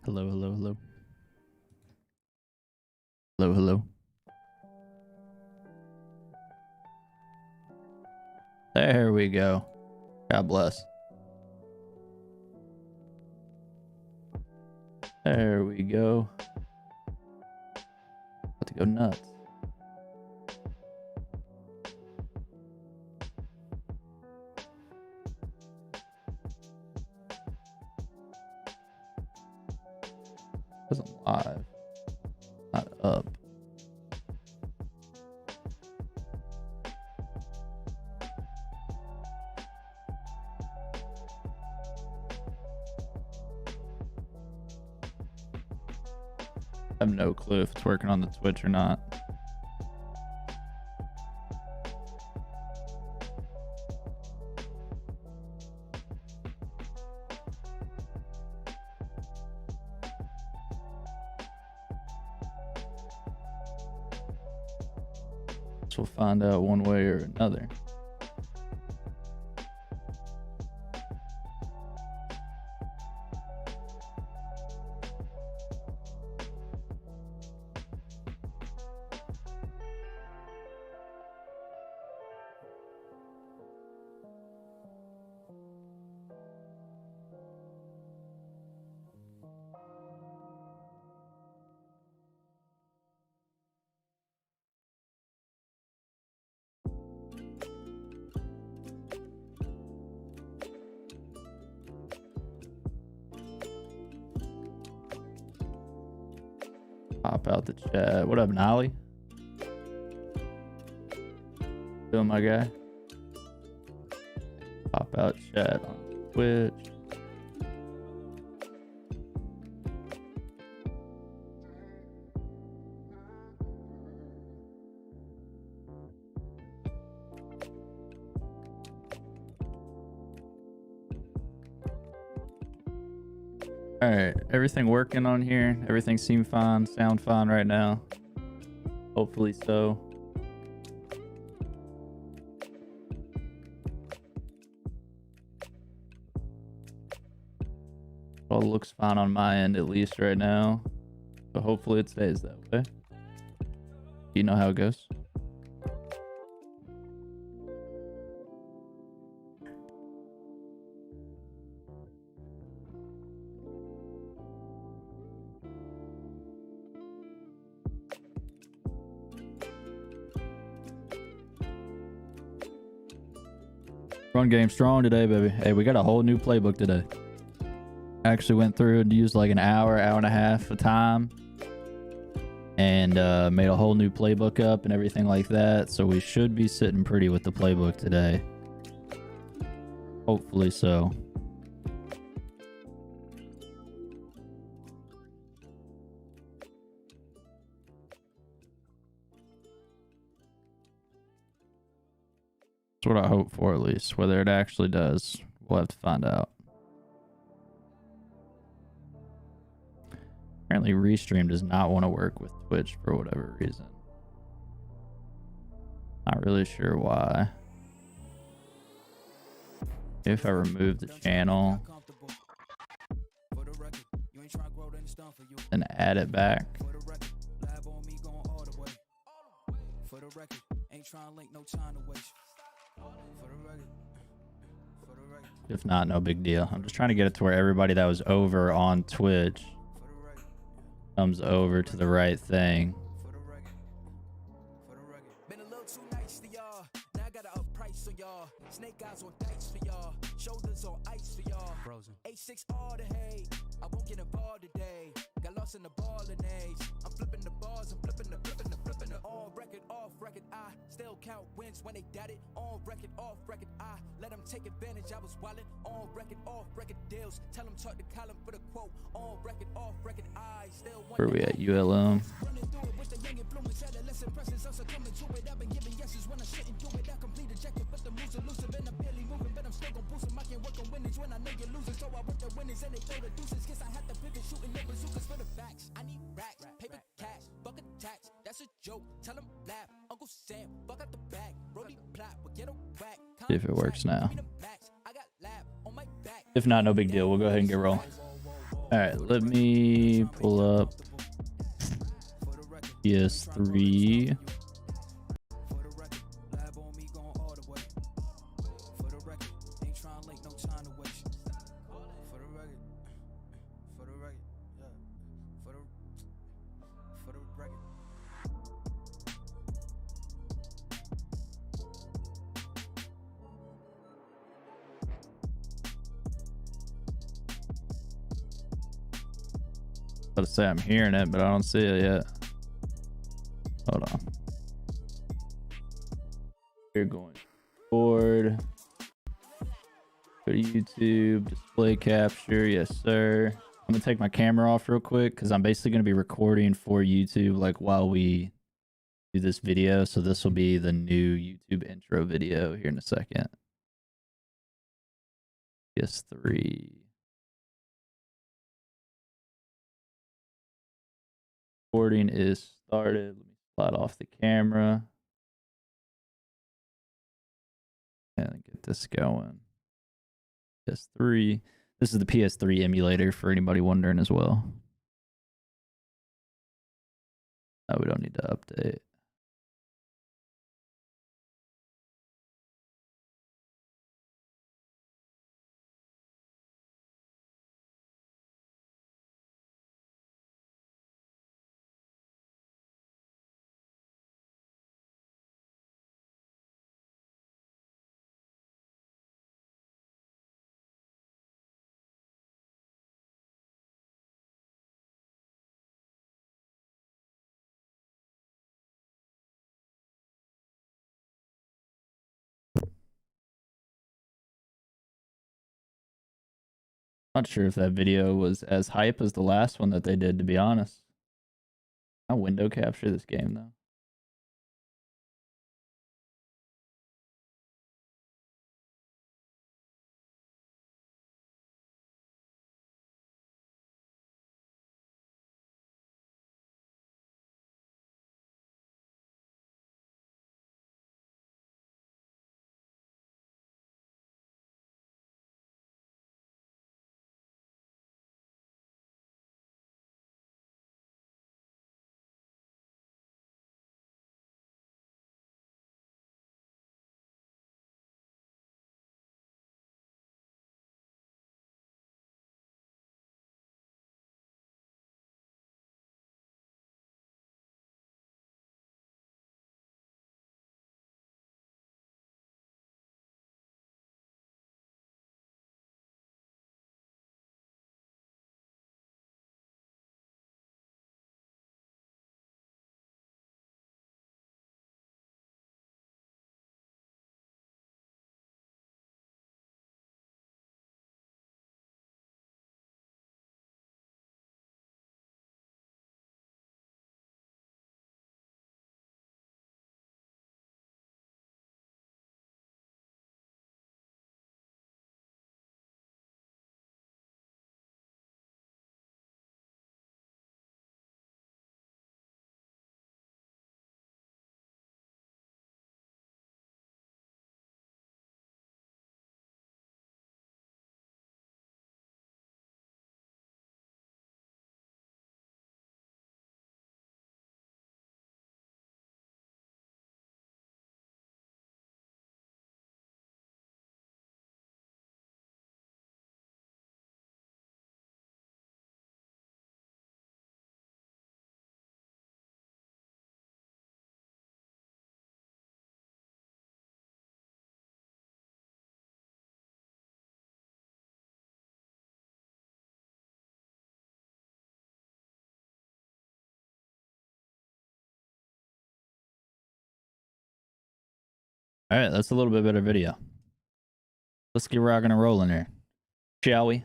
Hello, hello, hello. Hello, hello. There we go. God bless. There we go. About to go nuts. Wasn't live. Not up. I have no clue if it's working on the Twitch or not. We'll find out one way or another. Pop out the chat. What up, Nolly? Doing, my guy? Pop out chat on Twitch. All right, everything working on here? Everything seem fine, sound fine right now? Hopefully so. All looks fine on my end, at least right now. So hopefully it stays that way. You know how it goes. Run game strong today, baby. Hey, we got a whole new playbook today. Actually went through and used like an hour and a half of time and made a whole new playbook up and everything like that. So we should be sitting pretty with the playbook today. Hopefully so. That's what I hope for, at least. Whether it actually does, we'll have to find out. Apparently, Restream does not want to work with Twitch for whatever reason. Not really sure why. If I remove the channel and add it back. If not, no big deal. I'm just trying to get it to where everybody that was over on Twitch comes over to the right thing. Been a little too nice to y'all. Now I gotta up price on y'all. Snake eyes on dice for y'all. Shoulders on ice for y'all. Frozen. A6 all the hay. I won't get involved today. Got lost in the ball and A's. I'm flipping the bars. I'm flipping the on record, off record. I still count wins when they doubt it. On record, off record. I let them take advantage. I was wildin'. On record, off record deals. Tell them talk to Colin for the quote. On record, off record. I still want. Where are we at? ULM. I need racks, paper cash, bucket tax. That's a joke. Tell them laugh. Uncle Sam, fuck out the bag. Brody plot, we'll get a whack. See if it works now. If not, no big deal. We'll go ahead and get rolling. All right, let me pull up PS3. About to say I'm hearing it, but I don't see it yet. Hold on. You're going forward. Go to YouTube, display capture. Yes, sir. I'm gonna take my camera off real quick because I'm basically gonna be recording for YouTube like while we do this video. So this will be the new YouTube intro video here in a second. PS3. Recording is started. Let me slide off the camera and get this going. PS3. This is the PS3 emulator for anybody wondering as well. No, we don't need to update. Not sure if that video was as hype as the last one that they did, to be honest. I window capture this game though. All right, that's a little bit better video. Let's get rocking and rolling here, shall we?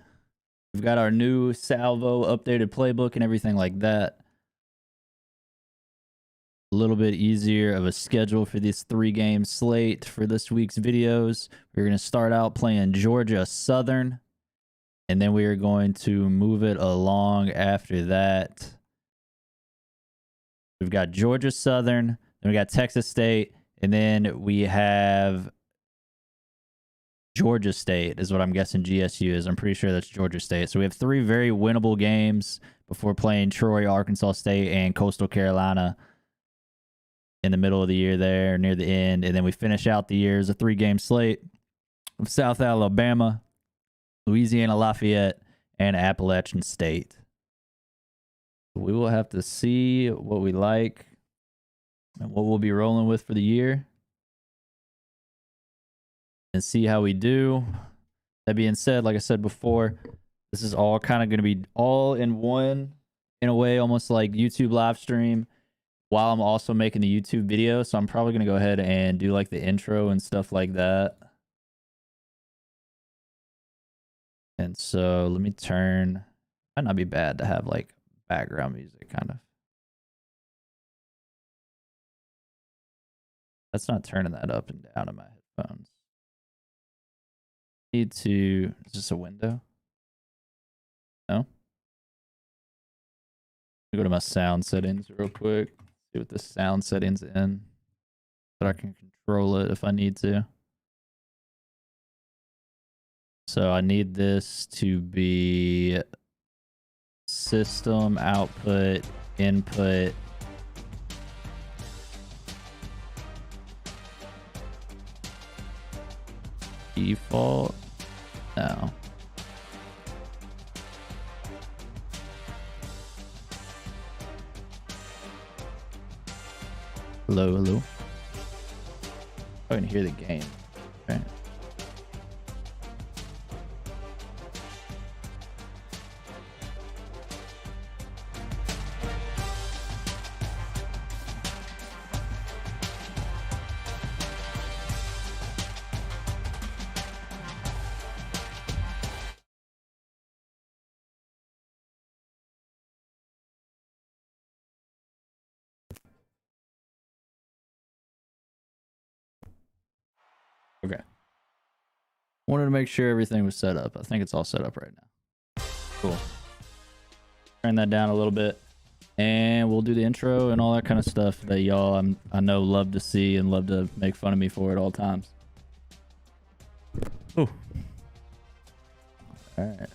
We've got our new Salvo updated playbook and everything like that. A little bit easier of a schedule for this 3-game slate for this week's videos. We're going to start out playing Georgia Southern, and then we are going to move it along after that. We've got Georgia Southern, then we got Texas State, and then we have Georgia State is what I'm guessing GSU is. I'm pretty sure that's Georgia State. So we have 3 very winnable games before playing Troy, Arkansas State, and Coastal Carolina in the middle of the year there, near the end. And then we finish out the year as a 3-game slate of South Alabama, Louisiana Lafayette, and Appalachian State. We will have to see what we like and what we'll be rolling with for the year and see how we do. That being said, like I said before, this is all kind of going to be all in one, in a way, almost like YouTube live stream, while I'm also making the YouTube video. So I'm probably going to go ahead and do like the intro and stuff like that. And so let me turn, might not be bad to have like background music kind of. That's not turning that up and down in my headphones. Need to, is this a window? No? Go to my sound settings real quick. See what the sound settings in. So I can control it if I need to. So I need this to be system output input default. No. Hello, hello. I can hear the game. Right. Okay. Wanted to make sure everything was set up. I think it's all set up right now. Cool. Turn that down a little bit. And we'll do the intro and all that kind of stuff that y'all I know love to see and love to make fun of me for at all times. Oh. Alright.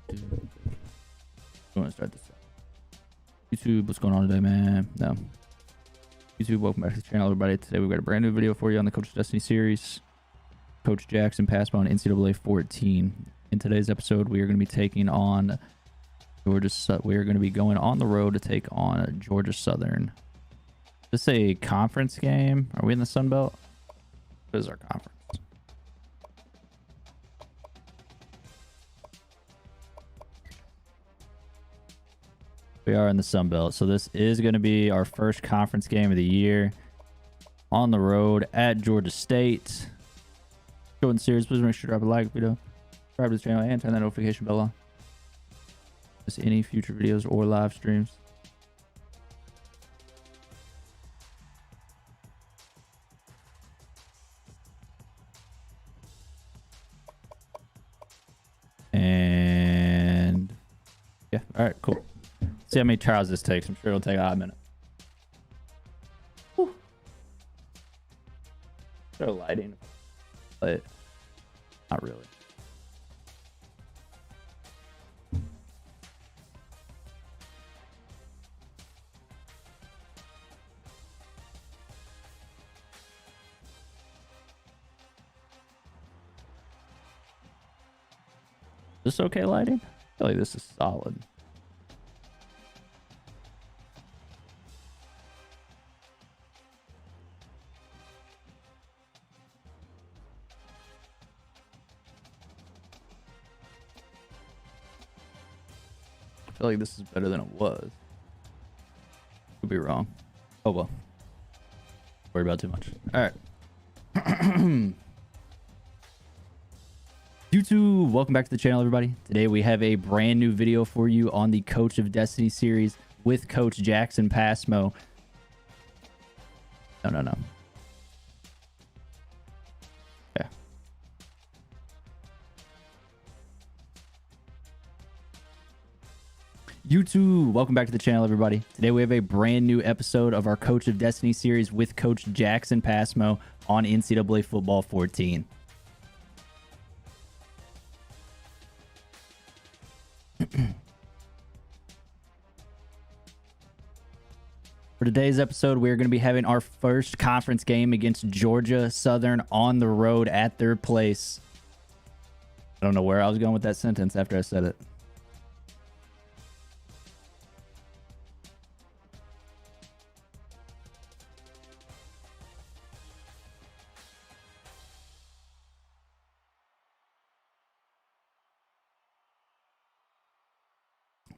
You want to start this up? YouTube, what's going on today, man? No. YouTube, welcome back to the channel, everybody. Today we've got a brand new video for you on the Coach Destiny series. Coach Jaxon Passmeaux on NCAA 14. In today's episode, we are going to be taking on Georgia. We are going to be going on the road to take on Georgia Southern. Is this a conference game? Are we in the Sun Belt? What is our conference? We are in the Sun Belt, so this is going to be our first conference game of the year on the road at Georgia State. Short and serious, please make sure to drop a like video, subscribe to the channel, and turn that notification bell on. Just any future videos or live streams. And yeah, all right, cool. See how many trials this takes. I'm sure it'll take a hot minute. Whew. Show lighting, but not really. Is this okay lighting? I feel like this is solid. I feel like this is better than it was. Could be wrong. Oh well. Worry about too much. All right. YouTube, welcome back to the channel, everybody. Today we have a brand new video for you on the Coach of Destiny series with Coach Jaxon Passmeaux. No. Yeah. YouTube, welcome back to the channel, everybody. Today we have a brand new episode of our Coach of Destiny series with Coach Jaxon Passmeaux on NCAA Football 14. For today's episode, we're going to be having our first conference game against Georgia Southern on the road at their place. I don't know where I was going with that sentence after I said it.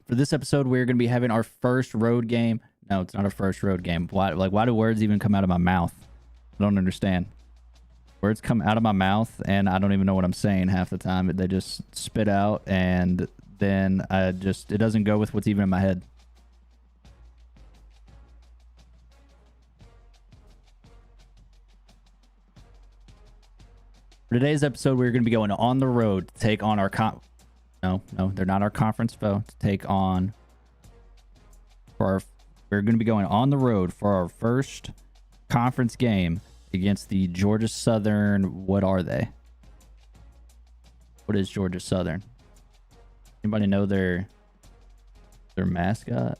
For this episode, we're going to be having our first road game. No, it's not our first road game. Why do words even come out of my mouth? I don't understand. Words come out of my mouth, and I don't even know what I'm saying half the time. They just spit out, and then it doesn't go with what's even in my head. For today's episode, we're going to be going on the road to take on our No, they're not our conference foe. To take on we're going to be going on the road for our first conference game against the Georgia Southern. What are they? What is Georgia Southern? Anybody know their mascot?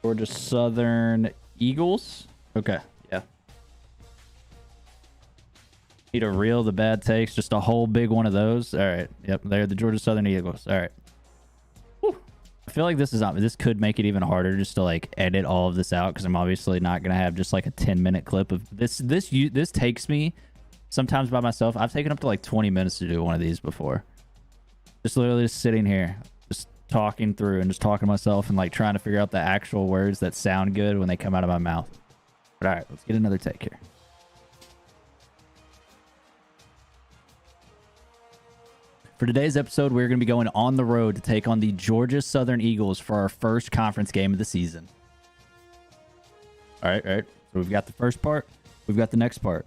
Georgia Southern Eagles. Okay, yeah. Need to reel the bad takes, just a whole big one of those. All right, yep, they're the Georgia Southern Eagles. All right. Whew. I feel like this could make it even harder just to like edit all of this out, because I'm obviously not gonna have just like a 10-minute clip of this. This takes me sometimes by myself. I've taken up to like 20 minutes to do one of these before. Just literally just sitting here, talking through and just talking to myself and like trying to figure out the actual words that sound good when they come out of my mouth. But all right, let's get another take here. For today's episode, we're going to be going on the road to take on the Georgia Southern Eagles for our first conference game of the season. All right. So we've got the first part. We've got the next part.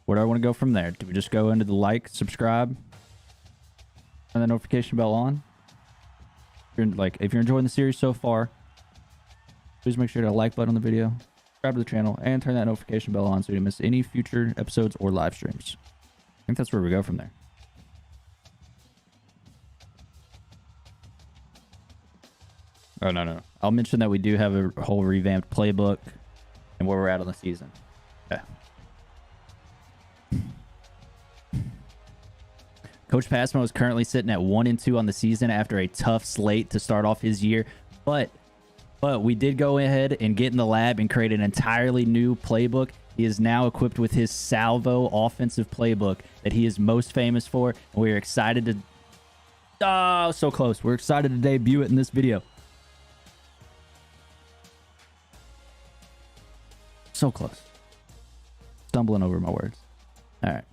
Where do I want to go from there? Do we just go into the like, subscribe, and the notification bell on? If you're enjoying the series so far, please make sure to like button on the video, subscribe to the channel, and turn that notification bell on so you don't miss any future episodes or live streams. I think that's where we go from there. Oh, no. I'll mention that we do have a whole revamped playbook and where we're at on the season. Okay. Coach Passmeaux is currently sitting at 1-2 on the season after a tough slate to start off his year. But we did go ahead and get in the lab and create an entirely new playbook. He is now equipped with his Salvo offensive playbook that he is most famous for. And we're excited to... Oh, so close. We're excited to debut it in this video. So close. Stumbling over my words. All right.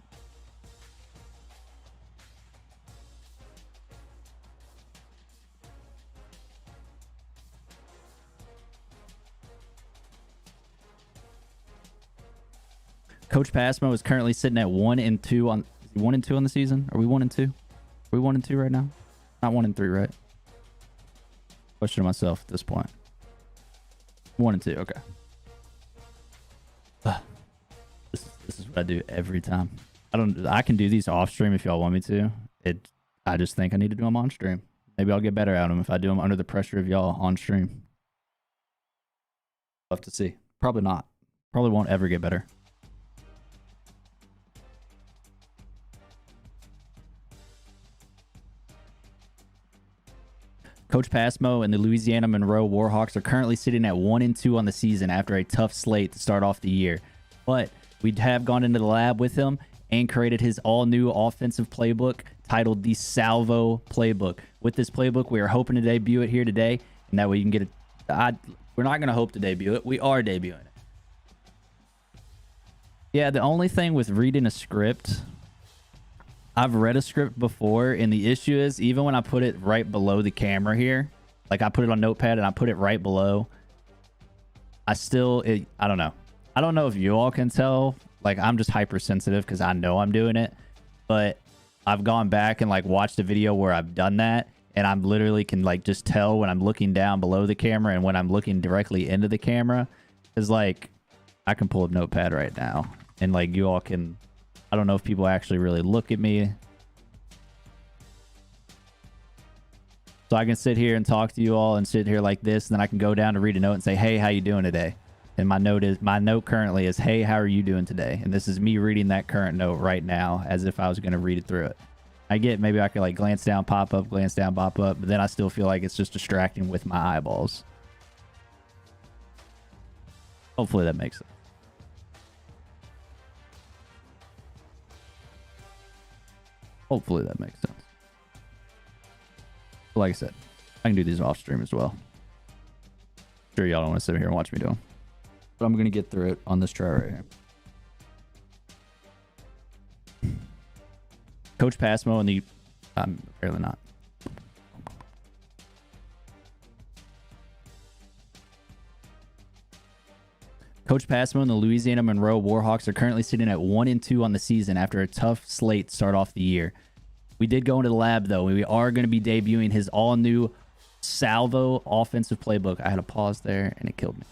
Coach Passmeaux is currently sitting at 1-2 on 1-2 on the season. Are we 1-2? Are we 1-2 right now? Not 1-3, right? Question to myself at this point. 1-2, okay. This is what I do every time. I can do these off stream if y'all want me to. I just think I need to do them on stream. Maybe I'll get better at them if I do them under the pressure of y'all on stream. Love to see. Probably not. Probably won't ever get better. Coach Passmeaux and the Louisiana Monroe Warhawks are currently sitting at 1-2 on the season after a tough slate to start off the year. But we have gone into the lab with him and created his all-new offensive playbook titled the Salvo Playbook. With this playbook, we are hoping to debut it here today, and that way you can get it. We're not going to hope to debut it. We are debuting it. Yeah, the only thing with reading a script... I've read a script before, and the issue is even when I put it right below the camera here, like I put it on Notepad and I put it right below, I still, I don't know. I don't know if you all can tell. Like, I'm just hypersensitive because I know I'm doing it. But I've gone back and like watched a video where I've done that, and I'm literally can like just tell when I'm looking down below the camera and when I'm looking directly into the camera. Because like, I can pull up Notepad right now, and like you all can. I don't know if people actually really look at me. So I can sit here and talk to you all and sit here like this, and then I can go down to read a note and say, hey, how you doing today? And my note currently is, hey, how are you doing today? And this is me reading that current note right now as if I was going to read it through it. I get maybe I could like glance down, pop up, glance down, pop up, but then I still feel like it's just distracting with my eyeballs. Hopefully that makes sense. Hopefully that makes sense. But like I said, I can do these off stream as well. Sure, y'all don't want to sit here and watch me do them. But I'm going to get through it on this try right here. Coach Passmeaux and the... apparently not. Coach Passmeaux and the Louisiana Monroe Warhawks are currently sitting at 1-2 on the season after a tough slate to start off the year. We did go into the lab, though. We are going to be debuting his all-new Salvo offensive playbook. I had a pause there, and it killed me.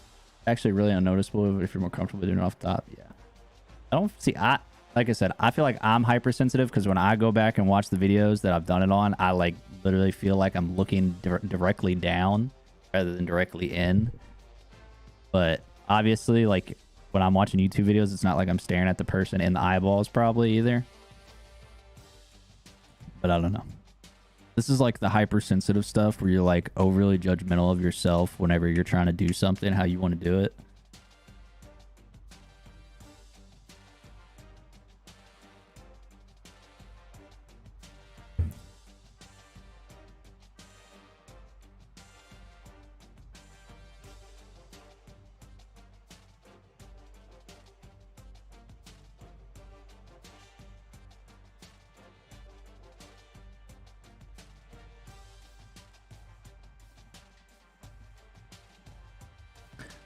Actually, really unnoticeable if you're more comfortable doing it off the top. Yeah. I don't see... Like I said, I feel like I'm hypersensitive because when I go back and watch the videos that I've done it on, I like literally feel like I'm looking directly down rather than directly in. But obviously, like when I'm watching YouTube videos, it's not like I'm staring at the person in the eyeballs probably either. But I don't know. This is like the hypersensitive stuff where you're like overly judgmental of yourself whenever you're trying to do something how you want to do it.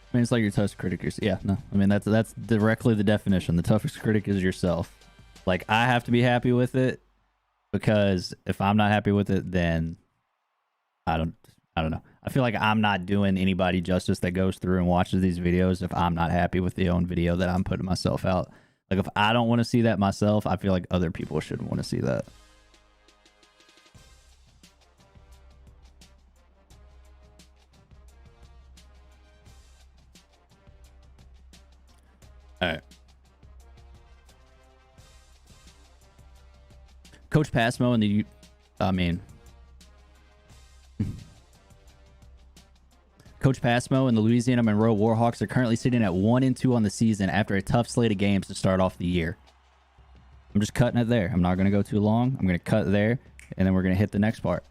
I mean, it's like your toughest critic. Yeah, no. I mean, that's directly the definition. The toughest critic is yourself. Like, I have to be happy with it because if I'm not happy with it, then I don't know. I feel like I'm not doing anybody justice that goes through and watches these videos if I'm not happy with the own video that I'm putting myself out. Like, if I don't want to see that myself, I feel like other people shouldn't want to see that. All right. Coach Passmeaux and the... Coach Passmeaux and the Louisiana Monroe Warhawks are currently sitting at 1-2 on the season after a tough slate of games to start off the year. I'm just cutting it there. I'm not going to go too long. I'm going to cut there, and then we're going to hit the next part.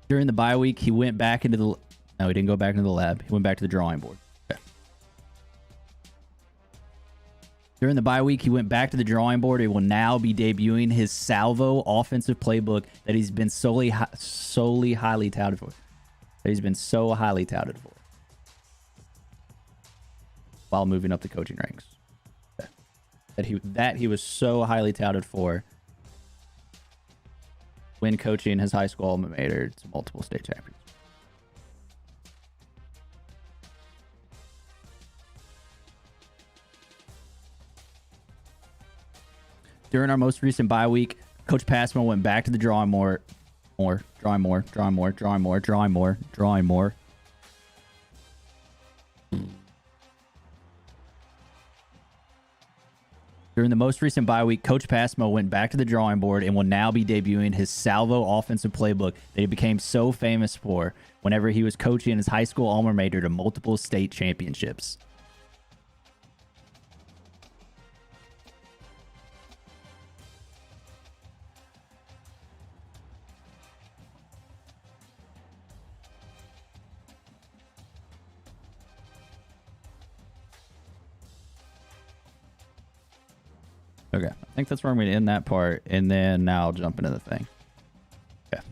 During the bye week, he went back into the... No, he didn't go back into the lab. He went back to the drawing board. Okay. During the bye week, he went back to the drawing board. He will now be debuting his Salvo offensive playbook that he's been solely highly touted for. That he's been so highly touted for. While moving up the coaching ranks. Okay. That he was so highly touted for when coaching his high school alma mater to multiple state champions. During our most recent bye week, Coach Passmeaux went back to the drawing board. During the most recent bye week, Coach Passmeaux went back to the drawing board and will now be debuting his Salvo offensive playbook that he became so famous for whenever he was coaching his high school alma mater to multiple state championships. Okay, I think that's where I'm going to end that part, and then now I'll jump into the thing. Okay.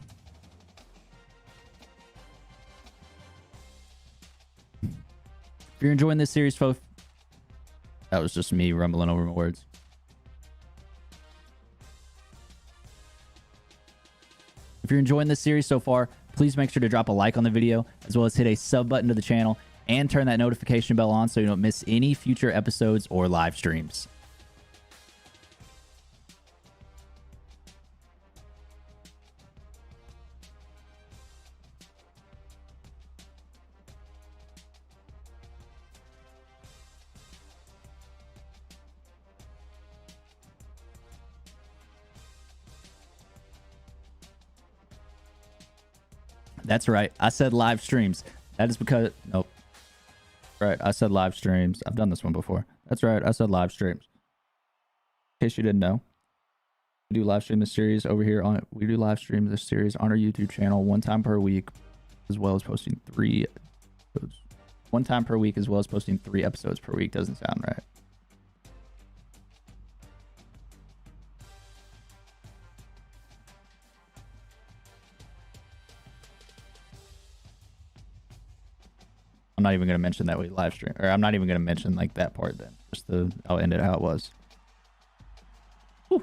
If you're enjoying this series, folks, that was just me rumbling over my words. If you're enjoying this series so far, please make sure to drop a like on the video, as well as hit a sub button to the channel and turn that notification bell on so you don't miss any future episodes or live streams. That's right. I said live streams. That is because... Nope. Right. I said live streams. I've done this one before. That's right. I said live streams. In case you didn't know, we do live stream this series over here on... We do live stream this series on our YouTube channel 1 time per week, as well as posting 3 episodes. 1 time per week, as well as posting 3 episodes per week. Doesn't sound right. I'm not even going to mention that we live stream, or I'm not even going to mention like that part then. Just I'll end it how it was. Whew.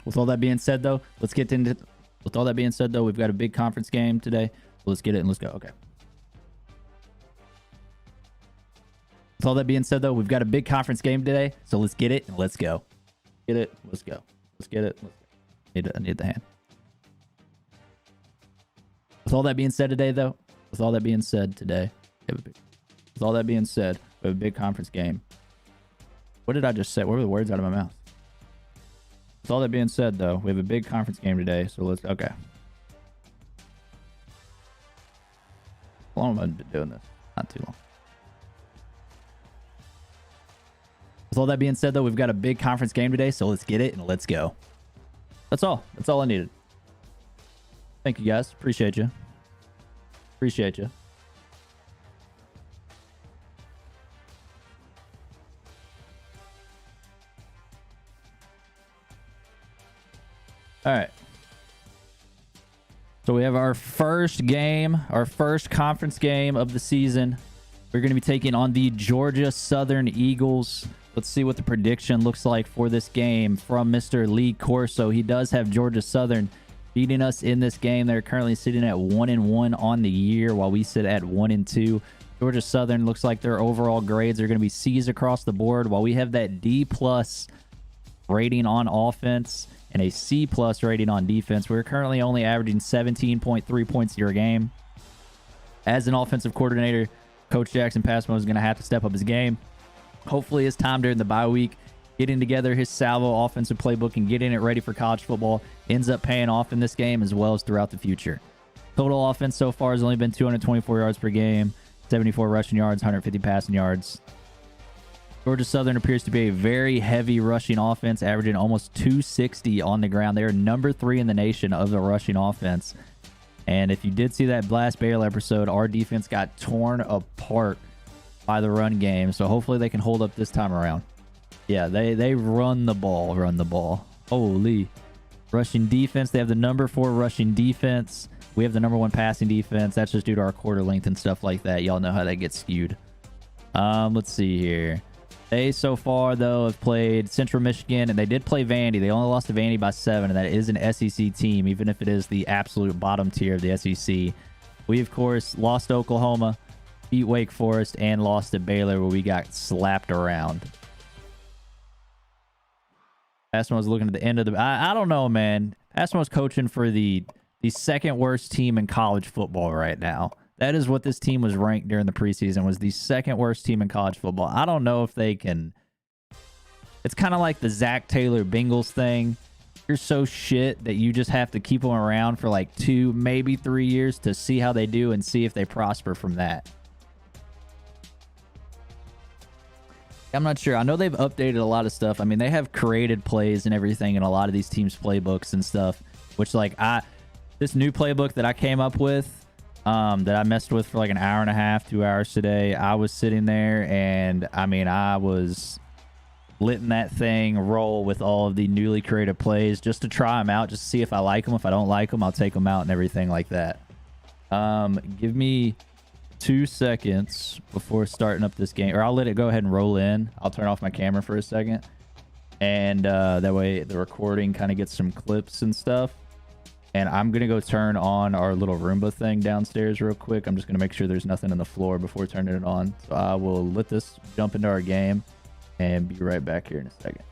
With all that being said, though, let's get into. With all that being said, though, we've got a big conference game today. So let's get it and let's go. Okay. With all that being said, though, we've got a big conference game today, so let's get it and let's go. Get it, let's go. Let's get it, let's go. I need the hand. With all that being said today, though, with all that being said today, with all that being said, we have a big conference game. What did I just say? What were the words out of my mouth? With all that being said, though, we have a big conference game today, so let's... Okay. How long have I been doing this? Not too long. With all that being said, though, we've got a big conference game today, so let's get it and let's go. That's all. That's all I needed. Thank you, guys. Appreciate you. Appreciate you. All right. So we have our first game, our first conference game of the season. We're going to be taking on the Georgia Southern Eagles. Let's see what the prediction looks like for this game from Mr. Lee Corso. He does have Georgia Southern beating us in this game. They're currently sitting at 1-1 on the year, while we sit at 1-2. Georgia Southern looks like their overall grades are going to be C's across the board, while we have that D+ rating on offense and a C+ rating on defense. We're currently only averaging 17.3 points a game. As an offensive coordinator, Coach Jaxon Passmeaux is going to have to step up his game. Hopefully his time during the bye week, getting together his salvo offensive playbook and getting it ready for college football ends up paying off in this game as well as throughout the future. Total offense so far has only been 224 yards per game, 74 rushing yards, 150 passing yards. Georgia Southern appears to be a very heavy rushing offense, averaging almost 260 on the ground. They are number 3 in the nation of the rushing offense. And if you did see that Blast Baylor episode, our defense got torn apart by the run game. So hopefully they can hold up this time around. Yeah, they run the ball. Holy. Rushing defense. They have the number 4 rushing defense. We have the number 1 passing defense. That's just due to our quarter length and stuff like that. Y'all know how that gets skewed. Let's see here. They so far, though, have played Central Michigan, and they did play Vandy. They only lost to Vandy by 7, and that is an SEC team, even if it is the absolute bottom tier of the SEC. We, of course, lost to Oklahoma, beat Wake Forest, and lost to Baylor, where we got slapped around. Passmeaux was looking at the end of the... I don't know, man. Passmeaux was coaching for the second worst team in college football right now. That is what this team was ranked during the preseason, was the second worst team in college football. I don't know if they can... It's kind of like the Zach Taylor Bengals thing. You're so shit that you just have to keep them around for like 2, maybe 3 years to see how they do and see if they prosper from that. I'm not sure. I know they've updated a lot of stuff. I mean, they have created plays and everything in a lot of these teams' playbooks and stuff, which, like, this new playbook that I came up with, that I messed with for like an hour and a half, 2 hours today. I was sitting there and I mean, I was letting that thing roll with all of the newly created plays just to try them out, just to see if I like them. If I don't like them, I'll take them out and everything like that. Give me 2 seconds before starting up this game, or I'll let it go ahead and roll in. I'll turn off my camera for a second, and that way the recording kind of gets some clips and stuff. And I'm gonna go turn on our little Roomba thing downstairs real quick. I'm just gonna make sure there's nothing on the floor before turning it on. So I will let this jump into our game and be right back here in a second.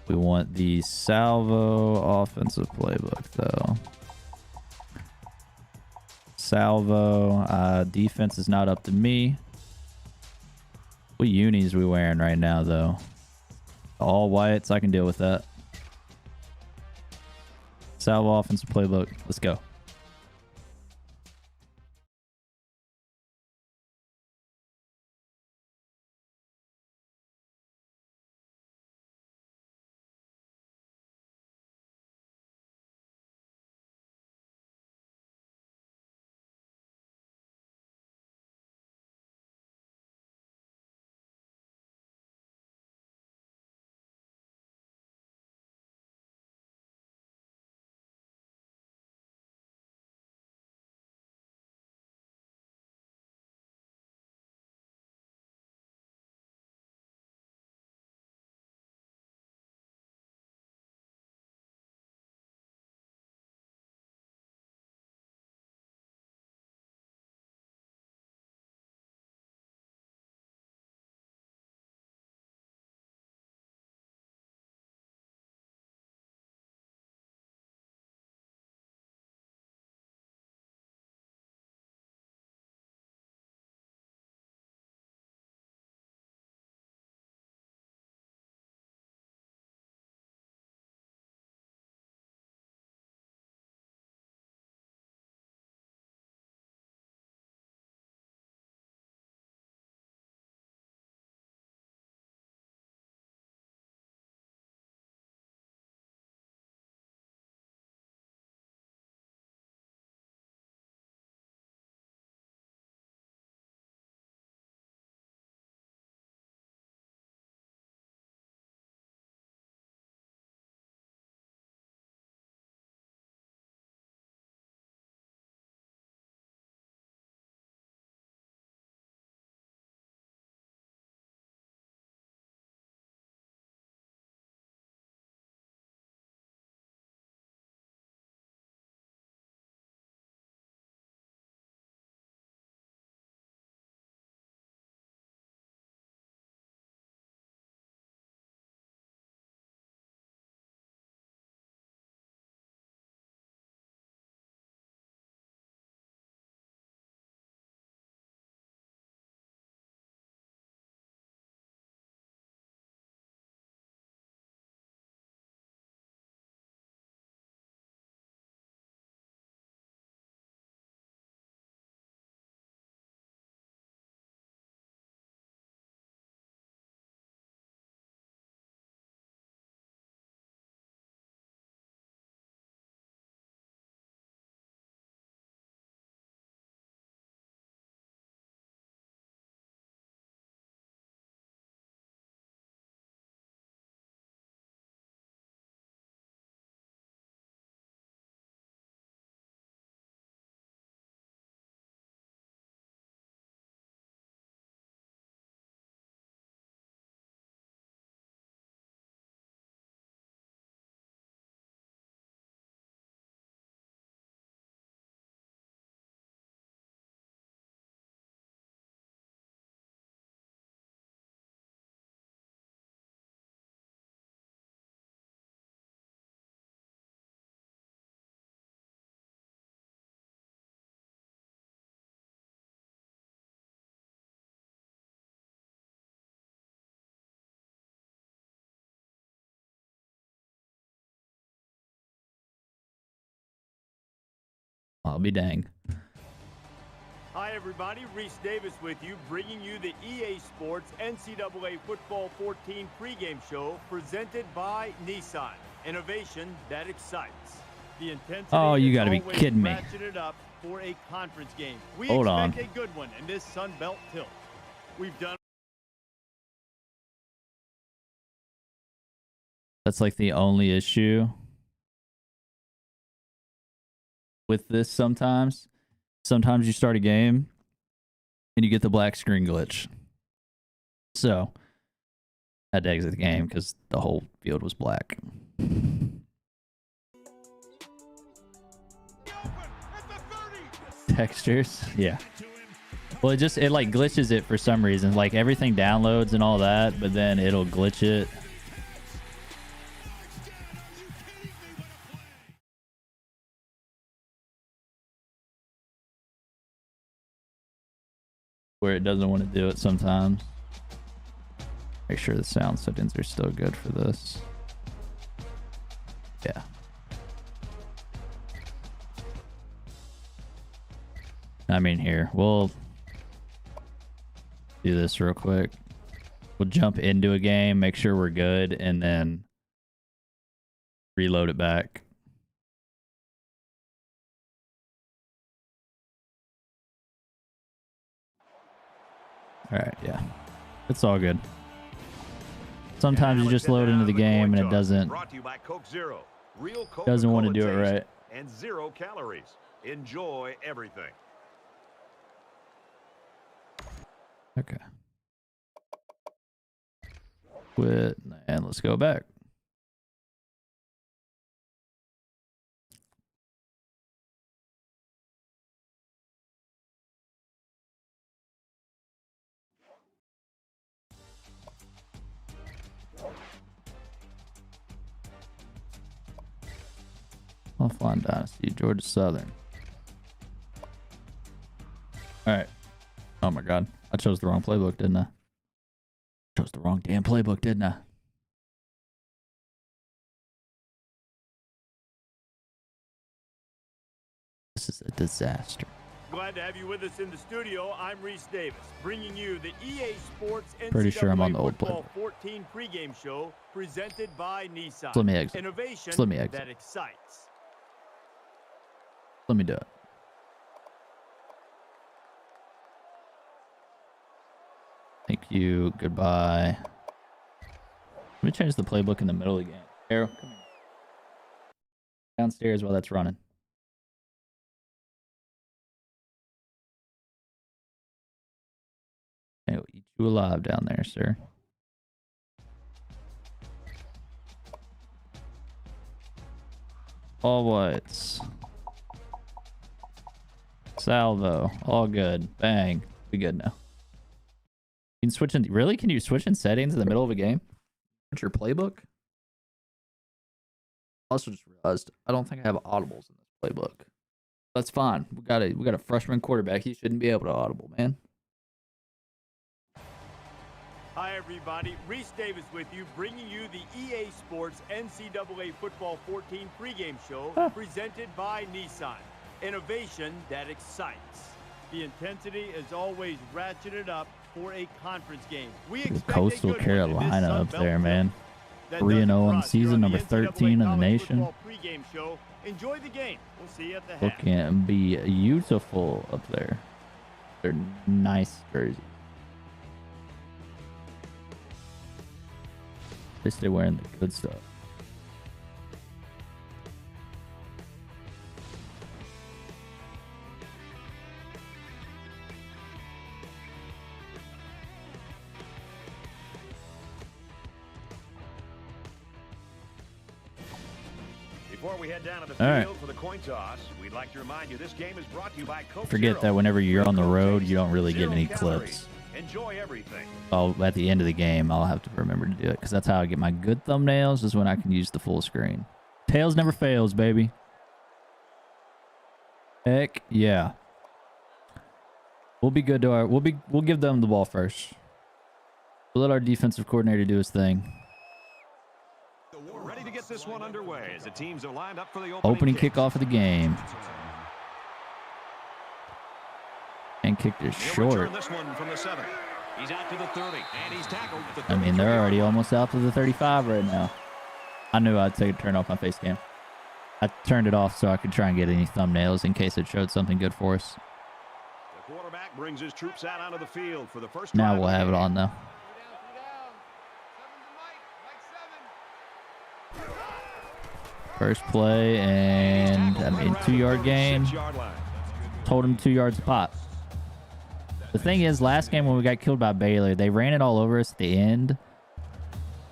We want the Salvo offensive playbook though. Salvo defense is not up to me. What unis we wearing right now though? All whites, I can deal with that. Salvo offensive playbook, let's go. I'll be dang. Hi, everybody. Reese Davis with you, bringing you the EA Sports NCAA Football 14 pregame show presented by Nissan. Innovation that excites. The intensity Oh, you is gotta be always kidding me. ratcheted up for a conference game. We Hold expect on. a good one in this Sun Belt tilt. We've done. That's like the only issue with this sometimes. Sometimes you start a game and you get the black screen glitch. So I had to exit the game because the whole field was black. Textures, yeah. Well, it like glitches it for some reason. Like everything downloads and all that, but then it'll glitch it. Where it doesn't want to do it sometimes. Make sure the sound settings are still good for this. Yeah. I mean, here, we'll do this real quick. We'll jump into a game, make sure we're good, and then reload it back. All right, yeah. It's all good. Sometimes you just load into the game and it doesn't want to do it right. And 0 calories. Enjoy everything. Okay. Quit and let's go back. Offline Dynasty, Georgia Southern. All right. Oh my God. I chose the wrong playbook, didn't I? Chose the wrong damn playbook, didn't I? This is a disaster. Glad to have you with us in the studio. I'm Reese Davis, bringing you the EA Sports NCAA Pretty sure I'm on the old Football playbook. 14 pregame show presented by Nissan. Just let me exit. Innovation Just let me exit. that excites. Let me do it. Thank you. Goodbye. Let me change the playbook in the middle of the game. Arrow, come here. Downstairs while that's running. I will eat you alive down there, sir. All whites. Salvo. All good. Bang. We good now. You can switch in. Really? Can you switch in settings in the middle of a game? What's your playbook? Also just realized I don't think I have audibles in this playbook. That's fine. We got a freshman quarterback. He shouldn't be able to audible, man. Hi, everybody. Reese Davis with you, bringing you the EA Sports NCAA Football 14 pregame show presented by Nissan. Innovation that excites. The intensity is always ratcheted up for a conference game. We expect Coastal a good one in this Carolina Sun up Belt there, tilt. man. That 3-0 does it for on us season, here on number the 13 in the NCAA nation. Football pregame show. Enjoy the game. We'll see you at the half. Looking beautiful up there. They're nice jerseys. At least they're wearing the good stuff. Before we head down to the All field right. for the coin toss, we'd like to remind you this game is brought to you by Coke Forget Zero. that whenever you're on the Real road, taste, you don't really get 0 any calories. clips. Enjoy everything. At the end of the game, I'll have to remember to do it because that's how I get my good thumbnails. Is when I can use the full screen. Tails never fails, baby. Heck yeah. We'll be good to our. We'll give them the ball first. We'll let our defensive coordinator do his thing. We're ready to get this one underway as the teams are lined up for the Opening kickoff of the game. And kicked it short. This one from the 7. He's out to the 30, and he's tackled. I mean, they're already almost out to the 35 right now. I knew I'd turn off my face cam. I turned it off so I could try and get any thumbnails in case it showed something good for us. The quarterback brings his troops out onto the field for the first Now drive we'll of the have it game. on though. First play, and I mean 2-yard gain. 6-yard line. Told him 2 yards a pop. The thing is, last game when we got killed by Baylor, they ran it all over us at the end.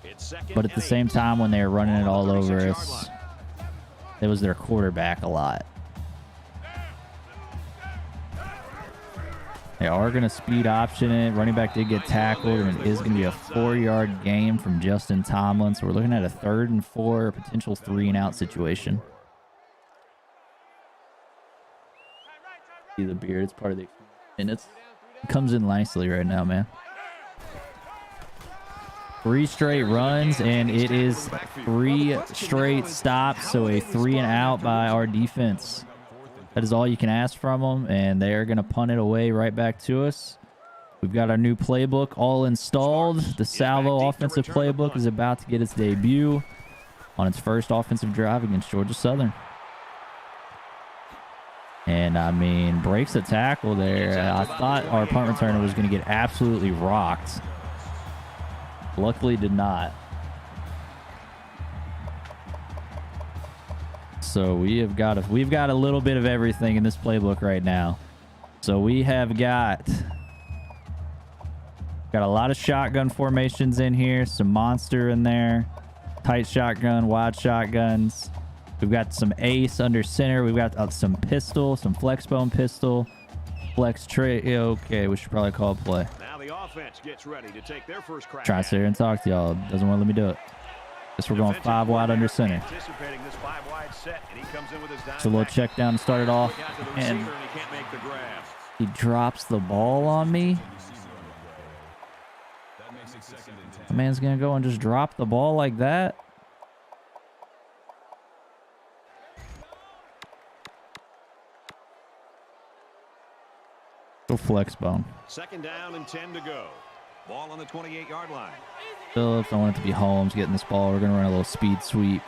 It's second But at the and same 8. time, when they were running it Ball on all the over 36-yard us, line. it was their quarterback a lot. They are going to speed option it. Running back did get tackled, and it is going to be a 4-yard gain from Justin Tomlin. So we're looking at a 3rd and 4, potential 3-and-out situation. See the beard, it's part of the experience. It comes in nicely right now, man. 3 straight runs, and it is 3 straight stops, so a 3-and-out by our defense. That is all you can ask from them, and they are going to punt it away right back to us. We've got our new playbook all installed. The Salvo offensive playbook is about to get its debut on its first offensive drive against Georgia Southern. And, I mean, breaks a tackle there. I thought our punt returner was going to get absolutely rocked. Luckily, did not. So we've got a little bit of everything in this playbook right now. So we have got a lot of shotgun formations in here, some monster in there, tight shotgun, wide shotguns. We've got some ace under center. We've got some pistol, some flex bone pistol, flex tray. Okay, we should probably call a play. Now the offense gets ready to take their first crack. Try to sit here and talk to y'all. Doesn't want to let me do it. Guess we're going 5 wide under center. Anticipating this 5-wide set, and he comes in with his It's a little check down to start it off, and he can't make the grab. he drops the ball on me. The man's gonna go and just drop the ball like that. Go flex bone. 2nd down and 10 to go. Ball on the 28-yard line. Phillips, I want it to be Holmes getting this ball. We're gonna run a little speed sweep.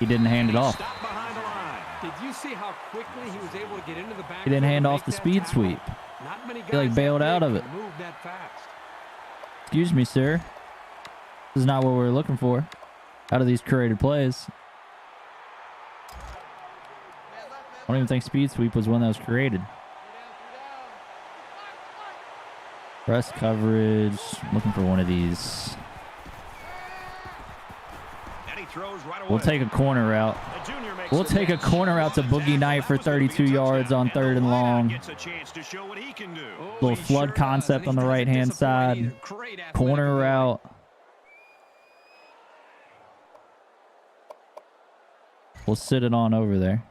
He didn't hand it off. Stop behind the line. Did you see how quickly he was able to get into the back? He didn't hand off the speed sweep. Not many guys He like bailed out of it. move that fast. Excuse me, sir. This is not what we're looking for out of these created plays. I don't even think speed sweep was one that was created. Press coverage. Looking for one of these. And he throws right away. We'll take a corner route. The junior makes We'll the take a catch. corner out to Boogie Knight for 32 yards on 3rd and long. Gets a chance to show what he can do. Little flood concept on the right-hand side. Corner route. We'll sit it on over there.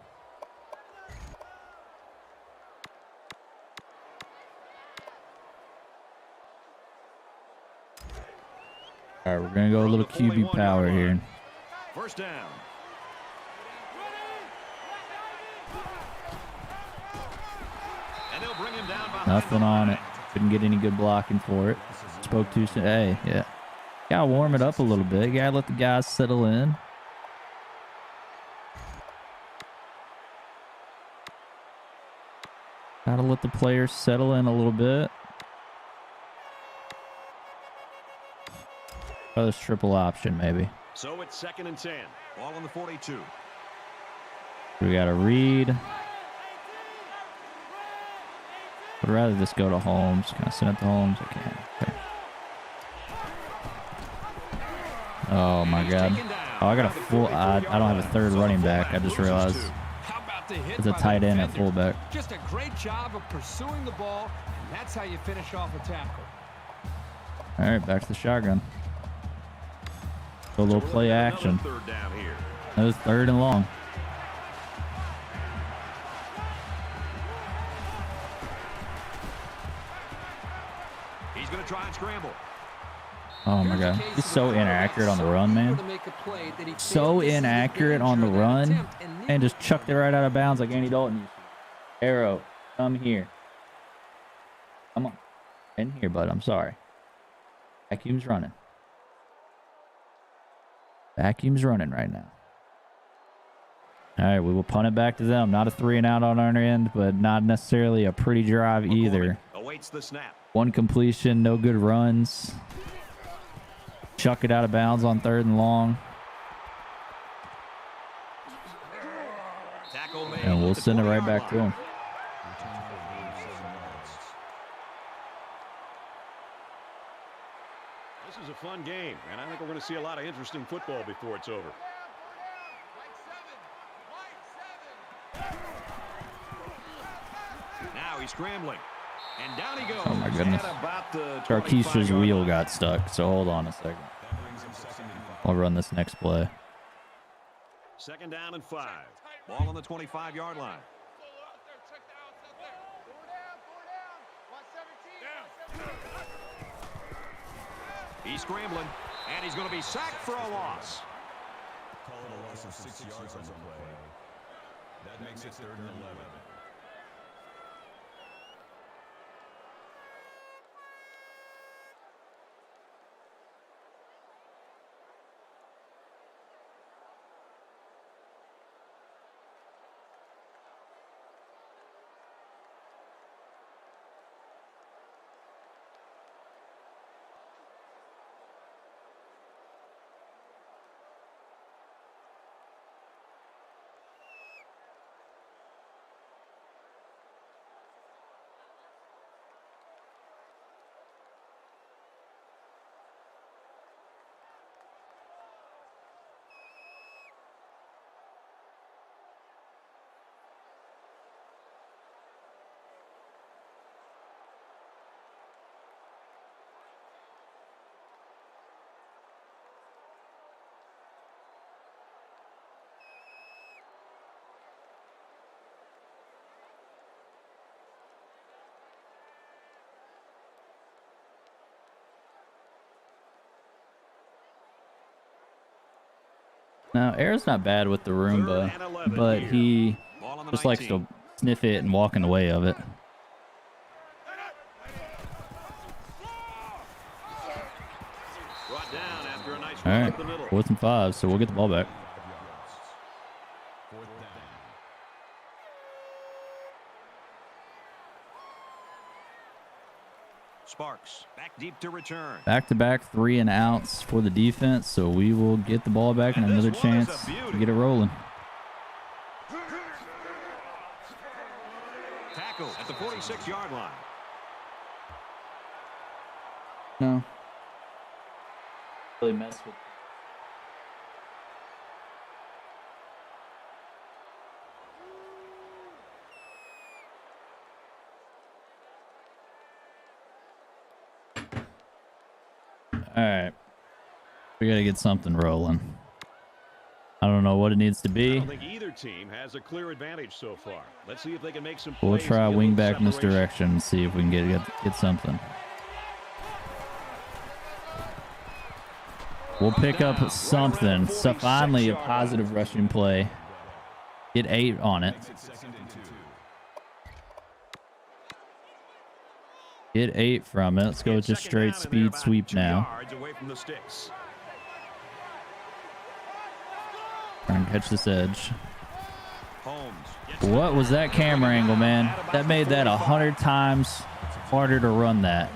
All right, we're going to go a little QB power here. 1st down. And they'll bring him down behind Nothing the on line. it. Couldn't get any good blocking for it. Spoke too soon. Hey, yeah. Gotta warm it up a little bit. Gotta let the guys settle in. Gotta let the players settle in a little bit. Oh, this triple option, maybe. So it's 2nd and 10. Ball on the 42. We got to read. I'd rather just go to Holmes. Can I send it to Holmes? I can. Okay. Oh, my God. Oh, I got a full... I don't have a 3rd running back. I just realized. How about the hit It's a by tight the end at defender? fullback. Just a great job of pursuing the ball, and that's how you finish off a tackle. All right, back to the shotgun. Go a little play action. 3rd down here. That was 3rd and long. He's going to try and scramble. Oh, my God. He's so inaccurate on the run, man. So inaccurate on the run. And just chucked it right out of bounds like Andy Dalton used to. Arrow, come here. Come on. In here, bud. I'm sorry. Vacuum's running. Vacuum's running right now. All right, we will punt it back to them. Not a 3-and-out on our end, but not necessarily a pretty drive either. Awaits the snap. One completion, no good runs. Chuck it out of bounds on 3rd and long. Tackle made And we'll at the send it right 20-yard back to line. him. This is a fun game, and I think we're going to see a lot of interesting football before it's over. Now he's scrambling, and down he goes. Oh my goodness. At about the Charkeisha's 25-yard wheel line. got stuck, so hold on a second. I'll run this next play. 2nd down and 5. Ball on the 25-yard line. He's scrambling, and he's going to be sacked for a loss. Call it a loss of 6 yards on the play. That makes it 3rd and 11. Now, Air's not bad with the Roomba, but he just likes to sniff it and walk in the way of it. Brought down after a nice All run right, up the middle. 4th and 5, so we'll get the ball back. 4th down. Sparks back deep to return. Back-to-back 3-and-outs for the defense, so we will get the ball back and And another this one is chance a beauty. to get it rolling. Tackle at the 46-yard line. No. Really mess with. All right. We got to get something rolling. I don't know what it needs to I be. don't think either team has a clear advantage so far. Let's see if they can make some We'll plays try and get a wing little back separation. misdirection and see if we can get something. We'll pick up something. So finally, a positive rushing play. Get 8 on it. Makes it 2nd and 2. Get 8 from it. Let's go with just Second straight down, and they're speed about sweep 2 now. yards away from the sticks. Try and catch this edge. Holmes gets What was that camera angle, man? That made that 100 times harder to run that.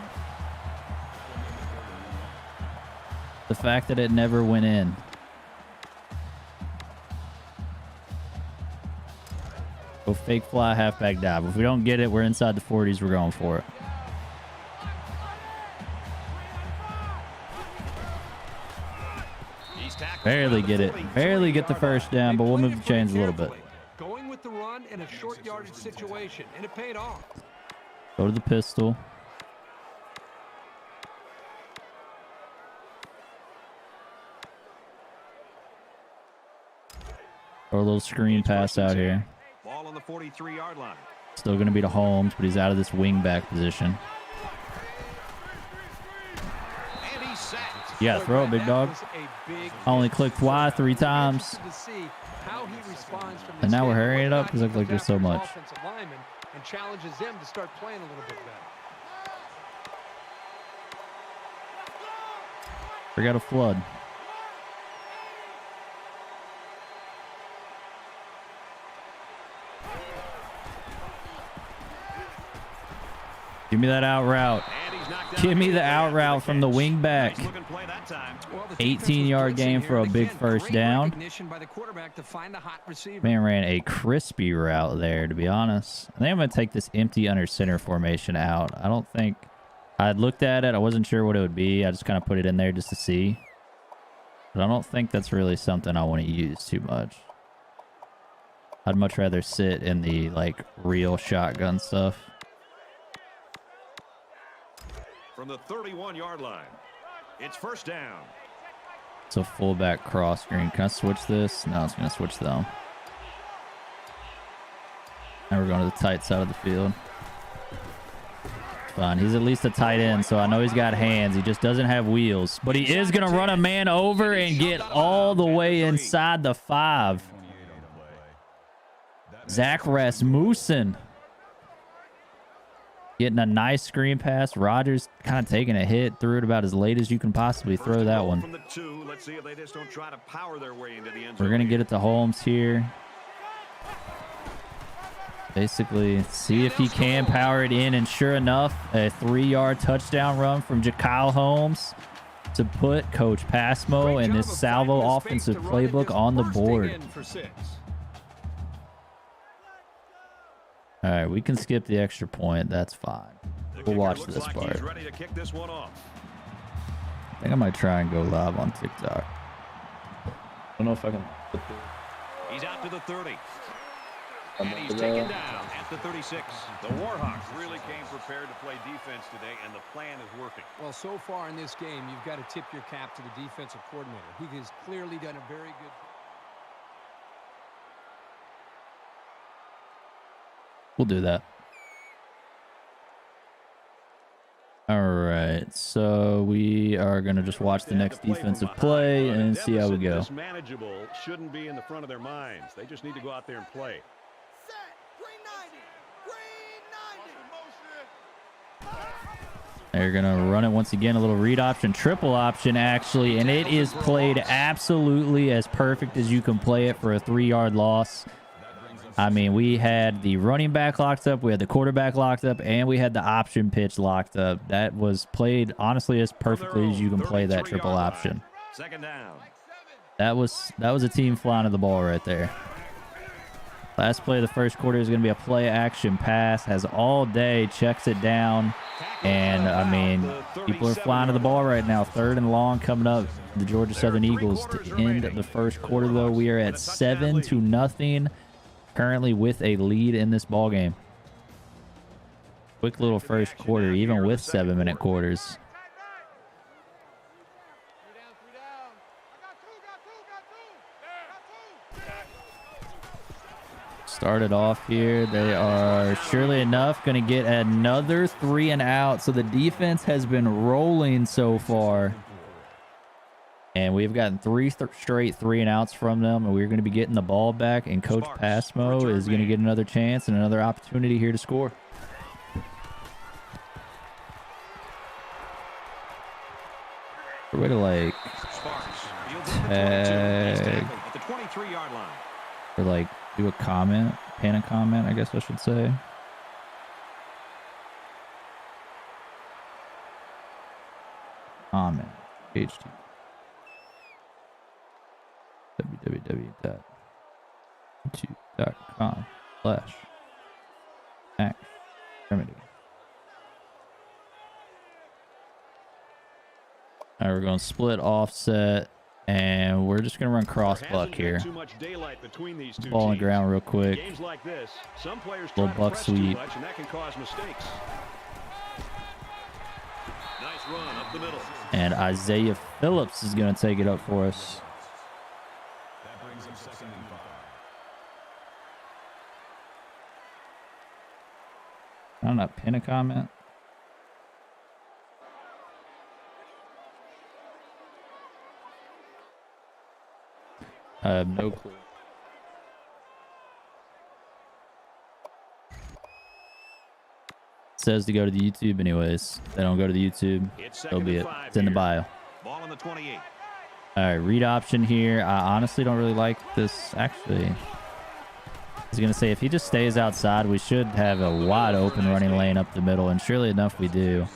The fact that it never went in. Go fake fly, halfback dive. If we don't get it, we're inside the 40s. We're going for it. He's tackled Barely around the get it. 43 Barely get the yard first line. down, but we'll move the chains a little bit. Going with the run in a short yardage situation, and it paid off. Go to the pistol. Or a little screen pass out here. Ball on the 43-yard line. Still going to be to Holmes, but he's out of this wing back position. And he's sacked. You got to throw it, big dog. I only clicked Y 3 times. And now we're hurrying it up because it looks like there's so much. And challenges them to start playing a little bit better. We got a flood. Give me that out route. Give me the out route from the wing back. 18-yard game for a big first down. Man ran a crispy route there, to be honest. I think I'm going to take this empty under center formation out. I don't think... I'd looked at it. I wasn't sure what it would be. I just kind of put it in there just to see. But I don't think that's really something I want to use too much. I'd much rather sit in the, like, real shotgun stuff. From the 31-yard line, it's first down. It's a fullback cross screen. Can I switch this? No, it's going to switch them. Now we're going to the tight side of the field. Fine. He's at least a tight end, so I know he's got hands. He just doesn't have wheels. But he is going to run a man over and get all the way inside the 5. Zach Rasmussen getting a nice screen pass. Rodgers kind of taking a hit. Threw it about as late as you can possibly throw that one. We're going to get it to Holmes here. Basically, see if he can power it in. And sure enough, a 3-yard touchdown run from Jaquil Holmes to put Coach Passmeaux and this Salvo offensive playbook on the board. All right, we can skip the extra point. That's fine. We'll watch this part. I think I might try and go live on TikTok. I don't know if I can. He's out to the 30. And he's taken down at the 36. The Warhawks really came prepared to play defense today, and the plan is working. Well, so far in this game, you've got to tip your cap to the defensive coordinator. He has clearly done a very good... We'll do that. All right, so we are going to just watch the next defensive play and see how we go. This manageable shouldn't be in the front of their minds. They just need to go out there and play. They're going to run it once again, a little read option, triple option actually, and it is played absolutely as perfect as you can play it for a 3-yard loss. I mean, we had the running back locked up, we had the quarterback locked up, and we had the option pitch locked up. That was played, honestly, as perfectly as you can play that triple option. Second down. That was a team flying to the ball right there. Last play of the first quarter is going to be a play action pass. Has all day, checks it down. And, I mean, people are flying to the ball right now. 3rd and long coming up. The Georgia Southern Eagles to end the first quarter, though. We are at 7-0. Currently with a lead in this ball game. Quick little first quarter, even with 7-minute quarters. Started off here. They are surely enough going to get another 3 and out. So the defense has been rolling so far. And we've gotten 3 straight 3 and outs from them. And we're going to be getting the ball back. And Coach Passmeaux is going to get another chance and another opportunity here to score. Way to like tag or like do a comment, pin a comment, I guess I should say. Comment. HT. www.youtube.com/remedy. All right, we're going to split offset, and we're just going to run cross buck here. Ball on the ground real quick. Little buck sweep. And Isaiah Phillips is going to take it up for us. I'm not pin a comment. I have no clue. It says to go to the YouTube anyways. If they don't go to the YouTube, so be it. It's in the bio. Ball on the 28. All right, read option here. I honestly don't really like this. Actually, was going to say, if he just stays outside, we should have a wide open running lane up the middle, and surely enough we do.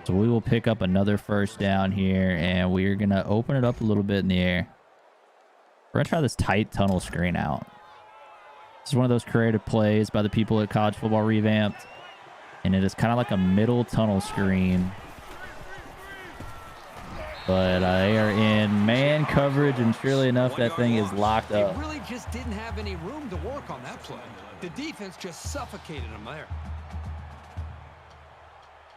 So we will pick up another first down here, and we're going to open it up a little bit in the air. We're going to try this tight tunnel screen out. This is one of those creative plays by the people at College Football Revamped, and it is kind of like a middle tunnel screen. But they are in man coverage, and surely enough, that thing is locked up. They really just didn't have any room to work on that play. The defense just suffocated them there.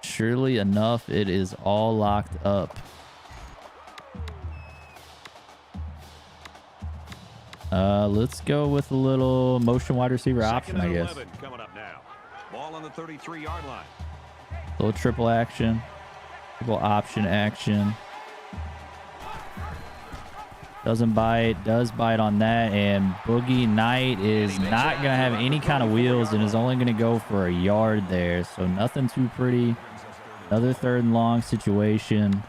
Surely enough, it is all locked up. Let's go with a little motion wide receiver option, I guess. Coming up now. Ball on the 33-yard line. Little triple action, triple option action. Doesn't bite, does bite on that, and Boogie Knight is not going to have any kind of wheels and is only going to go for a yard there. So nothing too pretty. Another 3rd and long situation.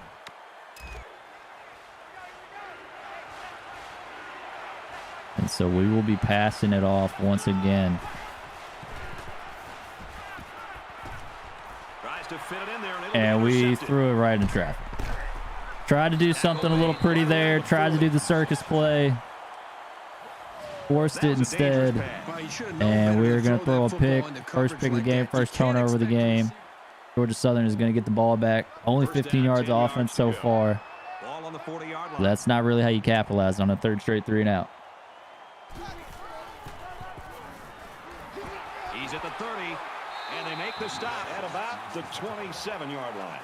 And so we will be passing it off once again. Tries to fit it in there, And we threw it right in traffic. Tried to do something a little pretty there. Tried to do the circus play. Forced it instead. And we're going to throw a pick. First pick of the game. First turnover of the game. Georgia Southern is going to get the ball back. Only 15 yards offense so far. So that's not really how you capitalize on a 3rd straight 3 and out. He's at the 30, and they make the stop at about the 27-yard line.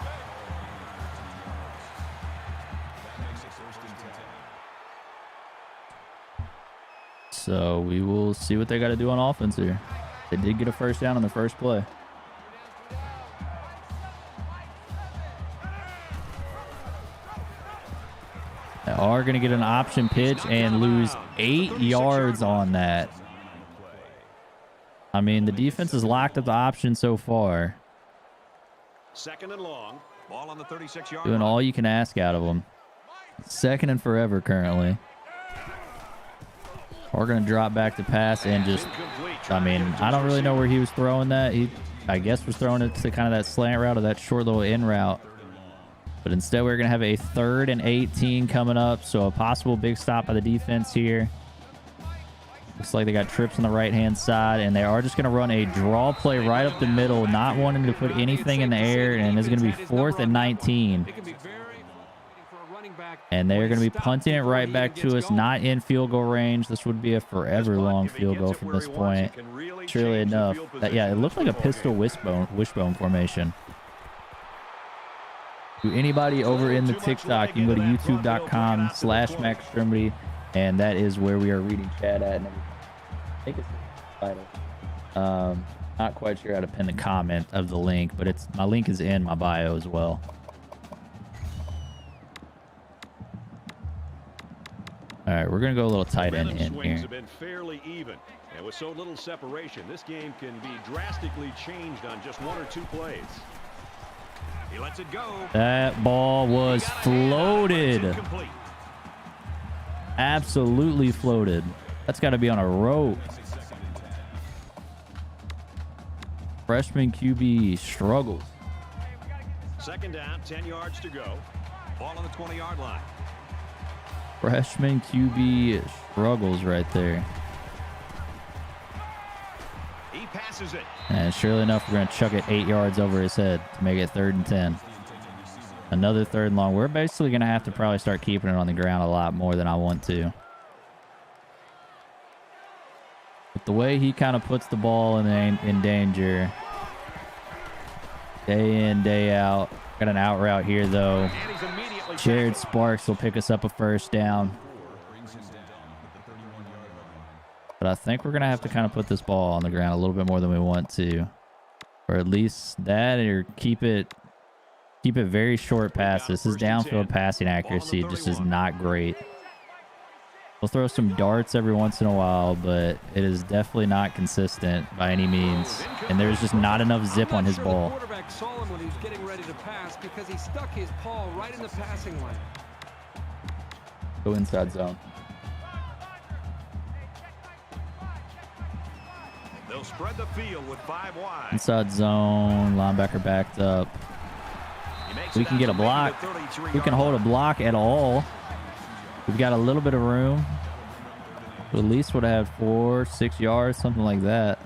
So we will see what they got to do on offense here. They did get a first down on the first play. They are going to get an option pitch and lose 8 yards on that. I mean, the defense has locked up the option so far. 2nd and long. Ball on the 36-yard line. Doing all you can ask out of them. 2nd and forever currently. We're going to drop back to pass and just, I mean, I don't really know where he was throwing that. He, I guess, was throwing it to kind of that slant route or that short little in route. But instead, we're going to have a 3rd and 18 coming up. So a possible big stop by the defense here. Looks like they got trips on the right-hand side, and they are just going to run a draw play right up the middle, not wanting to put anything in the air, and it's going to be 4th and 19. And they're going to be punting it right back to us, not in field goal range. This would be a forever long field goal from this point. Surely enough. Yeah, it looked like a pistol wishbone formation. To anybody over in the TikTok, you can go to youtube.com/MaxExtremity, and that is where we are reading chat at. And I think it's the title. Not quite sure how to pin the comment of the link, but it's my link is in my bio as well. All right, we're going to go a little tight end in here. Have been fairly even. And with so little separation, this game can be drastically changed on just 1 or 2 plays. He lets it go. That ball was floated. Absolutely floated. That's got to be on a rope. Freshman QB struggles. 2nd down, 10 yards to go. Ball on the 20-yard line. Freshman QB struggles right there. He passes it. And surely enough, we're going to chuck it 8 yards over his head to make it 3rd and 10. Another 3rd and long. We're basically going to have to probably start keeping it on the ground a lot more than I want to. But the way he kind of puts the ball in danger, day in, day out. Got an out route here, though. Jared Sparks will pick us up a first down. But I think we're going to have to kind of put this ball on the ground a little bit more than we want to. Or at least that, or keep it very short passes. His downfield passing accuracy just is not great. We'll throw some darts every once in a while, but it is definitely not consistent by any means. And there's just not enough zip on his ball. The quarterback saw him when he was getting ready to pass because he stuck his paw right in the passing lane. Go inside zone. They'll spread the field with 5 wide. Inside zone, linebacker backed up. We can get a block. We can hold a block at all. We've got a little bit of room. We at least would have 4, 6 yards, something like that.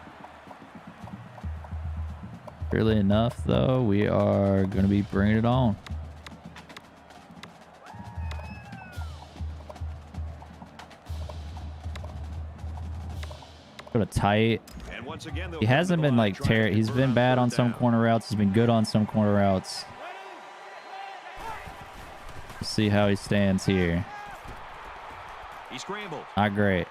Barely enough, though. We are going to be bringing it on. Go to tight. And once again, He hasn't been like terrible. He's been bad on some corner routes. He's been good on some corner routes. Let's see how he stands here. He scrambles. Not great.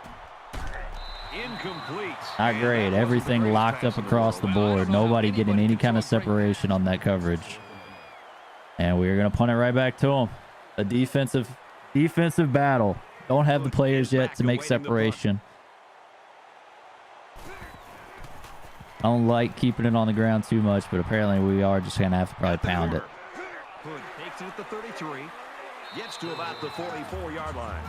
Incomplete. Not great. Everything locked up across the board. Nobody getting any kind of separation on that coverage. And we're going to punt it right back to him. A defensive battle. Don't have the players yet to make separation. I don't like keeping it on the ground too much, but apparently we are just going to have to probably pound it. Hood takes it at the 33. Gets to about the 44-yard line.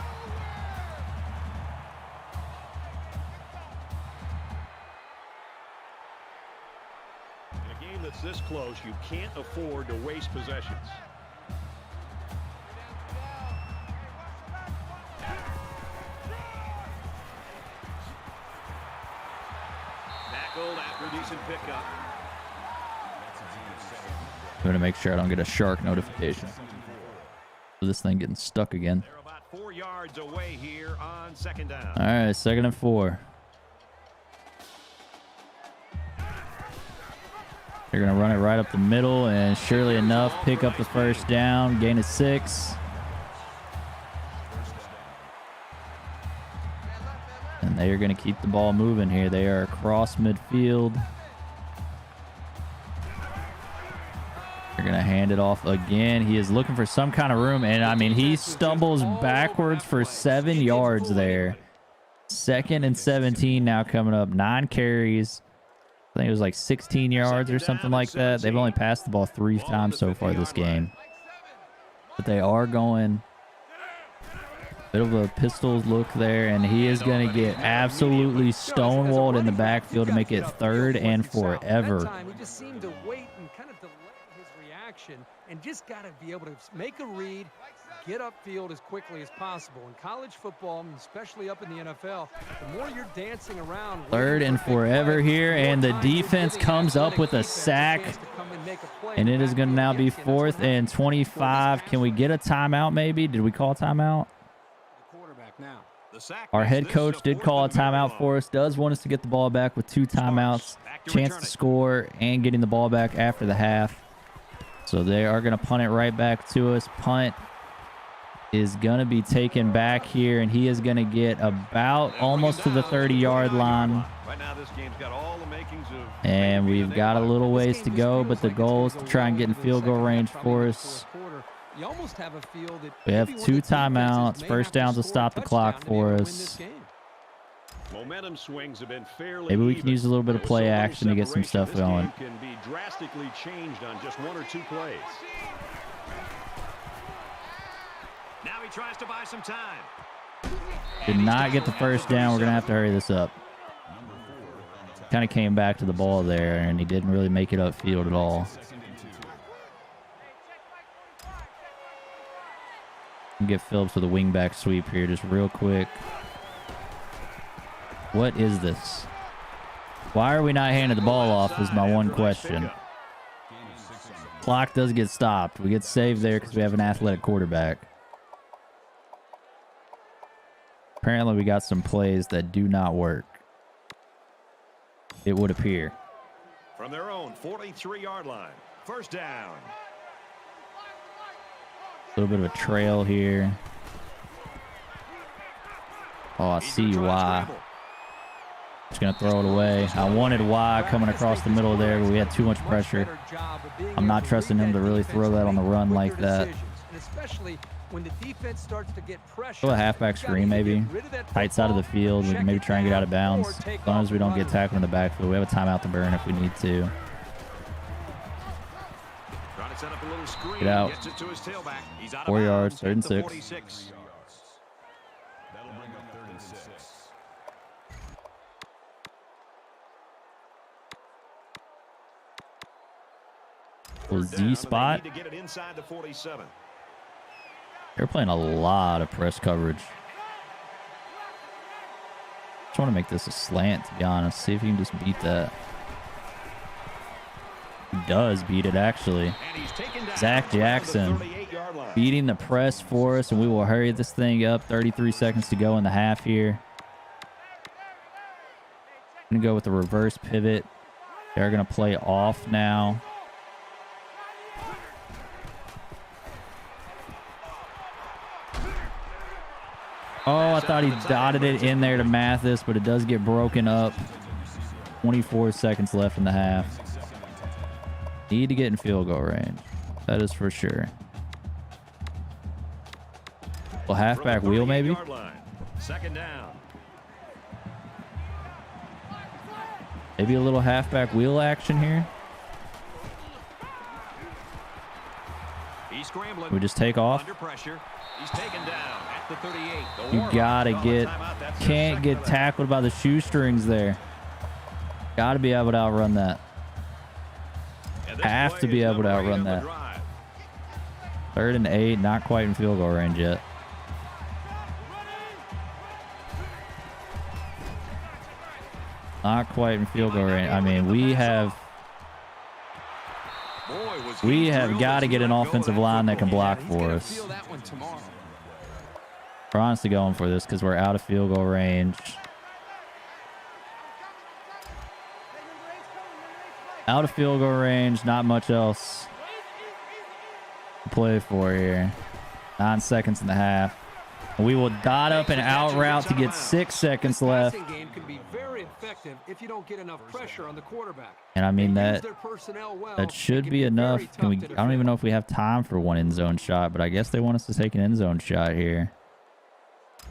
In a game that's this close, you can't afford to waste possessions. Tackled after a decent pickup. I'm going to make sure I don't get a shark notification. This thing getting stuck again. They're about 4 yards away here on second down. All right, 2nd and 4. They're going to run it right up the middle, and surely enough, pick up the first down, gain of 6. And they are going to keep the ball moving here. They are across midfield. They're going to hand it off again. He is looking for some kind of room, and I mean, he stumbles backwards for 7 yards there. 2nd and 17 now coming up. 9 carries. I think it was like 16 yards or something like that. They've only passed the ball 3 times so far this game. But they are going bit of a pistol look there, and he is going to get absolutely stonewalled in the backfield to make it 3rd and forever. He just seemed to wait and kind of delay his reaction and just got to be able to make a read, get upfield as quickly as possible. In college football, especially up in the NFL, the more you're dancing around. 3rd and forever here, and the defense comes up with a sack, and it is going to now be 4th and 25. Can we get a timeout maybe? Did we call a timeout? Our head coach did call a timeout for us. Does want us to get the ball back with 2 timeouts. Chance to score and getting the ball back after the half. So they are going to punt it right back to us. Punt is going to be taken back here, and he is going to get about almost to the 30-yard line. And we've got a little ways to go, but the goal is to try and get in field goal range for us. You almost have a feel that we have 2 timeouts. First down to stop the clock for us. Momentum swings have been fairly maybe we can use a little bit of play action to get some stuff going. This game can be drastically changed on just 1 or 2 plays. Now he tries to buy some time. Did not get the first down. We're going to have to hurry this up. Kind of came back to the ball there, and he didn't really make it upfield at all. Get Phillips with a wingback sweep here just real quick. What is this? Why are we not handing the ball off is my one question. Clock does get stopped. We get saved there because we have an athletic quarterback. Apparently we got some plays that do not work. It would appear. From their own 43-yard line. First down. A little bit of a trail here. Oh, I see why. Just going to throw it away. I wanted Y coming across the middle there, but we had too much pressure. I'm not trusting him to really throw that on the run like that. Throw a halfback screen maybe. Tight side of the field. We can maybe try and get out of bounds. As long as we don't get tackled in the backfield. We have a timeout to burn if we need to. Get out. 4 yards, 3rd and 6. Well, third Z down, spot. and they need to get it inside the 47. They're playing a lot of press coverage. Just want to make this a slant, to be honest. See if he can just beat that. He does beat it, actually. And he's taken down Zach at the Jackson 38-yard line. beating the press for us, and we will hurry this thing up. 33 seconds to go in the half here. I'm going to go with the reverse pivot. They're going to play off now. Oh, I thought he dotted it in there to Mathis, but it does get broken up. 24 seconds left in the half. Need to get in field goal range. That is for sure. Well, halfback wheel maybe? Second down. Maybe a little halfback wheel action here. He's scrambling. We just take off. Under pressure. He's taken down at the 38. The You Warhawks gotta call a get, timeout. That's their can't second get of the half. tackled by the shoestrings there. Gotta be able to outrun that. And this Have play to be is able to number 8 outrun on the that. drive. 3rd and 8, not quite in field goal range yet. Not quite in field goal range. I mean, we have Boy, was we he have thrilled got as to he get an let go of offensive that line that can football. block He's for gonna us. feel that one tomorrow. We're honestly going for this because we're out of field goal range. Out of field goal range, not much else to play for here. 9 seconds in the half. We will dot up and out route to get 6 seconds This left. passing game can be very effective if you don't get enough pressure on the quarterback. And I mean, They use that their personnel well. that It should can be very enough. tough Can we? to I don't even defend. know if we have time for one end zone shot, but I guess they want us to take an end zone shot here.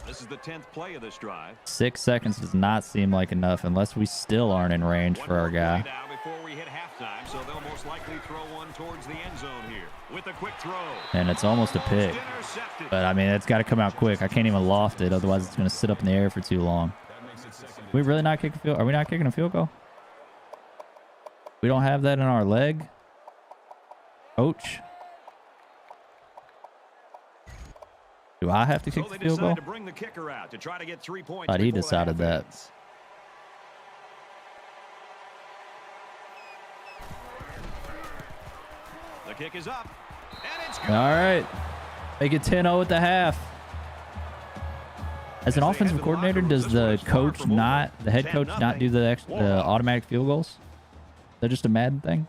This is the 10th play of this drive. 6 seconds does not seem like enough unless we still aren't in range One for our more guy. play now before we hit halftime, so they'll most likely throw one towards the end zone here with a quick throw. And it's almost a pick. Intercepted. But I mean, it's got to come out quick. I can't even loft it, otherwise it's going to sit up in the air for too long. We really not kicking field? Are we not kicking a field goal? We don't have that in our leg, coach. Do I have to So kick they the field decide goal? to bring the kicker out to try to get 3 points. Thought he before the decided half that. ends. The kick is up, and it's good. All right, make it 10-0 at the half. As an As they offensive head to the coordinator, locker does room, the this one's far coach from over. not, the head coach not do the automatic field goals? Is that just a Madden thing?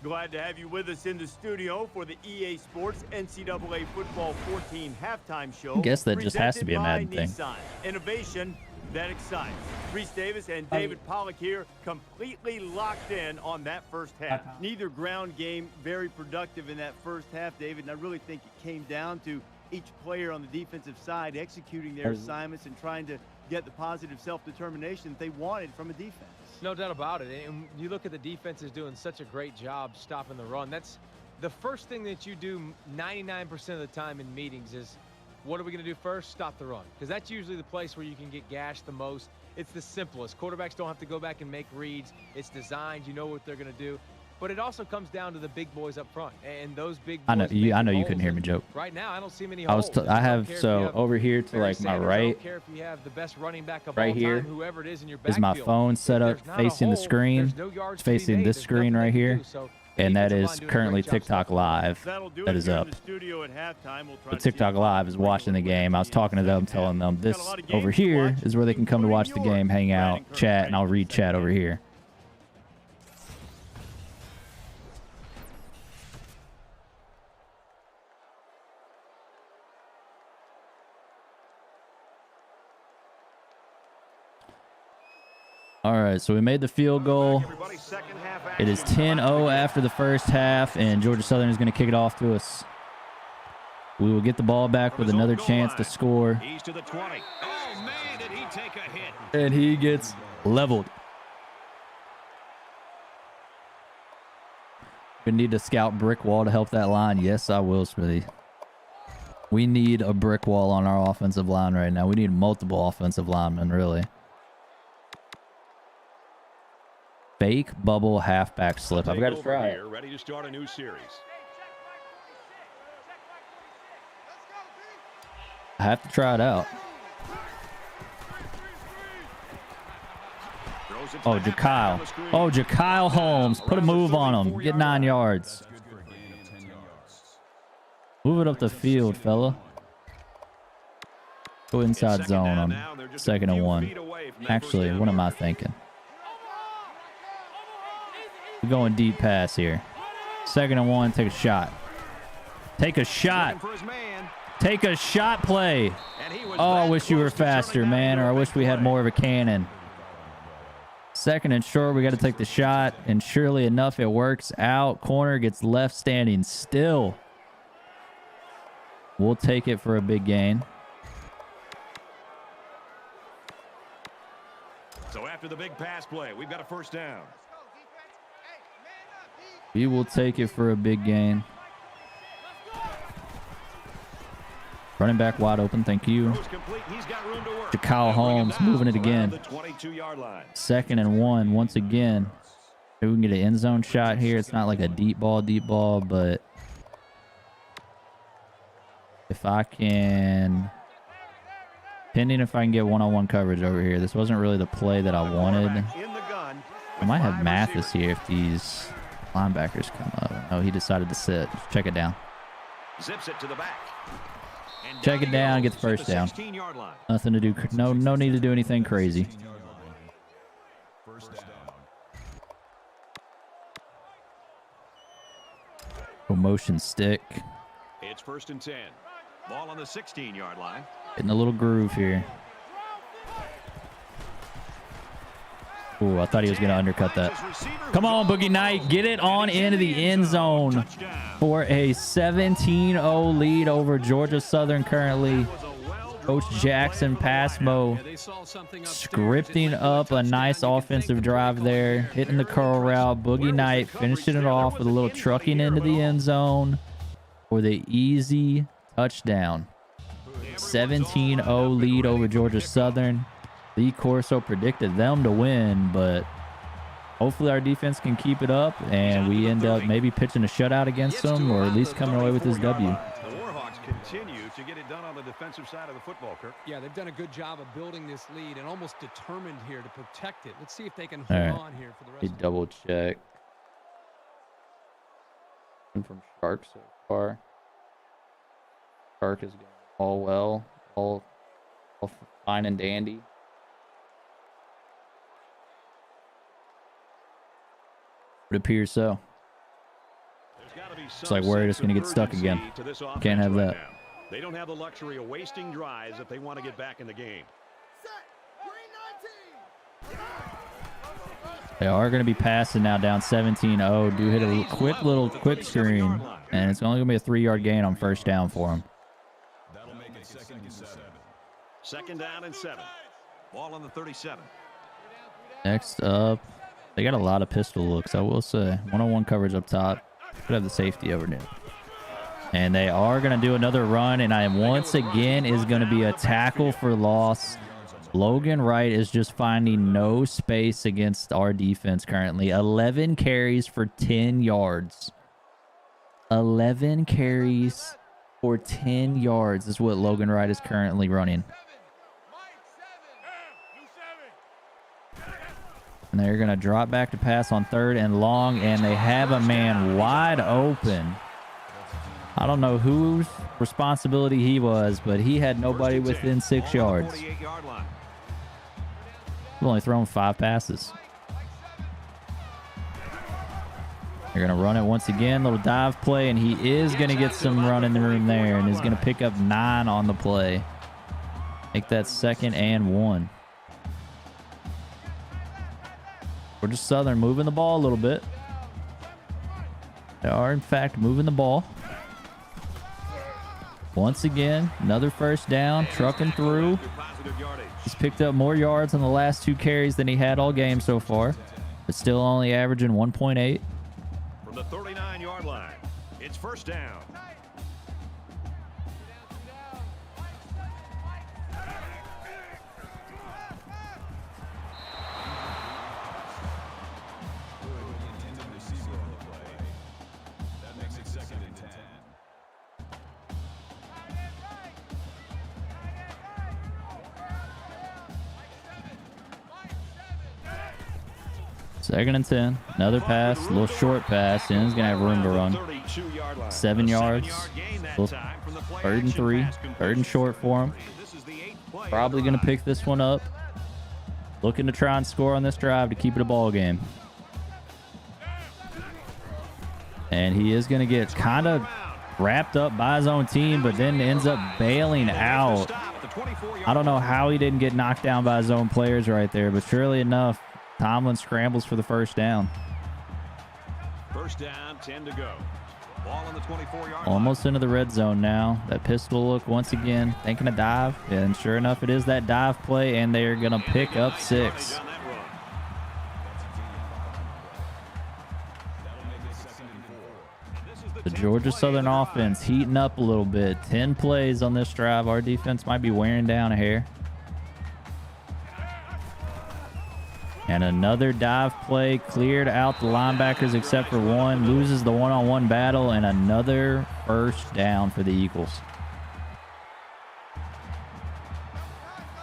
Glad to have you with us in the studio for the EA Sports NCAA Football 14 halftime show. I guess that just has to be a presented Madden by thing. Nissan. Innovation that excites. Reese Davis and David Pollock here completely locked in on that first half. Neither ground game very productive in that first half, David, and I really think it came down to each player on the defensive side executing their assignments and trying to get the positive self-determination that they wanted from a defense. No doubt about it. And you look at the defense is doing such a great job stopping the run. That's the first thing that you do 99% of the time in meetings is, what are we going to do first? Stop the run. Because that's usually the place where you can get gashed the most. It's the simplest. Quarterbacks don't have to go back and make reads. It's designed. You know what they're going to do. But it also comes down to the big boys up front. And those big boys I know you. I know you holes, couldn't hear me and joke. right now, I don't see many I was. holes. I don't have care if so you have over here to Barry like my Sanders, I right don't care if you have the best running back of right all time, here whoever it is in your is my backfield. phone set If up there's not a facing the hole, screen. there's no yards It's to be facing made. this There's screen nothing they right can here, do. So and that defensive is line doing a currently great job TikTok stopping. Live. That'll do That it is here in up. the studio at halftime. We'll try But to see TikTok if Live is watching the game. I was talking to them, telling them this Got a lot of over games to here watch, is where they can come to watch the including game, hang yours. out, Brandon chat, and I'll Kirk read chat over here. All right, so we made the field goal. Everybody, second half It is action. 10-0 after the first half, and Georgia Southern is going to kick it off to us. We will get the ball back with another chance to score, He's to the 20. Oh, man, did he take a hit. and he gets leveled. We need to scout brick wall to help that line. Yes, I will, Smithy. We need a brick wall on our offensive line right now. We need multiple offensive linemen, really. Fake bubble halfback slip. I've got to try it. Ready to start a new series. I have to try it out. Oh, Jakyle. Oh, Jakyle Holmes. Put a move on him. Get 9 yards. Move it up the field, fella. Go inside zone on 2nd and 1. Actually, what am I thinking? We're going deep pass here. 2nd and 1. Take a shot. Take a shot. Take a shot play. Oh, I wish you were faster, man, or I wish we had more of a cannon. 2nd and short, we got to take the shot, and surely enough, it works out. Corner gets left standing still. We'll take it for a big gain. So after the big pass play, we've got a first down. We will take it for a big gain. Running back wide open, thank you. Jakyle Holmes moving it again. 2nd and 1 once again. Maybe we can get an end zone shot here. It's not like a deep ball, but if I can, depending if I can get one-on-one coverage over here. This wasn't really the play that I wanted. I might have Mathis here if these linebackers come up. Oh, he decided to sit. Check it down. Zips it to the back. Check it down, get the first down. Nothing to do. No need to do anything crazy. Motion stick. It's 1st and 10. Ball on the 16-yard line. Getting a little groove here. Ooh, I thought he was going to undercut that. Come on, Boogie Knight. Get it on into the end zone for a 17-0 lead over Georgia Southern currently. Coach Jaxon Passmeaux scripting up a nice offensive drive there. Hitting the curl route. Boogie Knight finishing it off with a little trucking into the end zone for the easy touchdown. 17-0 lead over Georgia Southern. Lee Corso predicted them to win, but hopefully our defense can keep it up and we end up maybe pitching a shutout against them, or at least coming away with this W. The Warhawks continue to get it done on the defensive side of the football, Kirk. Yeah, they've done a good job of building this lead and almost determined here to protect it. Let's see if they can hold on here for the rest of the double check. From Shark so far. Shark is going all well, all fine and dandy. It appears so. It's like we're just going to get stuck again. Can't have that. They don't have the luxury of wasting drives if they want to get back in the game. They are going to be passing now down 17-0. Do hit a quick screen, and it's only going to be a 3-yard gain on 1st down for them. That'll make it 2nd and 7. 2nd down and 7. Ball on the 37. Next up, they got a lot of pistol looks, I will say. One-on-one coverage up top. Could have the safety over there. And they are going to do another run, and I once again is going to be a tackle for loss. Logan Wright is just finding no space against our defense currently. 11 carries for 10 yards. 11 carries for 10 yards is what Logan Wright is currently running. And they're going to drop back to pass on 3rd and long, and they have a man wide open. I don't know whose responsibility he was, but he had nobody within 6 yards. We've only thrown 5 passes. They're going to run it once again. Little dive play, and he is going to get some run in the room there, and is going to pick up 9 on the play. Make that 2nd and 1. Georgia Southern moving the ball a little bit. They are, in fact, moving the ball. Once again, another 1st down, trucking through. He's picked up more yards on the last 2 carries than he had all game so far, but still only averaging 1.8. From the 39-yard line, it's 1st down. 2nd and 10. Another pass, a little short pass, and he's going to have room to run. 7 yards. 3rd and 3. 3rd and short for him. Probably going to pick this one up. Looking to try and score on this drive to keep it a ball game. And he is going to get kind of wrapped up by his own team, but then ends up bailing out. I don't know how he didn't get knocked down by his own players right there, but surely enough, Tomlin scrambles for the first down. 1st down, 10 to go. Ball on the 24-yard Almost into the red zone now. That pistol look once again, thinking a dive, and sure enough, it is that dive play, and they are going to pick up 6. The Georgia Southern offense heating up a little bit. 10 plays on this drive. Our defense might be wearing down a hair. And another dive play, cleared out the linebackers except for one. Loses the one-on-one battle, and another 1st down for the Eagles.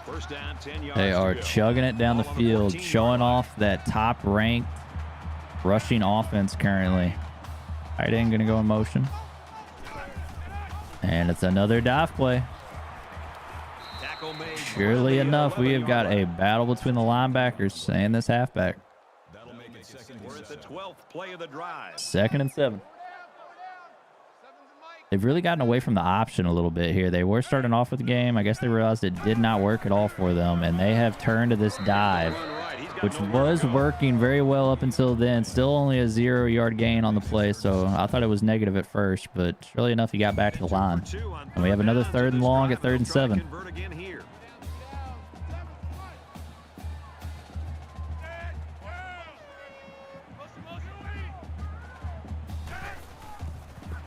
1st down, 10 yards. They are chugging it down the field, showing off that top-ranked rushing offense currently. Tight end going to go in motion. And it's another dive play. Surely enough, we have got a battle between the linebackers and this halfback. We're at the 12th play of the drive. 2nd and 7. They've really gotten away from the option a little bit here. They were starting off with the game. I guess they realized it did not work at all for them, and they have turned to this dive, which was working very well up until then. Still only a 0-yard gain on the play, so I thought it was negative at first, but surely enough, he got back to the line. And we have another 3rd and long at 3rd and 7.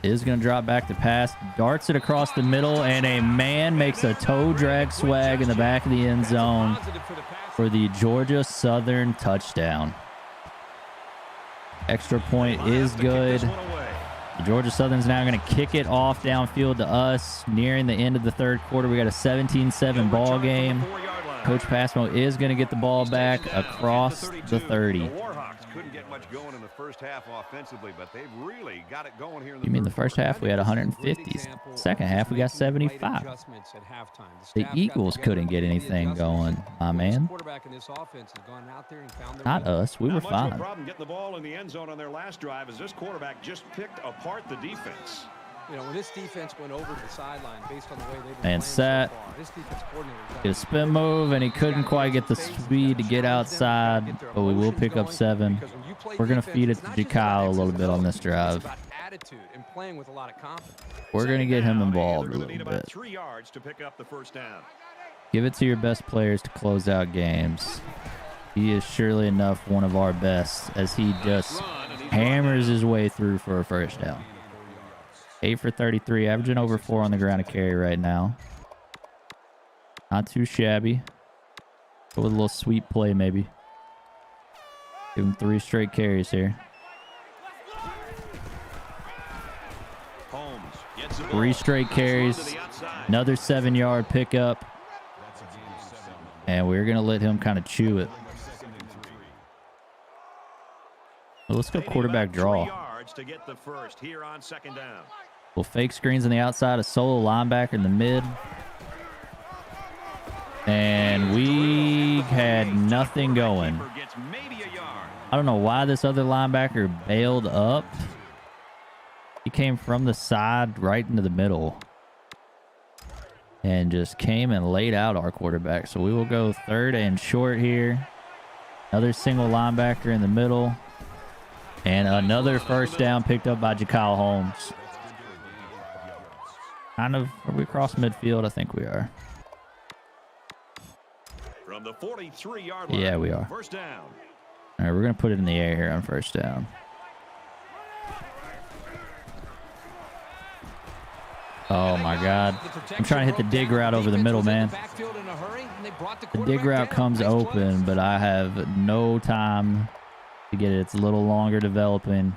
Is going to drop back to pass, darts it across the middle, and a man makes a toe drag swag in the back of the end zone for the Georgia Southern touchdown. Extra point is good. The Georgia Southern's now going to kick it off downfield to us nearing the end of the 3rd quarter. We got a 17-7 ball game. Coach Passmeaux is going to get the ball back across the 30. Couldn't get much going in the 1st half offensively, but they've really got it going here in You mean the 1st half we had 150s. 2nd half we got 75. The Eagles couldn't get anything going, my man. Not us. We were fine. The problem getting the ball in the end zone on their last drive is this quarterback just picked apart the defense. You know, when this defense went over to the sideline based on the way they've been And playing set. so far, this defense coordinator Get a spin move, and he couldn't quite get the speed to get outside, but we will pick up 7. We're going to feed it to Jaxon a little bit on this drive. We're going to get him involved a little bit. 3 yards to pick up the 1st down. Give it to your best players to close out games. He is surely enough one of our best as he just hammers his way through for a 1st down. 8 for 33, averaging over 4 on the ground to carry right now. Not too shabby. Go with a little sweep play, maybe. Give him 3 straight carries here. 3 straight carries. Another 7-yard pickup. And we're going to let him kind of chew it. Well, let's go quarterback draw. To get the 1st here on 2nd down. Well, fake screens on the outside, a solo linebacker in the mid. And we had nothing going. I don't know why this other linebacker bailed up. He came from the side right into the middle. And just came and laid out our quarterback. So we will go 3rd and short here. Another single linebacker in the middle. And another 1st down picked up by Jaxon Holmes. Kind of, are we across midfield? I think we are. From the 43-yard line. Yeah, we are. 1st down. All right, we're going to put it in the air here on 1st down. Oh, my God. I'm trying to hit the dig route over the middle, man. The dig route comes open, but I have no time to get it. It's a little longer developing.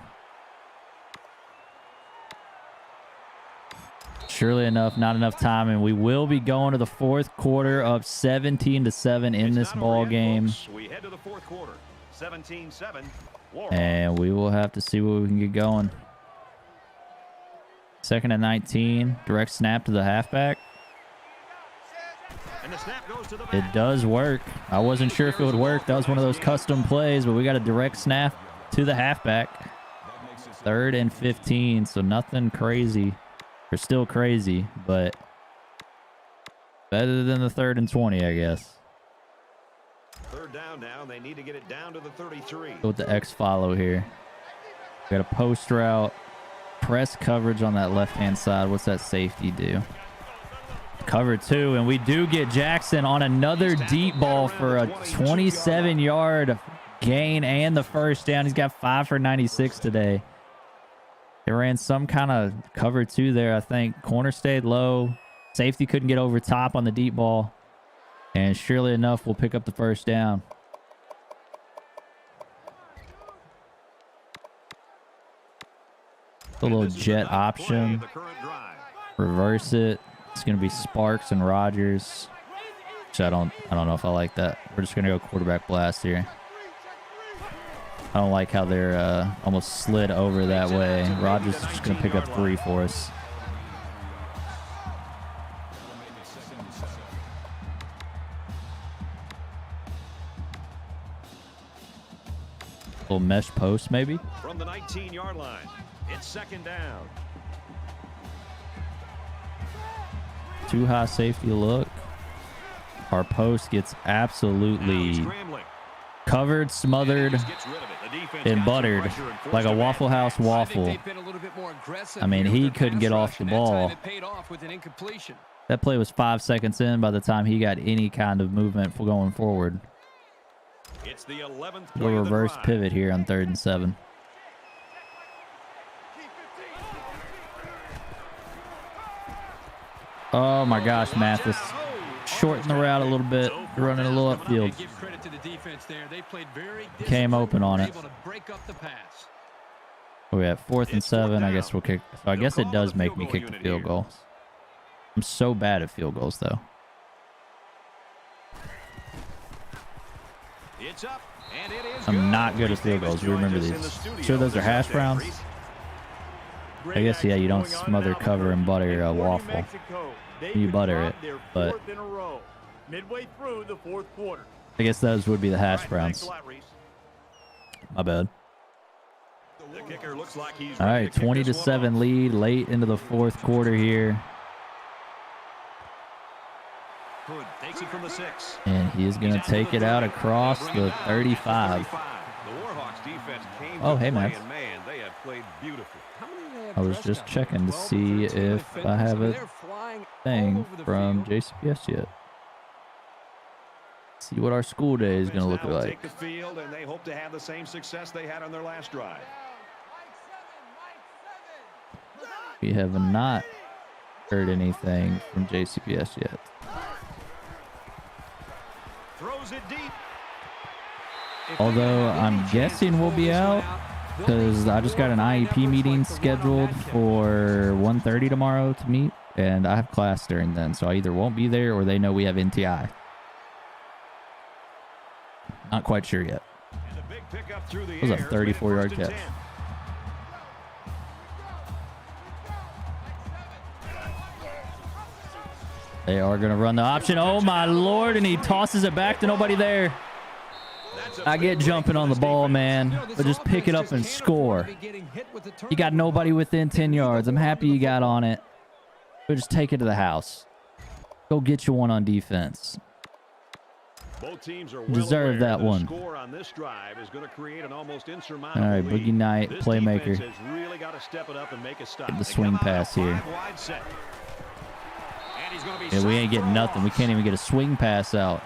Surely enough, not enough time, and we will be going to the 4th quarter up 17-7 in this ball game. We head to the 4th quarter. 17-7. Warhawks. And we will have to see what we can get going. 2nd and 19. Direct snap to the halfback. And the snap goes to the It back. does work. I wasn't sure if it would work. That was one of those custom plays, but we got a direct snap to the halfback. 3rd and 15, so nothing crazy. Or still crazy, but better than the 3rd and 20, I guess. 3rd down now. They need to get it down to the 33. Go with the X follow here. We got a post route. Press coverage on that left-hand side. What's that safety do? Cover 2, and we do get Jaxon on another deep ball for a 27-yard gain and the first down. He's got 5 for 96 today. They ran some kind of cover 2 there, I think. Corner stayed low. Safety couldn't get over top on the deep ball. And surely enough, we'll pick up the first down. A little jet option. Reverse it. It's going to be Sparks and Rogers. Which I don't know if I like that. We're just going to go quarterback blast here. I don't like how they're almost slid over that way. Rogers is just going to pick up 3 for us. Little mesh post maybe. From the 19-yard line, it's 2nd down. Too high safety look. Our post gets absolutely covered, smothered, and buttered like a Waffle House waffle. I mean, he couldn't get off the ball. That play was 5 seconds in by the time he got any kind of movement for going forward. It's the 11th We'll reverse pivot here on 3rd and 7. Oh my gosh, Mathis. Shorten the route a little bit. Running a little upfield. Came open on it. We have 4th and 7. I guess we'll kick. So I guess it does make me kick the field goal. I'm so bad at field goals, though. It's up, and it is I'm not good at field goals. You remember these. Sure, those are hash browns. I guess, yeah, you don't smother, cover, and butter a waffle. You butter it, but midway through the 4th quarter. I guess those would be the hash browns. My bad. The kicker looks like he's All right, 20-7 lead late into the 4th quarter here. Hood takes it from the 6. And he is going to take it out across the 35. The Warhawks defense came Oh, hey, Matt. man, they have played beautifully. I was just checking to see if I have a thing from JCPS yet. See what our school day is going to look like. Take the field, and they hope to have the same success they had on their last drive. We have not heard anything from JCPS yet. Throws it deep. Although I'm guessing we'll be out because I just got an IEP meeting scheduled for 1:30 tomorrow to meet, and I have class during then, so I either won't be there or they know we have NTI. Not quite sure yet. And a big pickup through the It was a air. 34-yard 1st and catch. 10. They are going to run the option. Oh, my Lord, and he tosses it back to nobody there. I get jumping on the ball, man, but just pick it up and score. You got nobody within 10 yards. I'm happy you got on it. But just take it to the house. Go get you one on defense. Both teams are Deserve that one. Score on this drive is going to create an almost All insurmountable right, lead. Boogie Knight, This playmaker. defense has really got to step it up and make a stop. Get the They swing come out pass a here. 5-wide set. And he's gonna be Yeah, we ain't getting nothing. We can't even get a swing pass out.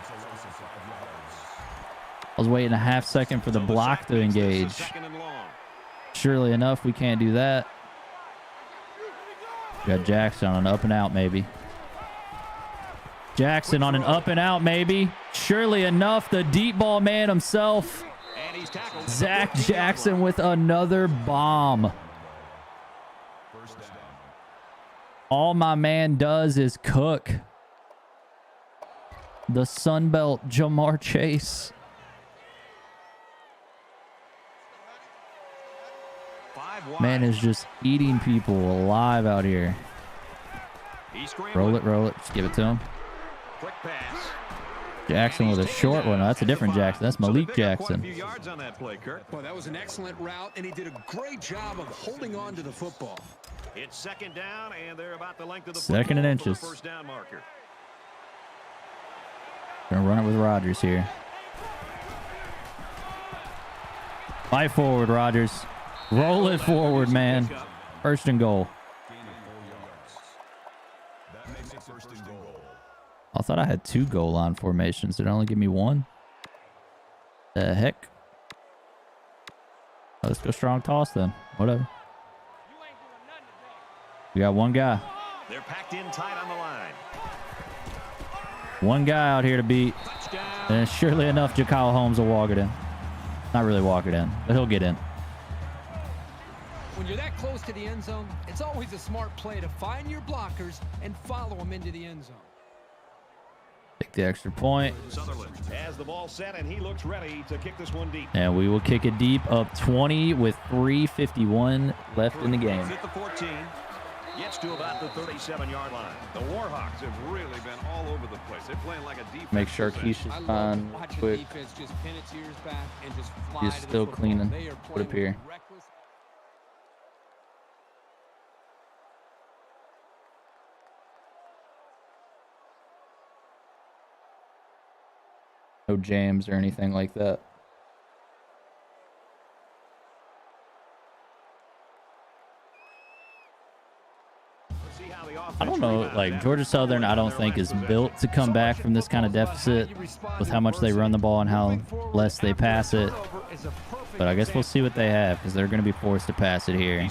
I was waiting a half second for the block to engage. 2nd and long. Surely enough, we can't do that. We got Jaxon on an up and out, maybe. Jaxon on an up and out, maybe. Surely enough, the deep ball man himself, And he's tackled. Zach Jaxon, with another bomb. All my man does is cook. The Sunbelt Jamar Chase. wide. Man is just eating people alive out here. He's Roll it. Just give it to him. Quick pass. Jaxon with a short one. Oh, that's a different Jaxon. That's Malik Jaxon. Yards on that play, Kirk. Well, that was an excellent route, and he did a great job of holding on to the football. It's second down, and they're about the length of the Second and football inches. for the first down marker. Gonna run it with Rodgers here. Fight forward, Rodgers. Roll it forward, man. First and goal. That makes it first and goal. I thought I had 2 goal line formations. Did it only give me 1? The heck? Oh, let's go strong toss then. Whatever. We got 1 guy. They're packed in tight on the line. 1 guy out here to beat. Touchdown. And surely enough, Jakyle Holmes will walk it in. Not really walk it in, but he'll get in. When you're that close to the end zone, it's always a smart play to find your blockers and follow them into the end zone. Take the extra point. Sutherland has the ball set, and he looks ready to kick this one deep. And we will kick it deep, up 20 with 3:51 left in the game. At the 14, gets to about the 37-yard line. The Warhawks have really been all over the place. They're playing like a defense. Make sure Keisha's I love on watching quick. defense just pin its ears back and just fly He's to the still football. cleaning. They are Put up playing here. with reckless. No jams or anything like that. I don't know, like Georgia Southern, I don't think is built to come back from this kind of deficit with how much they run the ball and how less they pass it. But I guess we'll see what they have because they're going to be forced to pass it here.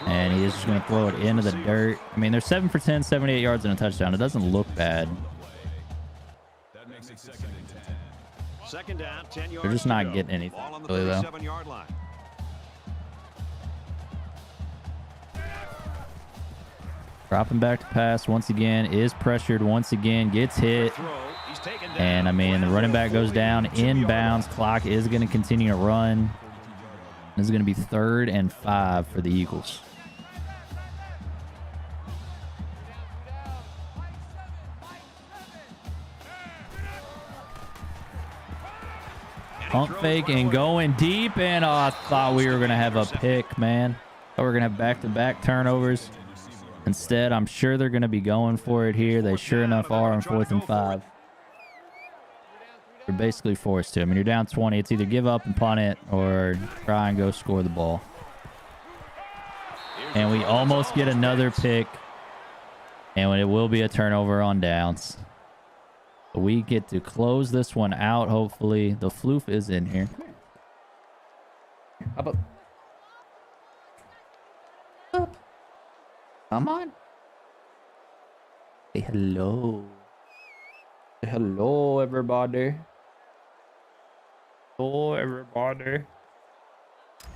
And he is just going to throw it into the dirt. I mean, they're 7 for 10, 78 yards and a touchdown. It doesn't look bad. That makes it second and 10. Second down, 10 yards. They're just not getting anything, Ball on the really, though. 37-yard line. Dropping back to pass once again, is pressured once again, gets hit. He's taken down. And I mean, the running back goes down, inbounds. Clock is going to continue to run. This is going to be 3rd and 5 for the Eagles. Pump fake and going deep. And oh, I thought we were going to have a pick, man. Thought we were going to have back-to-back turnovers. Instead, I'm sure they're going to be going for it here. They sure enough are on 4th and 5. You're basically forced to. I mean, you're down 20. It's either give up and punt it or try and go score the ball. And we almost get another pick. And it will be a turnover on downs. We get to close this one out, hopefully. The floof is in here. How about... Come on. Say hello. Say hello, everybody. Hello, everybody.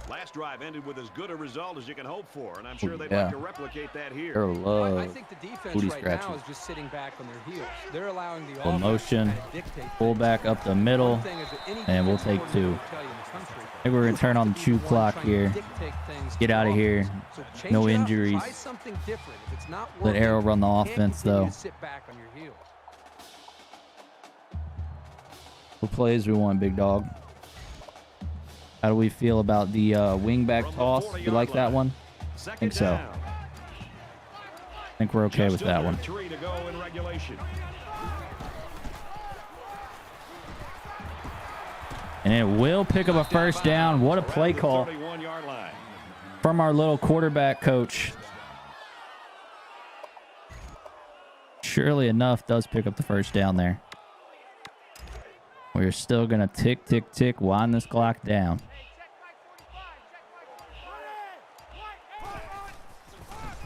Last drive ended with as good a result as you can hope for, and I'm sure they'd yeah. like to replicate that here. They're I love think the defense booty right now scratching. is just sitting back on their heels. They're allowing the The offense motion, to dictate pull things. back up the middle, One thing is that any and we'll defensive take coordinator 2. will tell you in the country, I think we're going to turn on the chew clock here. dictate things Get to out of offense. here. So change No it up. injuries. Try something different. If it's not Let working, Arrow run the you can't offense, continue though. to sit back on your heels. What plays we want, big dog? How do we feel about the wing-back toss? You like that one? I think so. I think we're okay with that one. 3 to go in regulation. And it will pick up a first down. What a play call 31-yard line. from our little quarterback coach. Surely enough, does pick up the first down there. We're still going to tick, tick, tick, wind this clock down.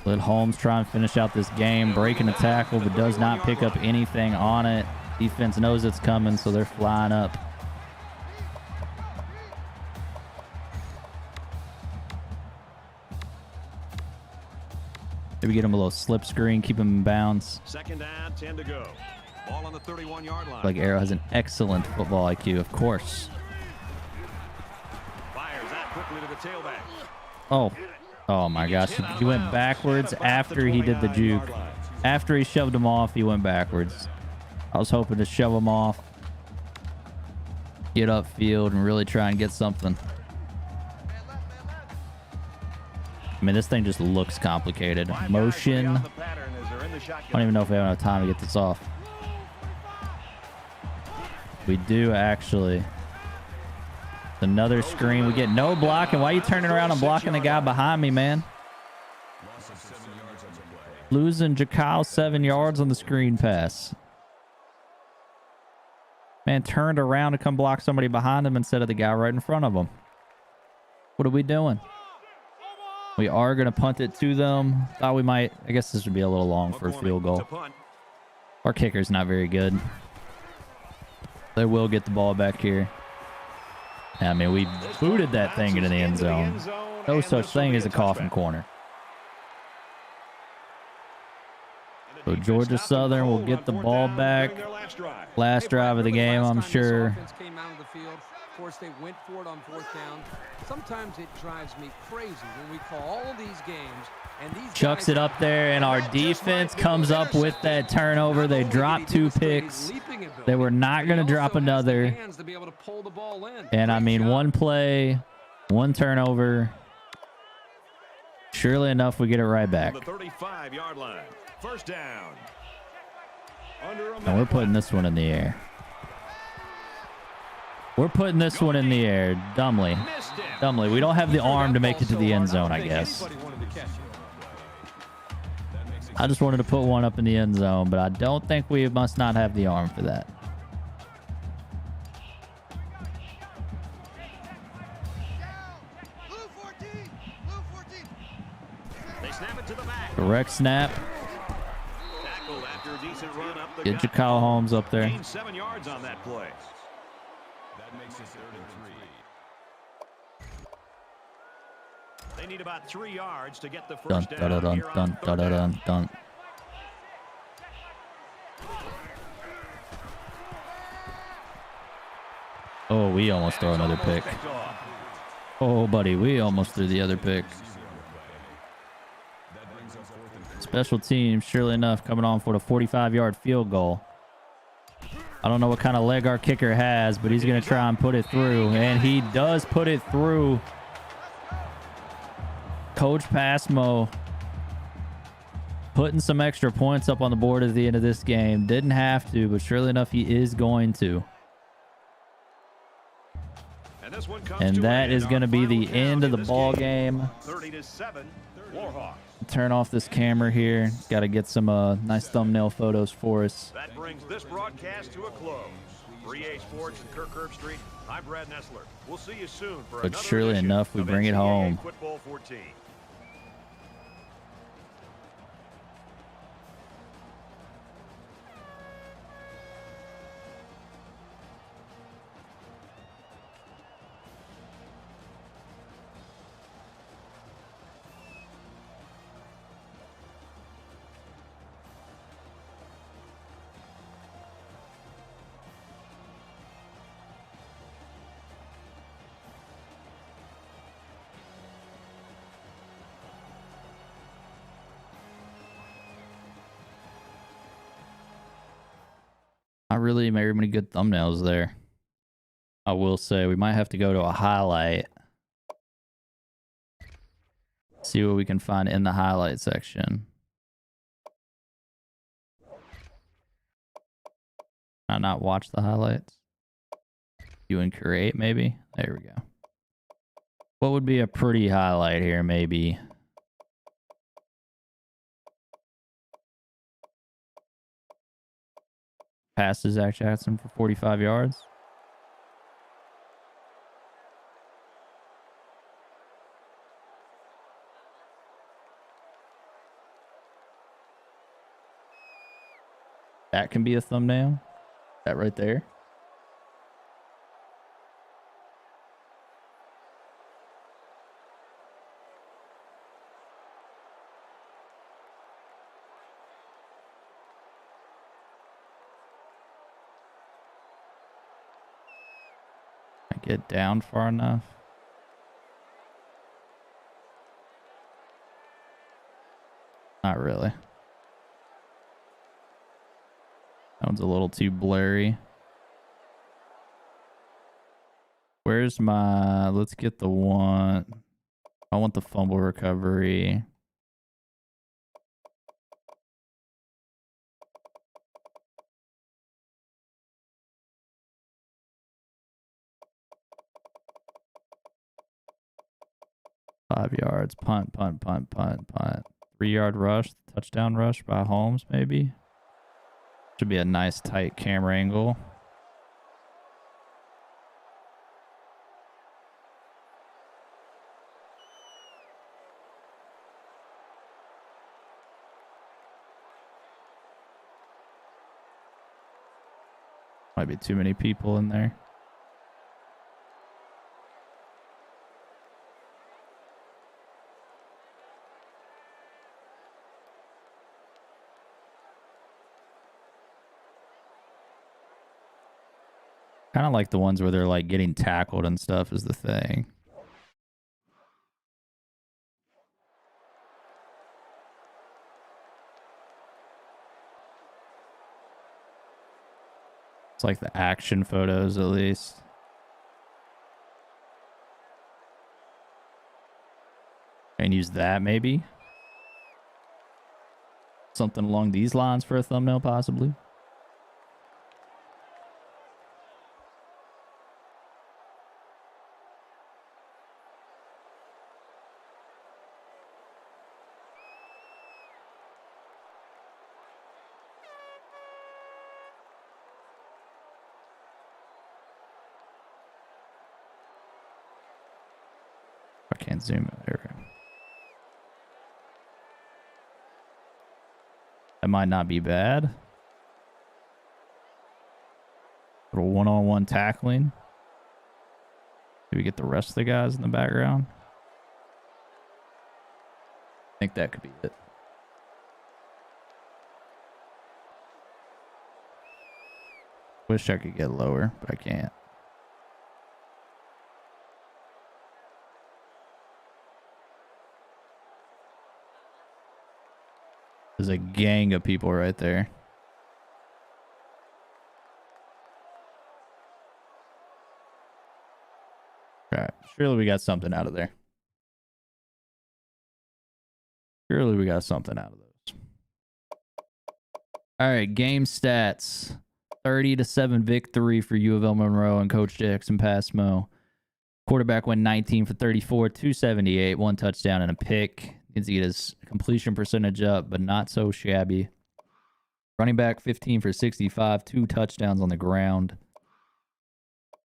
Let Holmes try and finish out this game, breaking a tackle, but does not pick up anything on it. Defense knows it's coming, so they're flying up. Maybe get him a little slip screen, keep him in bounds. Second down, 10 to go. Ball on the 31-yard line. Like Arrow has an excellent football IQ, of course. Fires that quickly to the tailback. Oh. Oh my gosh. He went backwards after he did the juke. After he shoved him off, he went backwards. I was hoping to shove him off, get upfield, and really try and get something. I mean, this thing just looks complicated. Motion. I don't even know if we have enough time to get this off. We do actually. Another screen. We get no blocking. Why are you turning around and blocking the guy behind me, man? Losing Jaxon 7 yards on the screen pass. Man turned around to come block somebody behind him instead of the guy right in front of him. What are we doing? We are going to punt it to them. Thought we might. I guess this would be a little long for a field goal. Our kicker's not very good. They will get the ball back here. I mean, we booted that thing into the end zone. No such thing as a coffin corner. So Georgia Southern will get the ball back. Last drive of the game, I'm sure. Of course, they went for it on 4th down. Sometimes it drives me crazy when we call all of these games and these chucks it up there, and our defense comes up with that turnover. They dropped 2 picks. They were not going to drop another. And I mean, 1 play, 1 turnover. Surely enough, we get it right back. The 35-yard line. First down. And we're putting this one in the air. We're putting this one in the air. Dumbly. Dumbly. We don't have the arm to make it to the end zone, I guess. I just wanted to put one up in the end zone, but I don't think we must not have the arm for that. Correct snap. Get Jaxon Holmes up there. 7 yards on that play. That makes it 3rd and 3. They need about 3 yards to get the Dun, first dun, down. dun, dun, dun, dun, dun, dun. Oh, we almost throw another pick. Oh, buddy, we almost threw the other pick. Special teams, surely enough, coming on for the 45-yard field goal. I don't know what kind of leg our kicker has, but he's going to try and put it through. And he does put it through. Coach Passmeaux putting some extra points up on the board at the end of this game. Didn't have to, but surely enough, he is going to. And that is going to be the end of the ball game. 30-7, Warhawks. Turn off this camera here. Got to get some nice thumbnail photos for us. That brings this broadcast to a close. For EA Sports and Kirk Herbstreit, I'm Brad Nessler. We'll see you soon for But another surely edition enough, we of bring it NCAA home. Football 14. Not really very many good thumbnails there. I will say we might have to go to a highlight. See what we can find in the highlight section. I not watch the highlights. You and create maybe. There we go. What would be a pretty highlight here? Maybe. Passes Zach Jaxon for 45 yards. That can be a thumbnail. That right there. Get down far enough. Not really. That one's a little too blurry. Where's my... Let's get the one... I want the fumble recovery. Five yards. Punt, punt, punt, punt, punt. 3-yard rush. Touchdown rush by Holmes, maybe. Should be a nice tight camera angle. Might be too many people in there. Kind of like the ones where they're like getting tackled and stuff is the thing. It's like the action photos at least. And use that maybe. Something along these lines for a thumbnail possibly. I can't zoom in there. That might not be bad. Little one-on-one tackling. Do we get the rest of the guys in the background? I think that could be it. Wish I could get lower, but I can't. There's a gang of people right there. All right. Surely we got something out of there. Surely we got something out of those. All right. Game stats. 30-7 victory for U of L Monroe and Coach Jaxon Passmeaux. Quarterback went 19 for 34, 278, 1 touchdown and a pick. Needs to get his completion percentage up, but not so shabby. Running back 15 for 65, 2 touchdowns on the ground.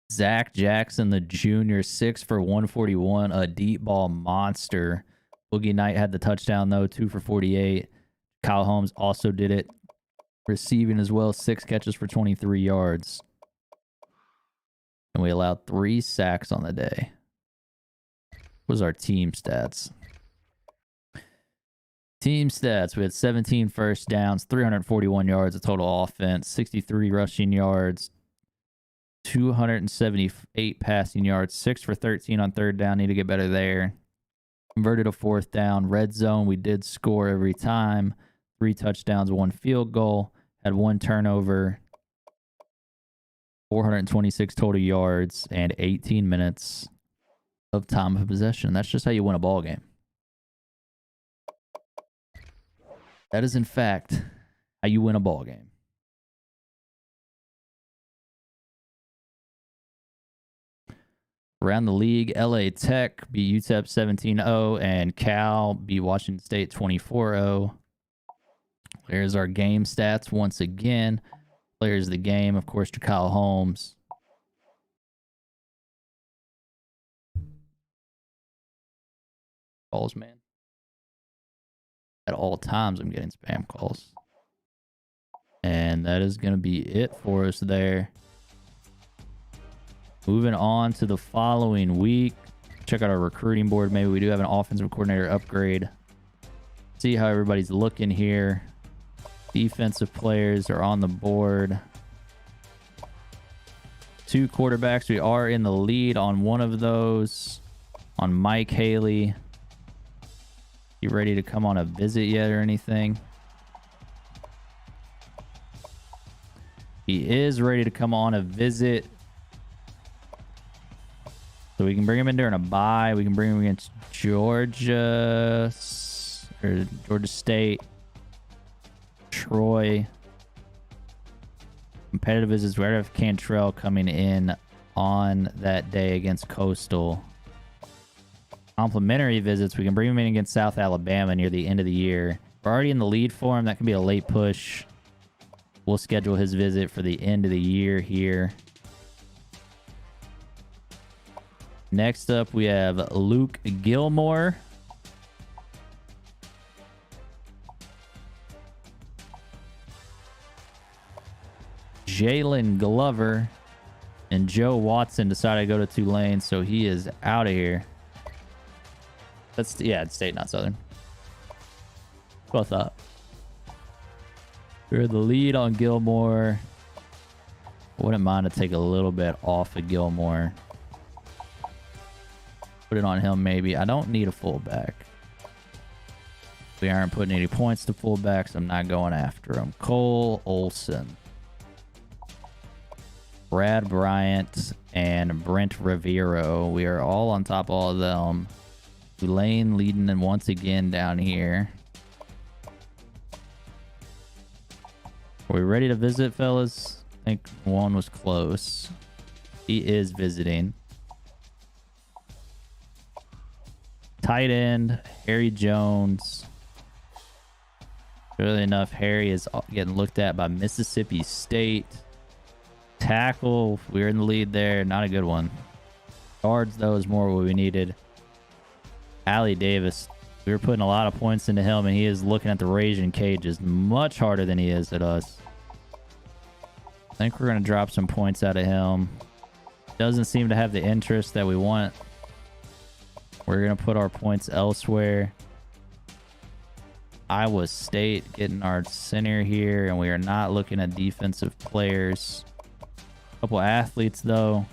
Zach Jackson, the junior, 6 for 141, a deep ball monster. Boogie Knight had the touchdown, though, 2 for 48. Kyle Holmes also did it. Receiving as well, 6 catches for 23 yards. And we allowed 3 sacks on the day. What was our team stats? Team stats, we had 17 first downs, 341 yards of total offense, 63 rushing yards, 278 passing yards, 6 for 13 on third down. Need to get better there. Converted a 4th down. Red zone, we did score every time. 3 touchdowns, 1 field goal. Had 1 turnover. 426 total yards and 18 minutes of time of possession. That's just how you win a ball game. That is, in fact, how you win a ball game. Around the league, LA Tech beat UTEP 17-0, and Cal beat Washington State 24-0. There's our game stats once again. Players of the game, of course, Kyle Holmes. Calls, man. At all times, I'm getting spam calls. And that is going to be it for us there. Moving on to the following week. Check out our recruiting board. Maybe we do have an offensive coordinator upgrade. See how everybody's looking here. Defensive players are on the board. 2 quarterbacks. We are in the lead on one of those. On Mike Haley. he ready to come on a visit yet or anything? He is ready to come on a visit. So we can bring him in during a bye. We can bring him against Georgia or Georgia State, Troy. Competitive visits. We already have Cantrell coming in on that day against Coastal. Complimentary visits. We can bring him in against South Alabama near the end of the year. We're already in the lead for him. That can be a late push. We'll schedule his visit for the end of the year here. Next up, we have Luke Gilmore. Jalen Glover. And Joe Watson decided to go to Tulane, so he is out of here. That's, yeah, it's State, not Southern. That's what I thought. We're the lead on Gilmore. Wouldn't mind to take a little bit off of Gilmore. Put it on him, maybe. I don't need a fullback. We aren't putting any points to fullbacks. I'm not going after him. Cole Olson, Brad Bryant, and Brent Rivero. We are all on top of all of them. Tulane leading them once again down here. Are we ready to visit, fellas? I think one was close. He is visiting. Tight end, Harry Jones. Really enough, Harry is getting looked at by Mississippi State. Tackle, we're in the lead there. Not a good one. Guards, though, is more what we needed. Allie Davis. We were putting a lot of points into him, and he is looking at the raging cages much harder than he is at us. I think we're going to drop some points out of him. Doesn't seem to have the interest that we want. We're going to put our points elsewhere. Iowa State getting our center here, and we are not looking at defensive players. A couple athletes, though.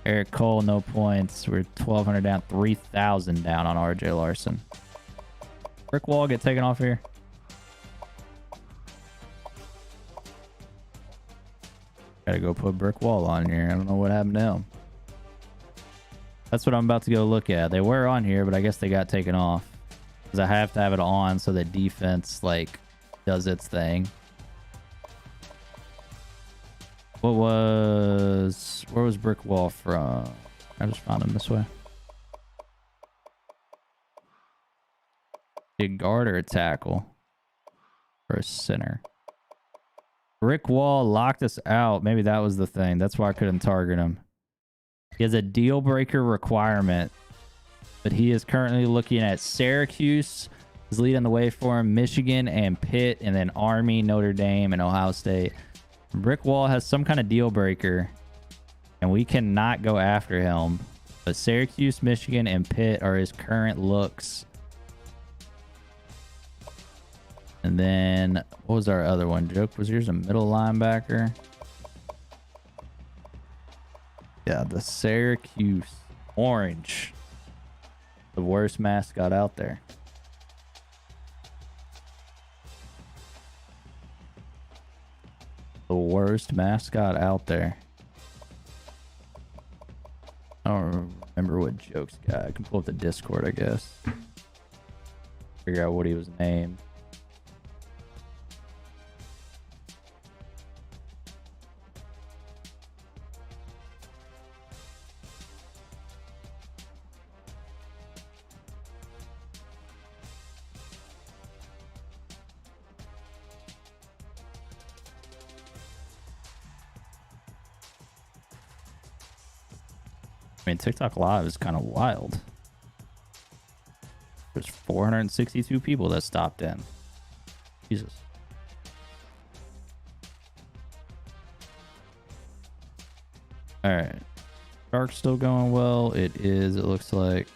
Eric Cole, no points. We're 1,200 down, 3,000 down on RJ Larson. Brick wall get taken off here. Gotta go put brick wall on here. I don't know what happened to him. That's what I'm about to go look at. They were on here, but I guess they got taken off. Because I have to have it on so that defense, like, does its thing. Where was brick wall from? I just found him this way. A guard or a tackle? Or a center? Brick wall locked us out. Maybe that was the thing. That's why I couldn't target him. He has a deal breaker requirement, but he is currently looking at Syracuse is leading the way for him, Michigan and Pitt, and then Army, Notre Dame, and Ohio State. Brick wall has some kind of deal breaker, and we cannot go after him. But Syracuse, Michigan, and Pitt are his current looks. And then what was our other one? Joke was yours a middle linebacker. Yeah, the Syracuse Orange. The worst mascot out there. The worst mascot out there. I don't remember what Joke's got. I can pull up the Discord, I guess. Figure out what he was named. I mean, TikTok Live is kind of wild. There's 462 people that stopped in. Jesus. All right. Dark's still going well. It is, it looks like.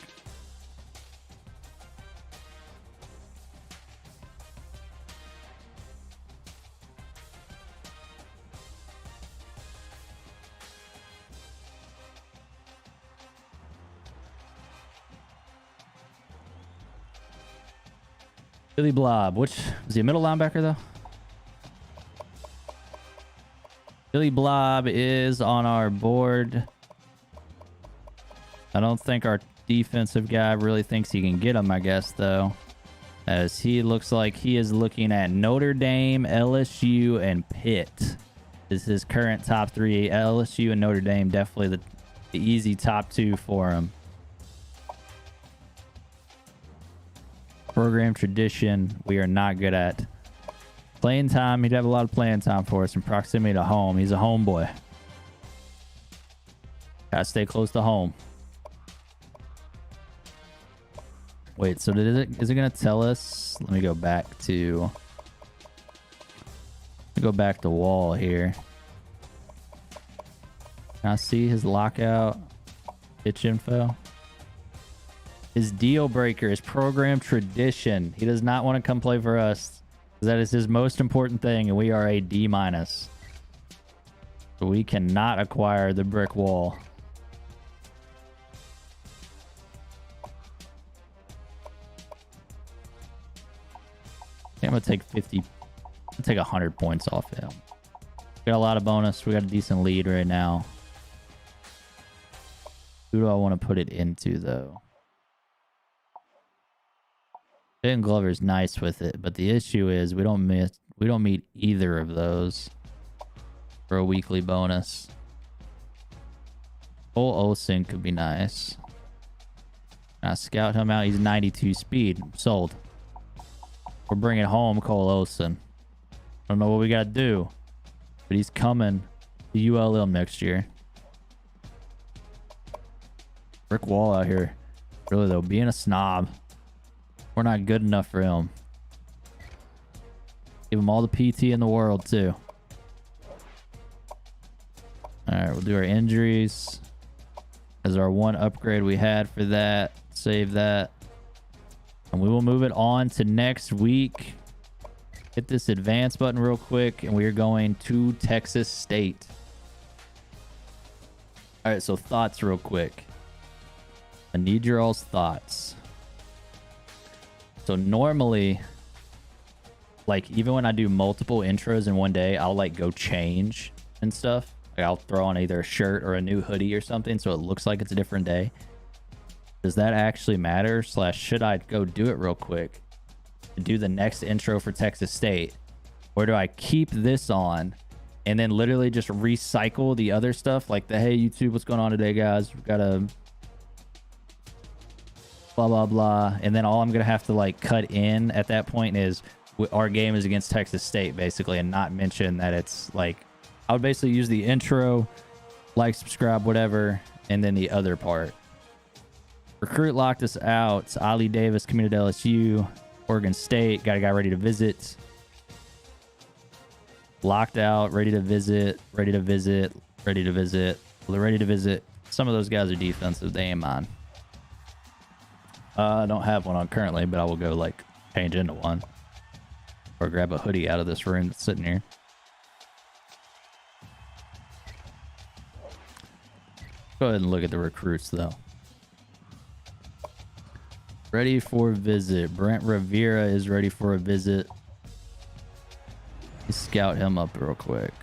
Billy Blob. Which is he a middle linebacker though? Billy Blob is on our board. I don't think our defensive guy really thinks he can get him, I guess, though. As he looks like he is looking at Notre Dame, LSU, and Pitt. This is his current top three. LSU and Notre Dame, definitely the easy top two for him. Program tradition, we are not good at. Playing time, he'd have a lot of playing time for us in proximity to home. He's a homeboy. Gotta stay close to home. Wait, so is it gonna tell us? Let me go back to Wall here. Can I see his lockout pitch info? His deal breaker is program tradition. He does not want to come play for us. That is his most important thing, and we are a D-. So we cannot acquire the brick wall. I'm gonna take 50. I'm gonna take 100 points off him. Got a lot of bonus. We got a decent lead right now. Who do I want to put it into though? Ben Glover's nice with it, but the issue is we don't meet either of those for a weekly bonus. Cole Olsen could be nice. I scout him out. He's 92 speed. Sold. We're bringing home Cole Olsen. I don't know what we got to do, but he's coming to ULM next year. Brick wall out here. Really though, being a snob. We're not good enough for him. Give him all the PT in the world, too. Alright, we'll do our injuries. As our one upgrade we had for that. Save that. And we will move it on to next week. Hit this advance button real quick. And we are going to Texas State. Alright, so thoughts real quick. I need your all's thoughts. So normally, like even when I do multiple intros in one day, I'll like go change and stuff. Like I'll throw on either a shirt or a new hoodie or something so it looks like it's a different day. Does that actually matter? Slash, should I go do it real quick to do the next intro for Texas State? Or do I keep this on and then literally just recycle the other stuff? Like the, hey, YouTube, what's going on today, guys? We've got a blah blah blah, and then all I'm gonna have to like cut in at that point is our game is against Texas State basically, and not mention that it's like I would basically use the intro, like, subscribe, whatever, and then the other part. Recruit locked us out. Ali Davis committed to LSU. Oregon State got a guy ready to visit. Locked out, ready to visit, ready to visit, ready to visit, ready to visit. Some of those guys are defensive. They ain't mine. I don't have one on currently, but I will go like change into one or grab a hoodie out of this room that's sitting here. Go ahead and look at the recruits though. Ready for visit. Brent Rivera is ready for a visit. Let's scout him up real quick.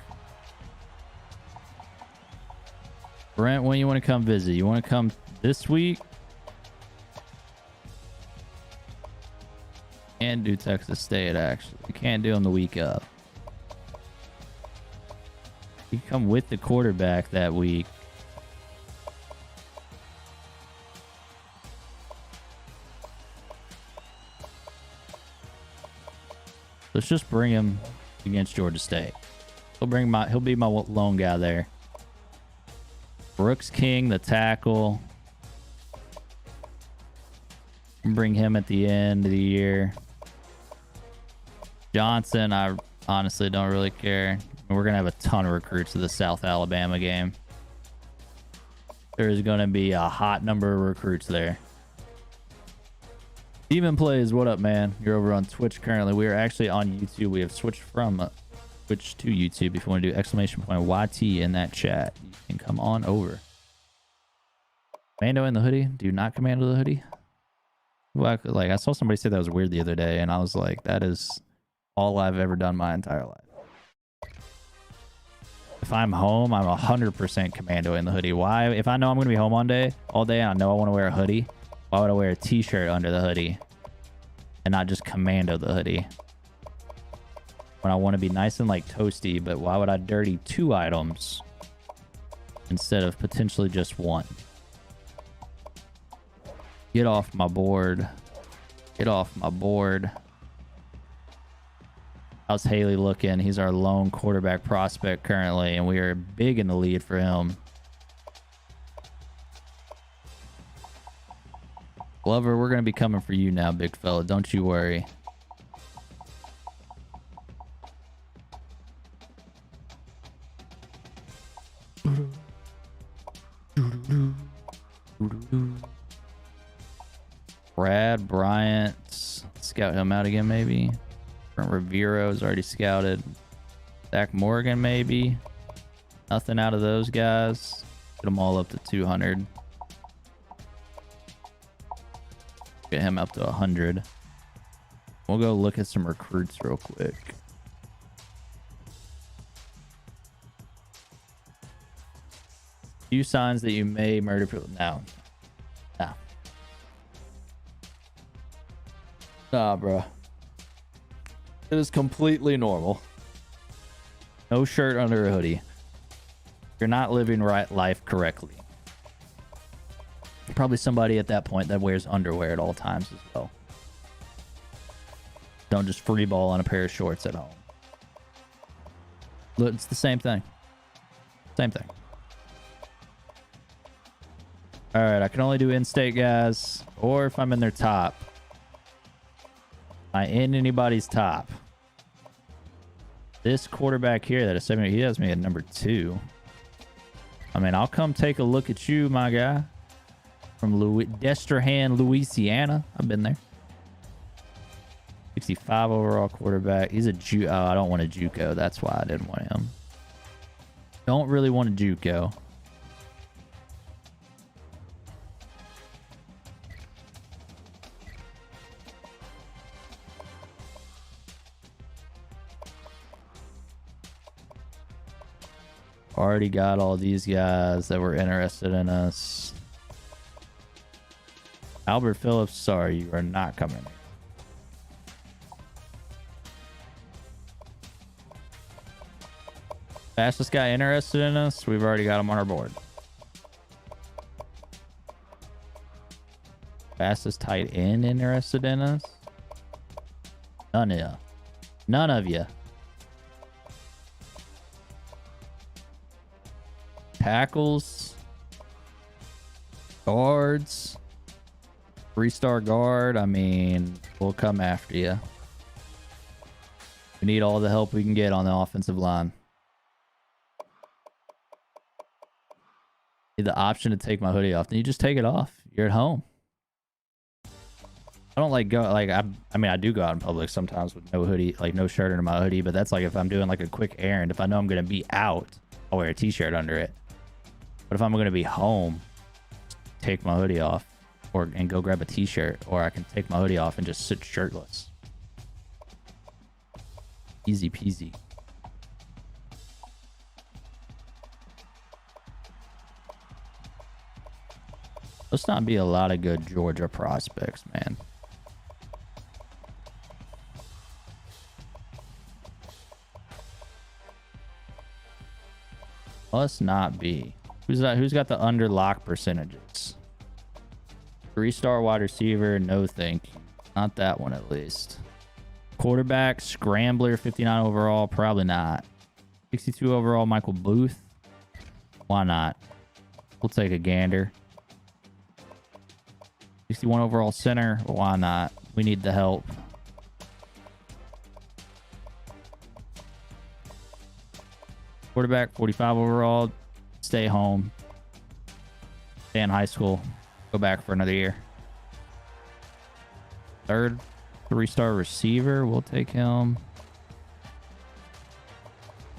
Brent, when you want to come visit? You want to come this week? Can't do Texas State, actually. You can't do them the week up. You can come with the quarterback that week. Let's just bring him against Georgia State. He'll be my lone guy there. Brooks King, the tackle. Bring him at the end of the year. Johnson, I honestly don't really care. We're going to have a ton of recruits to the South Alabama game. There's going to be a hot number of recruits there. Demon Plays, what up, man? You're over on Twitch currently. We are actually on YouTube. We have switched from Twitch to YouTube. If you want to do exclamation point YT in that chat, you can come on over. Commando in the hoodie. Do you not commando the hoodie? Like I saw somebody say that was weird the other day, and I was like, that is all I've ever done my entire life. If I'm home, I'm 100% commando in the hoodie. Why? If I know I'm gonna be home all day, and I know I want to wear a hoodie, why would I wear a t-shirt under the hoodie and not just commando the hoodie? When I want to be nice and like toasty, but why would I dirty 2 items instead of potentially just 1? Get off my board. Get off my board. How's Haley looking? He's our lone quarterback prospect currently, and we are big in the lead for him. Glover, we're going to be coming for you now, big fella. Don't you worry. Brad Bryant. Scout him out again, maybe. Rivero's already scouted. Zach Morgan, maybe. Nothing out of those guys. Get them all up to 200. Get him up to 100. We'll go look at some recruits real quick. Few signs that you may murder people. No. No. Nah, bro. It is completely normal. No shirt under a hoodie. You're not living right life correctly. Probably somebody at that point that wears underwear at all times as well. Don't just free ball on a pair of shorts at home. Look, it's the same thing. Same thing. All right, I can only do in-state guys, or if I'm in their top. Am I in anybody's top? This quarterback here that is 70, he has me at number 2. I mean, I'll come take a look at you, my guy. From Destrehan, Louisiana. I've been there. 65 overall quarterback. He's a oh, I don't want a JUCO. That's why I didn't want him. Don't really want a JUCO. Already got all these guys that were interested in us. Albert Phillips, sorry, you are not coming. Fastest guy interested in us, we've already got him on our board. Fastest tight end interested in us? None of you. None of you. Tackles. Guards. 3-star guard. I mean, we'll come after you. We need all the help we can get on the offensive line. Need the option to take my hoodie off. Then you just take it off. You're at home. I don't like go like I mean I do go out in public sometimes with no hoodie, like no shirt under my hoodie, but that's like if I'm doing like a quick errand. If I know I'm gonna be out, I'll wear a t-shirt under it. But if I'm gonna be home, take my hoodie off and go grab a t-shirt, or I can take my hoodie off and just sit shirtless. Easy peasy. Let's not be a lot of good Georgia prospects, man. Let's not be. Who's that? Who's got the under lock percentages? 3-star wide receiver, no thank you. Not that one at least. Quarterback, scrambler, 59 overall, probably not. 62 overall, Michael Booth. Why not? We'll take a gander. 61 overall center, why not? We need the help. Quarterback, 45 overall, stay home. Stay in high school. Go back for another year. Third, 3-star receiver, we'll take him.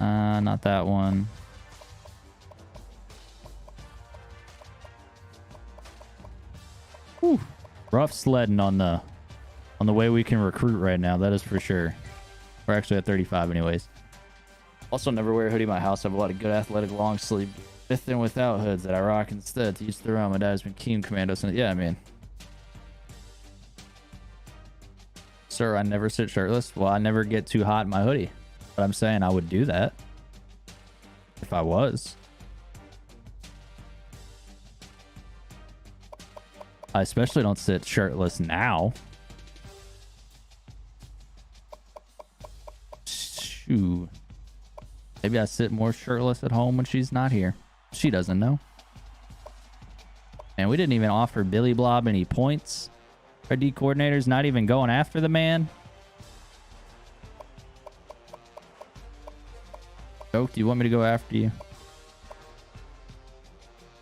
Not that one. Whew. Rough sledding on the way we can recruit right now. That is for sure. We're actually at 35 anyways. Also, never wear a hoodie in my house. I have a lot of good athletic long sleeve with and without hoods that I rock instead. To each their own. My dad's been keen commandos. And yeah, I mean, sir, I never sit shirtless. Well, I never get too hot in my hoodie. But I'm saying I would do that if I was. I especially don't sit shirtless now. Shoot. Maybe I sit more shirtless at home when she's not here. She doesn't know. And we didn't even offer Billy Blob any points. Our D coordinator's not even going after the man. Joke, do you want me to go after you?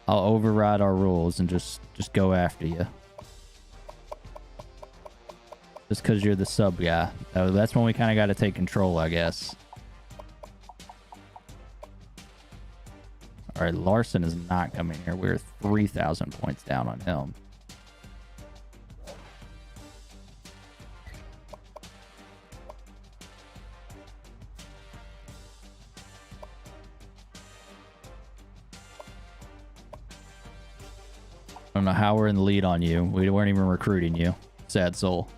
I'll override our rules and just go after you. Just because you're the sub guy. That's when we kind of got to take control, I guess. All right, Larson is not coming here. We're 3,000 points down on him. I don't know how we're in the lead on you. We weren't even recruiting you. Sad soul.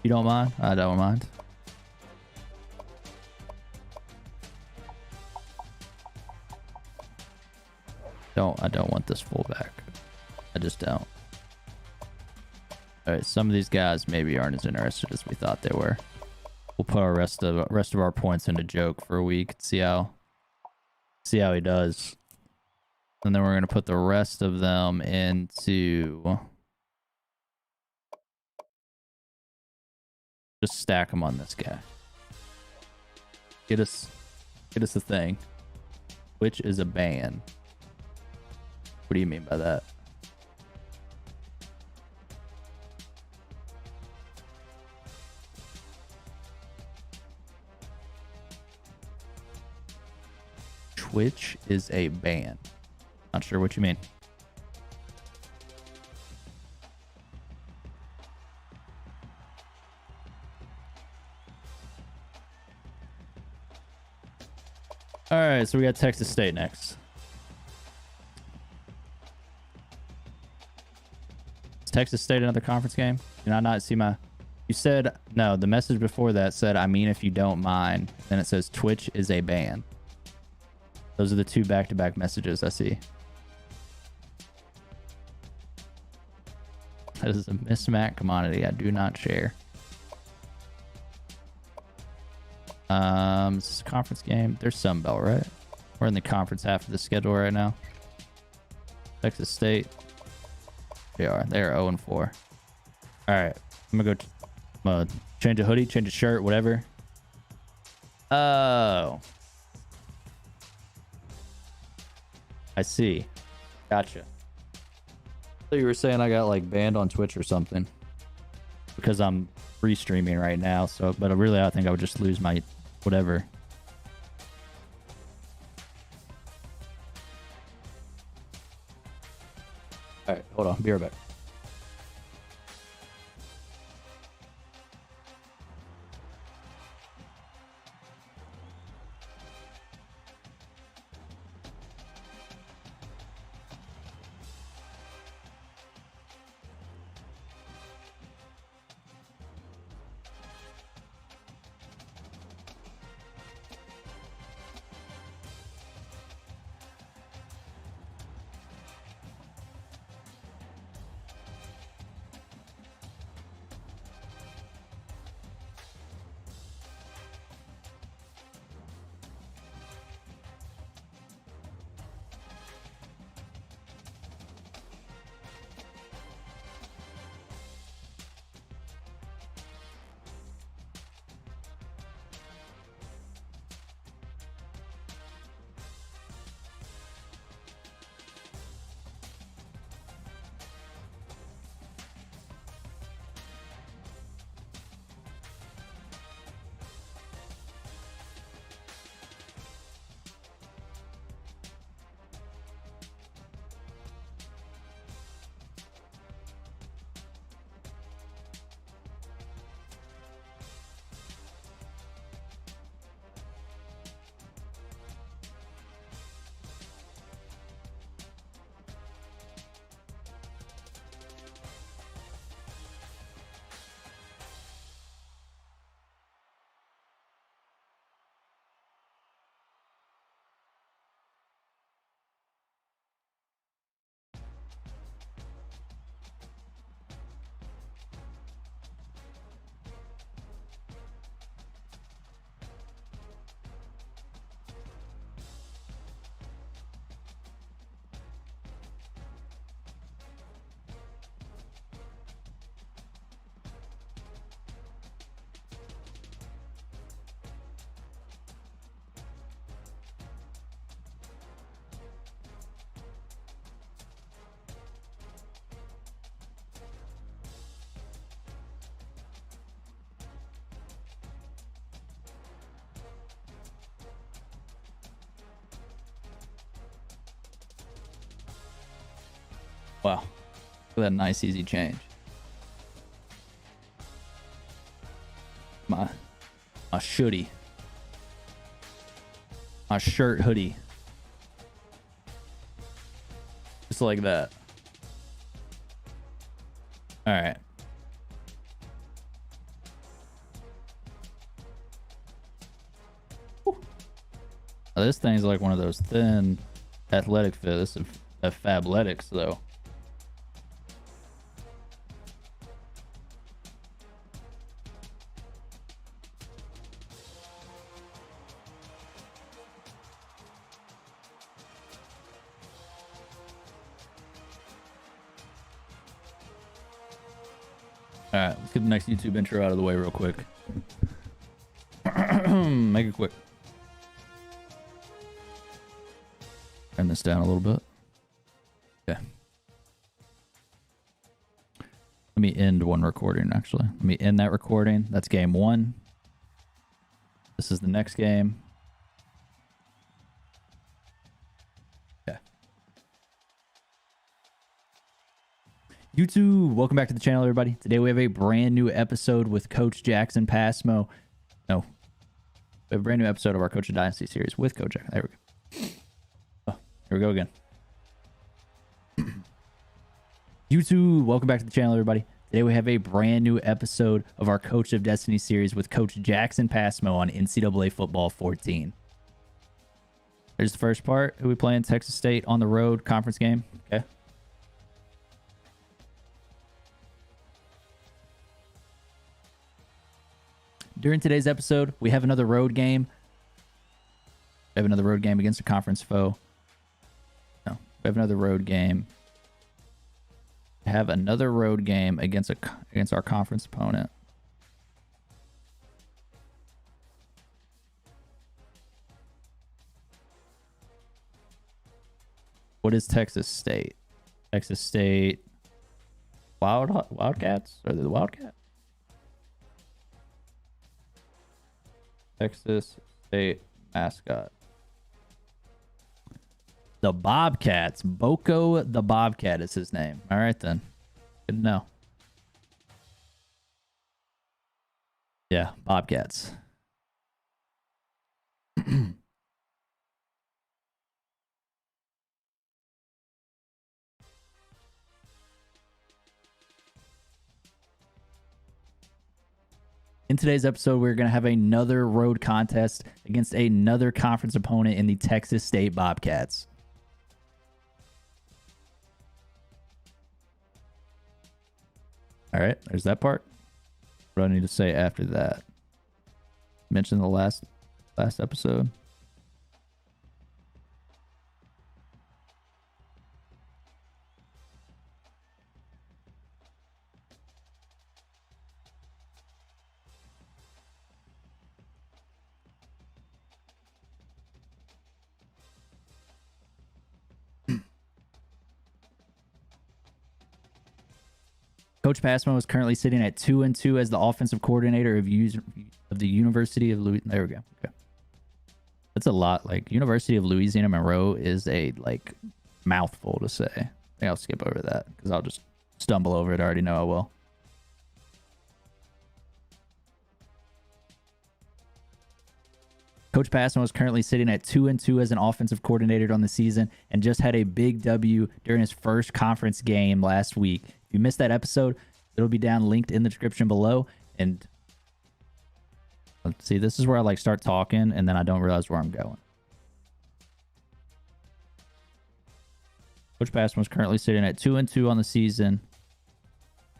You don't mind? I don't mind. I don't want this fullback. I just don't. All right, some of these guys maybe aren't as interested as we thought they were. We'll put our rest of our points into Joke for a week and see how he does. And then we're going to put the rest of them into... Just stack them on this guy. Get us a thing. Which is a ban. What do you mean by that? Twitch is a ban. Not sure what you mean. All right, so we got Texas State next. Is Texas State another conference game? Did I not see my... You said... No, the message before that said, I mean, if you don't mind. Then it says Twitch is a ban. Those are the two back-to-back messages I see. That is a mismatch commodity I do not share. This is a conference game. There's Sun Belt, right? We're in the conference half of the schedule right now. Texas State. They are 0-4. All right. I'm going to go change a hoodie, change a shirt, whatever. Oh. I see. Gotcha. So you were saying I got like banned on Twitch or something because I'm free streaming right now. So, but really, I think I would just lose my whatever. All right, hold on. Be right back. Wow. Look at that nice, easy change. My shooty. My shirt hoodie. Just like that. All right. Now, this thing's like one of those thin athletic fits. This is a Fabletics though. All right, let's get the next YouTube intro out of the way real quick. Make it quick. Turn this down a little bit. Okay. Let me end one recording, actually. Let me end that recording. That's game 1. This is the next game. Okay. YouTube, welcome back to the channel, everybody. Today we have a brand new episode with Coach Jaxon Passmeaux. No. We have a brand new episode of our Coach of Dynasty series with Coach Jaxon. There we go. Oh, here we go again. YouTube, welcome back to the channel, everybody. Today we have a brand new episode of our Coach of Destiny series with Coach Jaxon Passmeaux on NCAA Football 14. There's the first part. Who we playing? Texas State on the road conference game. Okay. During today's episode, we have another road game. We have another road game against a conference foe. No, we have another road game. We have another road game against our conference opponent. What is Texas State? Texas State Wildcats? Are they the Wildcats? Texas State mascot. The Bobcats. Boko the Bobcat is his name. All right, then. Good to know. Yeah, Bobcats. In today's episode, we're going to have another road contest against another conference opponent in the Texas State Bobcats. All right, there's that part. What do I need to say after that? Mention the last episode. Coach Passmeaux is currently sitting at 2-2 as the offensive coordinator of the University of Louisiana. There we go. Okay. That's a lot. Like, University of Louisiana Monroe is a like mouthful to say. I think I'll skip over that because I'll just stumble over it. I already know I will. Coach Passmeaux is currently sitting at 2-2 as an offensive coordinator on the season and just had a big W during his first conference game last week. If you missed that episode, it'll be down linked in the description below. And let's see, this is where I like start talking and then I don't realize where I'm going. Coach Passmeaux is currently sitting at 2-2 on the season.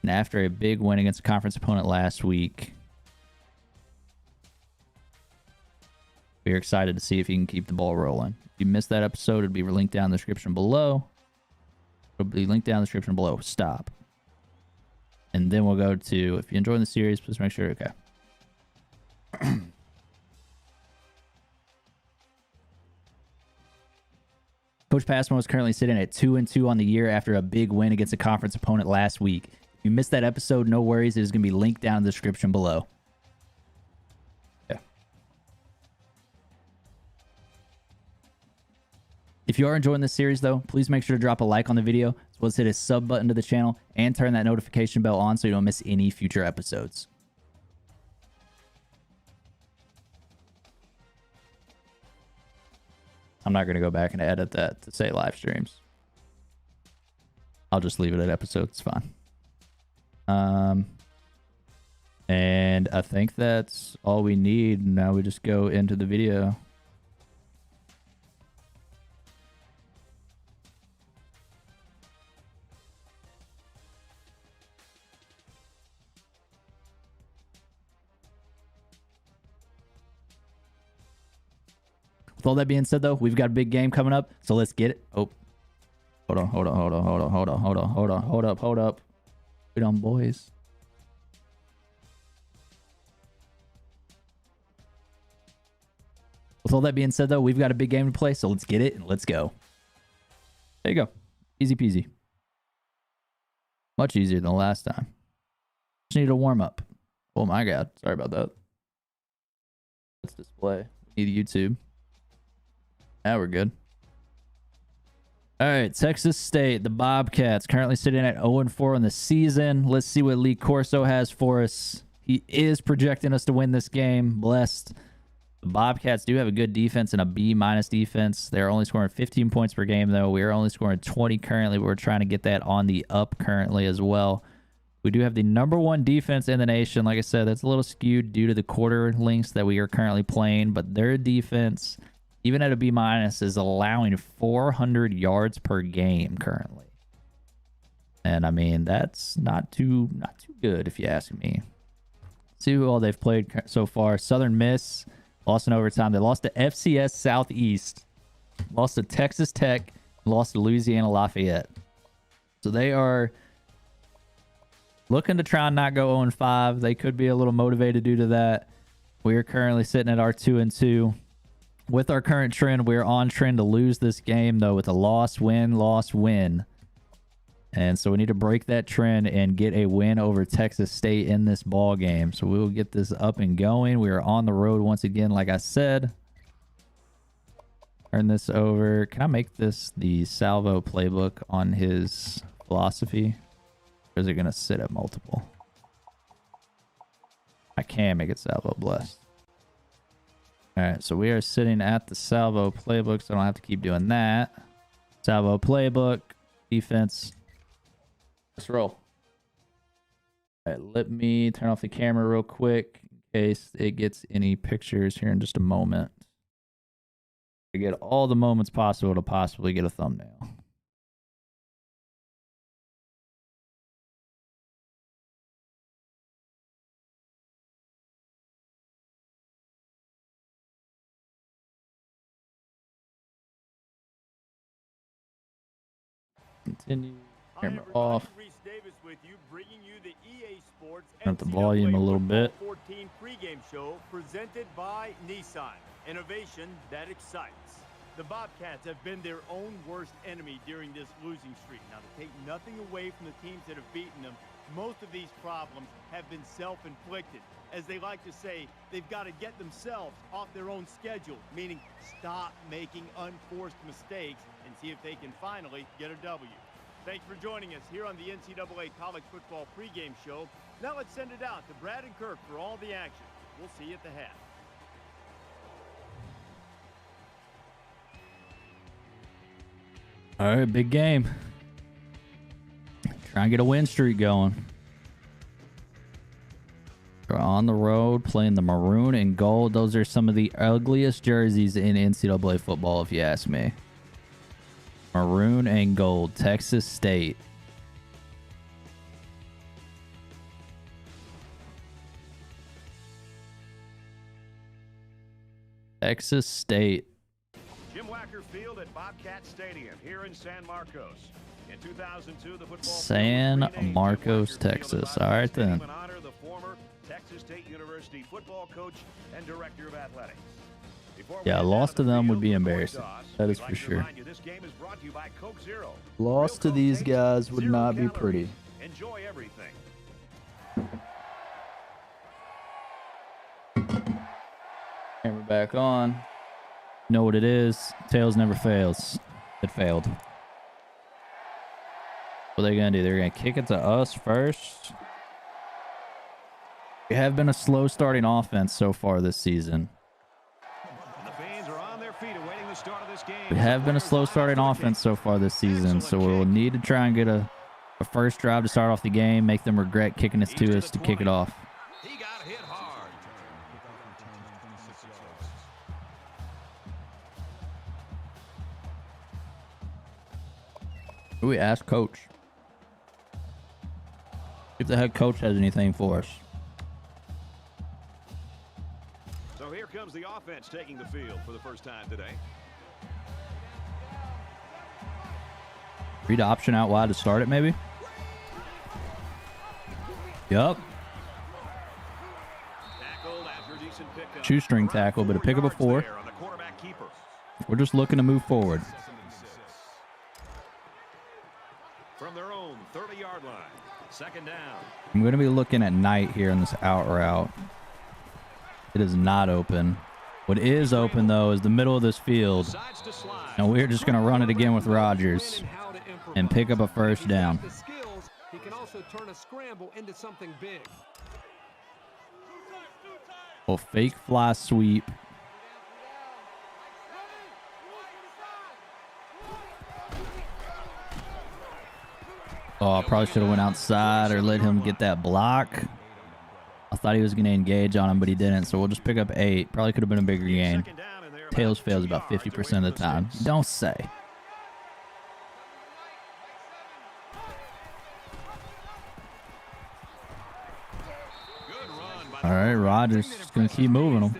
And after a big win against a conference opponent last week, we're excited to see if he can keep the ball rolling. If you missed that episode, it'll be linked down in the description below. It'll be linked down in the description below. Stop. And then we'll go to, if you're enjoying the series, please make sure, okay. Coach Passmeaux is currently sitting at 2-2 on the year after a big win against a conference opponent last week. If you missed that episode, no worries. It is going to be linked down in the description below. If you are enjoying this series, though, please make sure to drop a like on the video, as well as hit a sub button to the channel and turn that notification bell on so you don't miss any future episodes. I'm not going to go back and edit that to say live streams. I'll just leave it at episodes. It's fine. And I think that's all we need. Now we just go into the video. With all that being said, though, we've got a big game coming up, so let's get it. Oh, hold up. Wait on, boys. With all that being said, though, we've got a big game to play, so let's get it and let's go. There you go. Easy peasy. Much easier than the last time. Just need a warm up. Oh my God. Sorry about that. Let's display. We need YouTube. Now we're good. All right, Texas State, the Bobcats, currently sitting at 0-4 in the season. Let's see what Lee Corso has for us. He is projecting us to win this game. Blessed. The Bobcats do have a good defense and a B- defense. They're only scoring 15 points per game, though. We are only scoring 20 currently, but we're trying to get that on the up currently as well. We do have the #1 defense in the nation. Like I said, that's a little skewed due to the quarter lengths that we are currently playing, but their defense, even at a B-, is allowing 400 yards per game currently. And I mean, that's not too good if you ask me. See who all they've played so far. Southern Miss lost in overtime. They lost to FCS Southeast, lost to Texas Tech, lost to Louisiana Lafayette. So they are looking to try and not go 0-5. They could be a little motivated due to that. We are currently sitting at our 2-2. With our current trend, we're on trend to lose this game, though, with a loss, win. And so we need to break that trend and get a win over Texas State in this ball game. So we will get this up and going. We are on the road once again, like I said. Turn this over. Can I make this the Salvo playbook on his philosophy? Or is it going to sit at multiple? I can make it Salvo, blessed. All right, so we are sitting at the Salvo playbook, so I don't have to keep doing that. Salvo playbook, defense. Let's roll. All right, let me turn off the camera real quick in case it gets any pictures here in just a moment. To get all the moments possible to possibly get a thumbnail. Continue. Camera off. Turn up the volume a little bit. 14 pregame show presented by Nissan. Innovation that excites. The Bobcats have been their own worst enemy during this losing streak. Now, to take nothing away from the teams that have beaten them, most of these problems have been self-inflicted. As they like to say, they've got to get themselves off their own schedule, meaning stop making unforced mistakes and see if they can finally get a W. Thanks for joining us here on the NCAA College Football pregame show. Now let's send it out to Brad and Kirk for all the action. We'll see you at the half. All right, big game. Try and get a win streak going. We're on the road playing the maroon and gold. Those are some of the ugliest jerseys in NCAA football, if you ask me. Maroon and gold, Texas State. Texas State. Jim Wacker Field at Bobcat Stadium here in San Marcos. In 2002, the football San Marcos, Texas. All right then. Honor the former Texas State University football coach and director of athletics. Yeah, loss to them would be embarrassing. That is for sure. Loss to these guys would not be pretty. Enjoy everything. Camera back on. Know what it is. Tails never fails. It failed. What are they going to do? They're going to kick it to us first. We have been a slow starting offense so far this season. We have been a slow starting offense so far this season, so we'll need to try and get a first drive to start off the game, make them regret kicking this to us to kick it off. He got hit hard. We asked coach if the head coach has anything for us. So here comes the offense taking the field for the first time today. Read option out wide to start it, maybe. Yup. Shoestring tackle, but a pick up a 4. We're just looking to move forward. From their own 30-yard line, second down. I'm going to be looking at night here in this out route. It is not open. What is open, though, is the middle of this field. And we're just going to run it again with Rodgers and pick up a first down. He can also turn a scramble into something big. Well, fake fly sweep. Oh, I probably should have went outside or let him get that block. I thought he was going to engage on him, but he didn't. So we'll just pick up 8. Probably could have been a bigger gain. Tails fails about 50% of the time. Don't say. All right, Rodgers is going to keep moving them.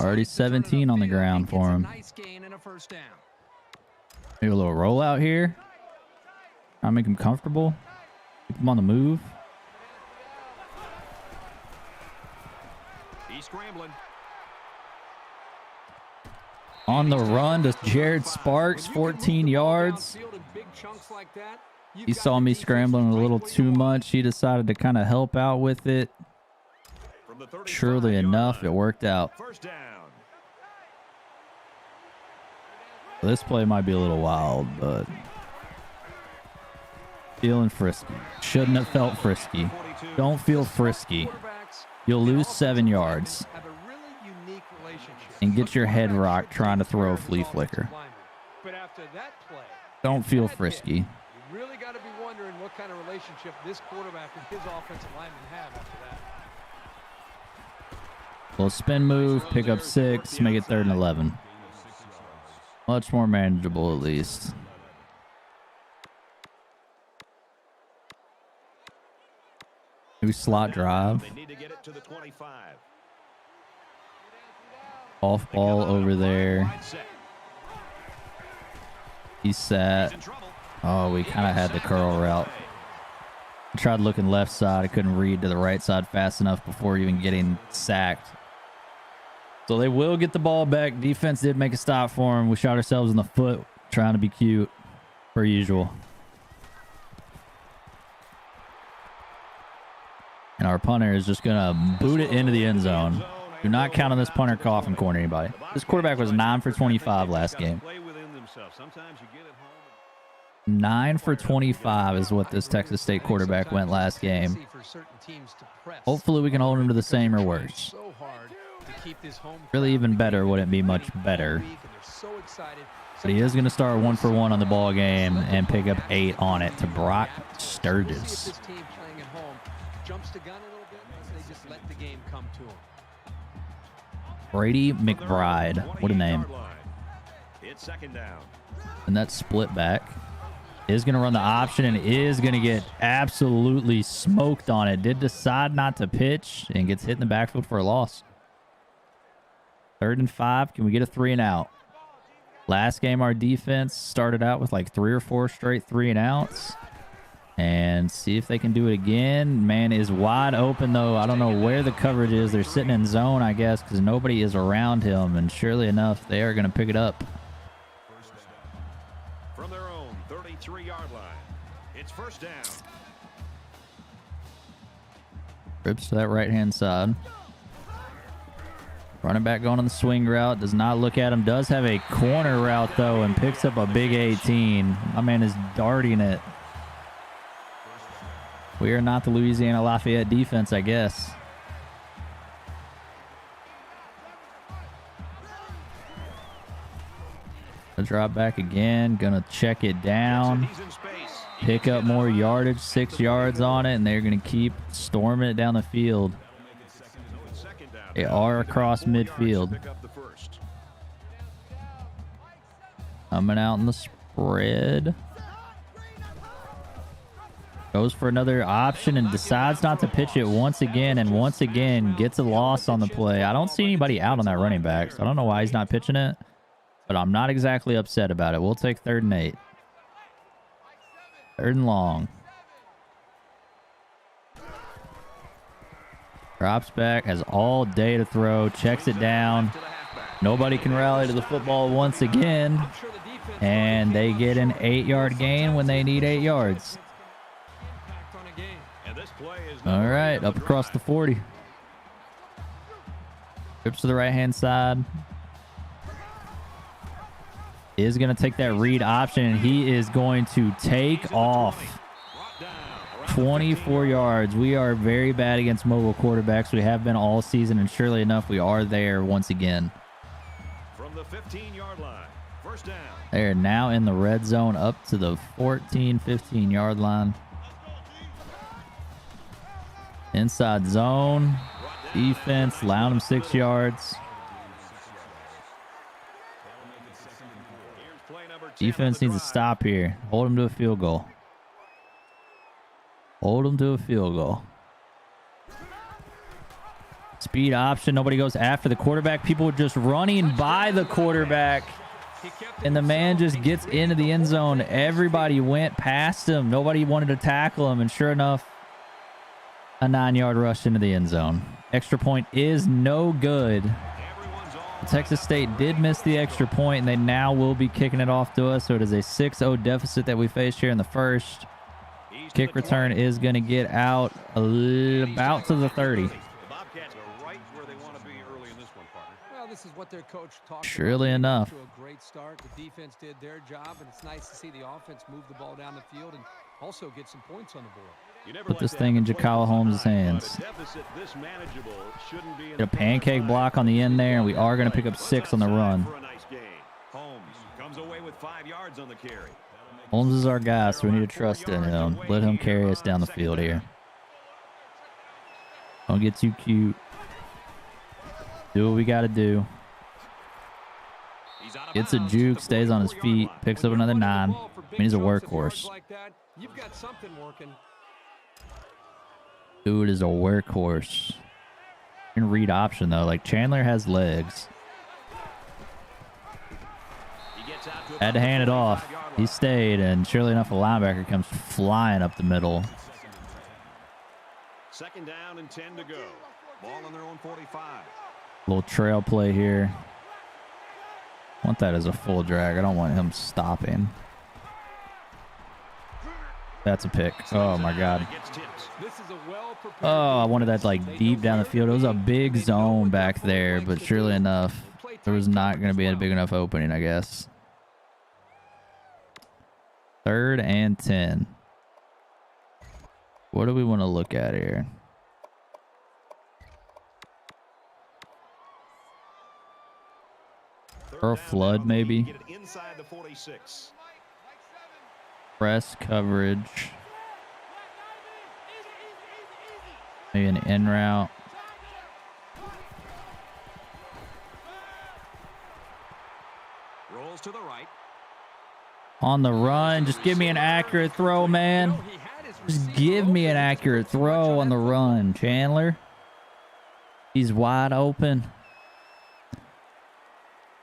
Already 17 on the ground for him. Maybe a little rollout here. Try to make him comfortable. Keep him on the move. He's scrambling. On the run to Jared Sparks, 14 yards. He saw me scrambling a little too much. He decided to kind of help out with it. Surely enough, it worked out. This play might be a little wild, but feeling frisky. Shouldn't have felt frisky. Don't feel frisky. You'll lose 7 yards and get your head rocked trying to throw a flea flicker. Don't feel frisky. You really got to be wondering what kind of relationship this quarterback and his offensive lineman have after that. Little spin move, pick up 6, make it 3rd and 11. Much more manageable at least. Maybe slot drive. Off ball over there. He's set. Oh, we kind of had the curl route. I tried looking left side. I couldn't read to the right side fast enough before even getting sacked. So they will get the ball back. Defense did make a stop for him. We shot ourselves in the foot trying to be cute, per usual. And our punter is just going to boot it into the end zone. Do not count on this punter coffin corner anybody. This quarterback was 9 for 25 last game. 9 for 25 is what this Texas State quarterback went last game. Hopefully we can hold him to the same or worse. Really even better wouldn't be much better. But he is going to start 1 for 1 on the ball game and pick up 8 on it to Brock Sturgis. Brady McBride. What a name. It's second down. And that split back is going to run the option and is going to get absolutely smoked on it. Did decide not to pitch and gets hit in the backfield for a loss. 3rd and 5. Can we get a 3 and out? Last game, our defense started out with like 3 or 4 straight 3 and outs. And see if they can do it again. Man is wide open, though. I don't know where the coverage is. They're sitting in zone, I guess, because nobody is around him. And surely enough, they are going to pick it up. From their own 33-yard line, it's first down. Rips to that right-hand side. Running back going on the swing route. Does not look at him. Does have a corner route, though, and picks up a big 18. My man is darting it. We are not the Louisiana Lafayette defense, I guess. A drop back again. Gonna check it down. Pick up more yardage. 6 yards on it, and they're gonna keep storming it down the field. They are across midfield. Coming out in the spread. Goes for another option and decides not to pitch it once again, and once again gets a loss on the play. I don't see anybody out on that running back, so I don't know why he's not pitching it, but I'm not exactly upset about it. We'll take 3rd and 8. 3rd and long. Drops back, has all day to throw, checks it down. Nobody can rally to the football once again, and they get an 8-yard gain when they need 8 yards. All right, up across the 40. Trips to the right-hand side. Is going to take that read option, and he is going to take off. 24 yards. We are very bad against mobile quarterbacks. We have been all season, and surely enough, we are there once again. From the 15-yard line, first down. They're now in the red zone up to the 14, 15-yard line. Inside zone. Defense allowing them 6 yards. Defense needs to stop here. Hold them to a field goal. Hold them to a field goal. Speed option. Nobody goes after the quarterback. People are just running by the quarterback. And the man just gets into the end zone. Everybody went past him. Nobody wanted to tackle him. And sure enough, a 9-yard rush into the end zone. Extra point is no good. Texas State did miss the extra point, and they now will be kicking it off to us. So it is a 6-0 deficit that we faced here in the first. Kick return is going to get out about to the 30. Well, this is what their coach talked Surely enough. To a great start. The defense did their job, and it's nice to see the offense move the ball down the field and also get some points on the board. Put this thing in Jacala Holmes' hands. Get a pancake block on the end there, and we are going to pick up 6 on the run. Holmes is our guy, so we need to trust in him. Let him carry us down the field here. Don't get too cute. Do what we got to do. Gets a juke, stays on his feet, picks up another 9. I mean, he's a workhorse. Dude is a workhorse. And read option, though. Like, Chandler has legs. Had to hand it off. He stayed, and surely enough, a linebacker comes flying up the middle. 2nd down and 10 to go. Ball on their own 45. Little trail play here. Want that as a full drag. I don't want him stopping. That's a pick. Oh, my God. Oh, I wanted that, like, deep down the field. It was a big zone back there, but surely enough, there was not going to be a big enough opening, I guess. 3rd and 10. What do we want to look at here? Or a flood, maybe. Press coverage. Maybe an in route. Rolls to the right. On the run. Just give me an accurate throw, man. Just give me an accurate throw on the run, Chandler. He's wide open.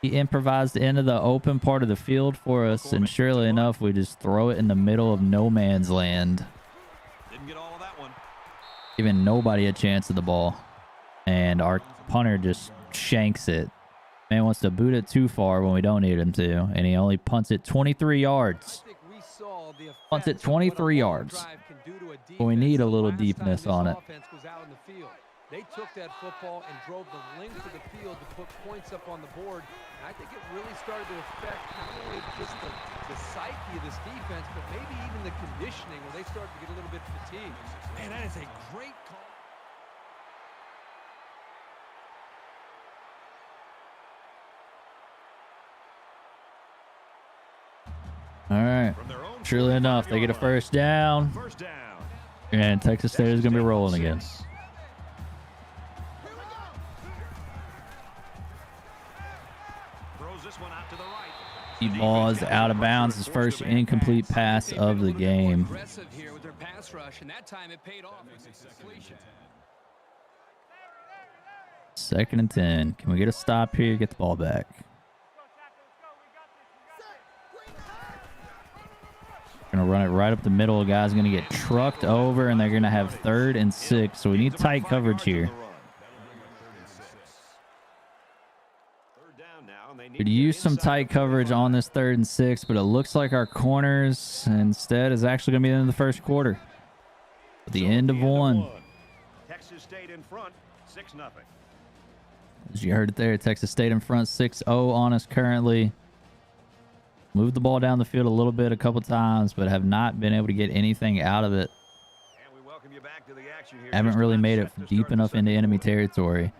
He improvised into the open part of the field for us, and surely enough, we just throw it in the middle of no man's land. Didn't get all of that one. Giving nobody a chance at the ball. And our punter just shanks it. Man wants to boot it too far when we don't need him to, and he only punts it 23 yards. Punts it 23 yards. But we need a little deepness on it. They took that football and drove the length of the field to put points up on the board. And I think it really started to affect not only just the psyche of this defense, but maybe even the conditioning where they started to get a little bit fatigued. Man, that is a great call. All right. Surely enough, they get a first down. And Texas State is going to be rolling again. The ball is out of bounds. His first incomplete pass of the game. Here with their pass rush, and that time it paid off with completion. 2nd and 10. Can we get a stop here? Get the ball back. Gonna run it right up the middle. Guy's gonna get trucked over, and they're gonna have 3rd and 6. So we need tight coverage here. Could use some tight coverage on this 3rd and 6, but it looks like our corners instead is actually gonna be in the first quarter. At the end of one. Texas State in front, 6-0. As you heard it there, Texas State in front, 6-0 on us currently. Moved the ball down the field a little bit a couple times, but have not been able to get anything out of it. Haven't really made it deep enough into enemy territory.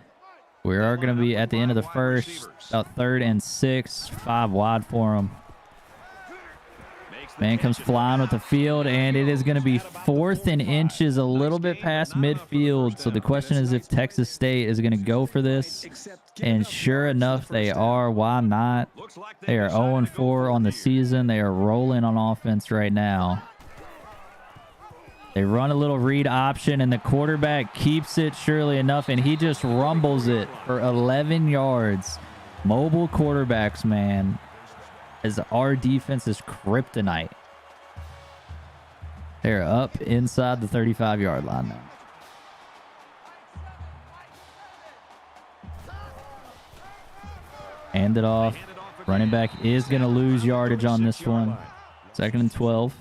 We are going to be at the end of the first, about 3rd and 6, 5 wide for him. Man comes flying with the field, and it is going to be 4th and inches, a little bit past midfield. So the question is if Texas State is going to go for this. And sure enough, they are. Why not? They are 0-4 on the season. They are rolling on offense right now. They run a little read option, and the quarterback keeps it, surely enough, and he just rumbles it for 11 yards. Mobile quarterbacks, man, as our defense is kryptonite. They're up inside the 35-yard line now. Hand it off. Running back is going to lose yardage on this one. 2nd and 12.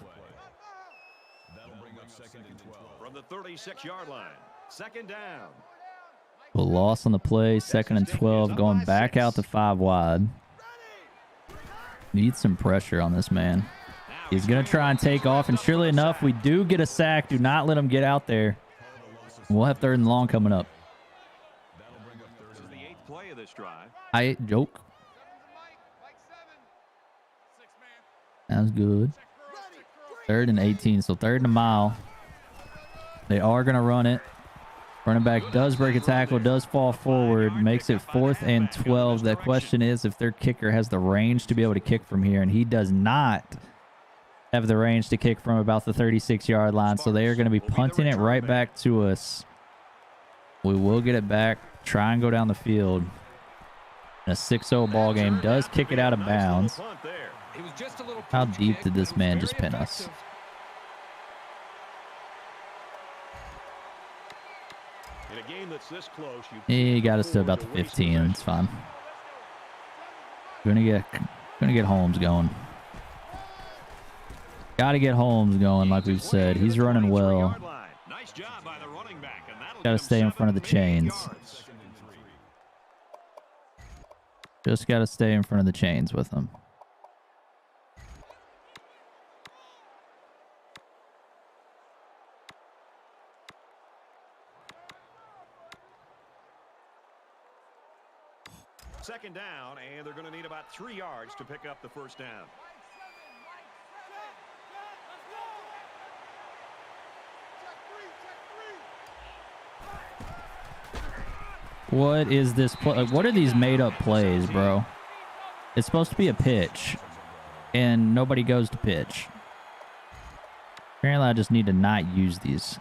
From the 36-yard line, 2nd down. A loss on the play. 2nd and 12. Going back out to 5 wide. Needs some pressure on this man. He's going to try and take off, and surely enough, we do get a sack. Do not let him get out there. We'll have 3rd and long coming up. This is the 8th play of this drive. I joke. Sounds good. 3rd and 18, so 3rd and a mile. They are going to run it. Running back does break a tackle, does fall forward, makes it 4th and 12. The question is if their kicker has the range to be able to kick from here, and he does not have the range to kick from about the 36-yard line, so they are going to be punting it right back to us. We will get it back, try and go down the field. A 6-0 ball game, does kick it out of bounds. How deep did this man just pin us? In a game that's this close, He got us to about the 15. It's fine. Gonna get Holmes going. Got to get Holmes going, like we've said. He's running well. Got to stay in front of the chains. Just got to stay in front of the chains with him. Second down, and they're going to need about 3 yards to pick up the first down. What is this play? What are these made up plays, bro? It's supposed to be a pitch, and nobody goes to pitch. Apparently, I just need to not use these,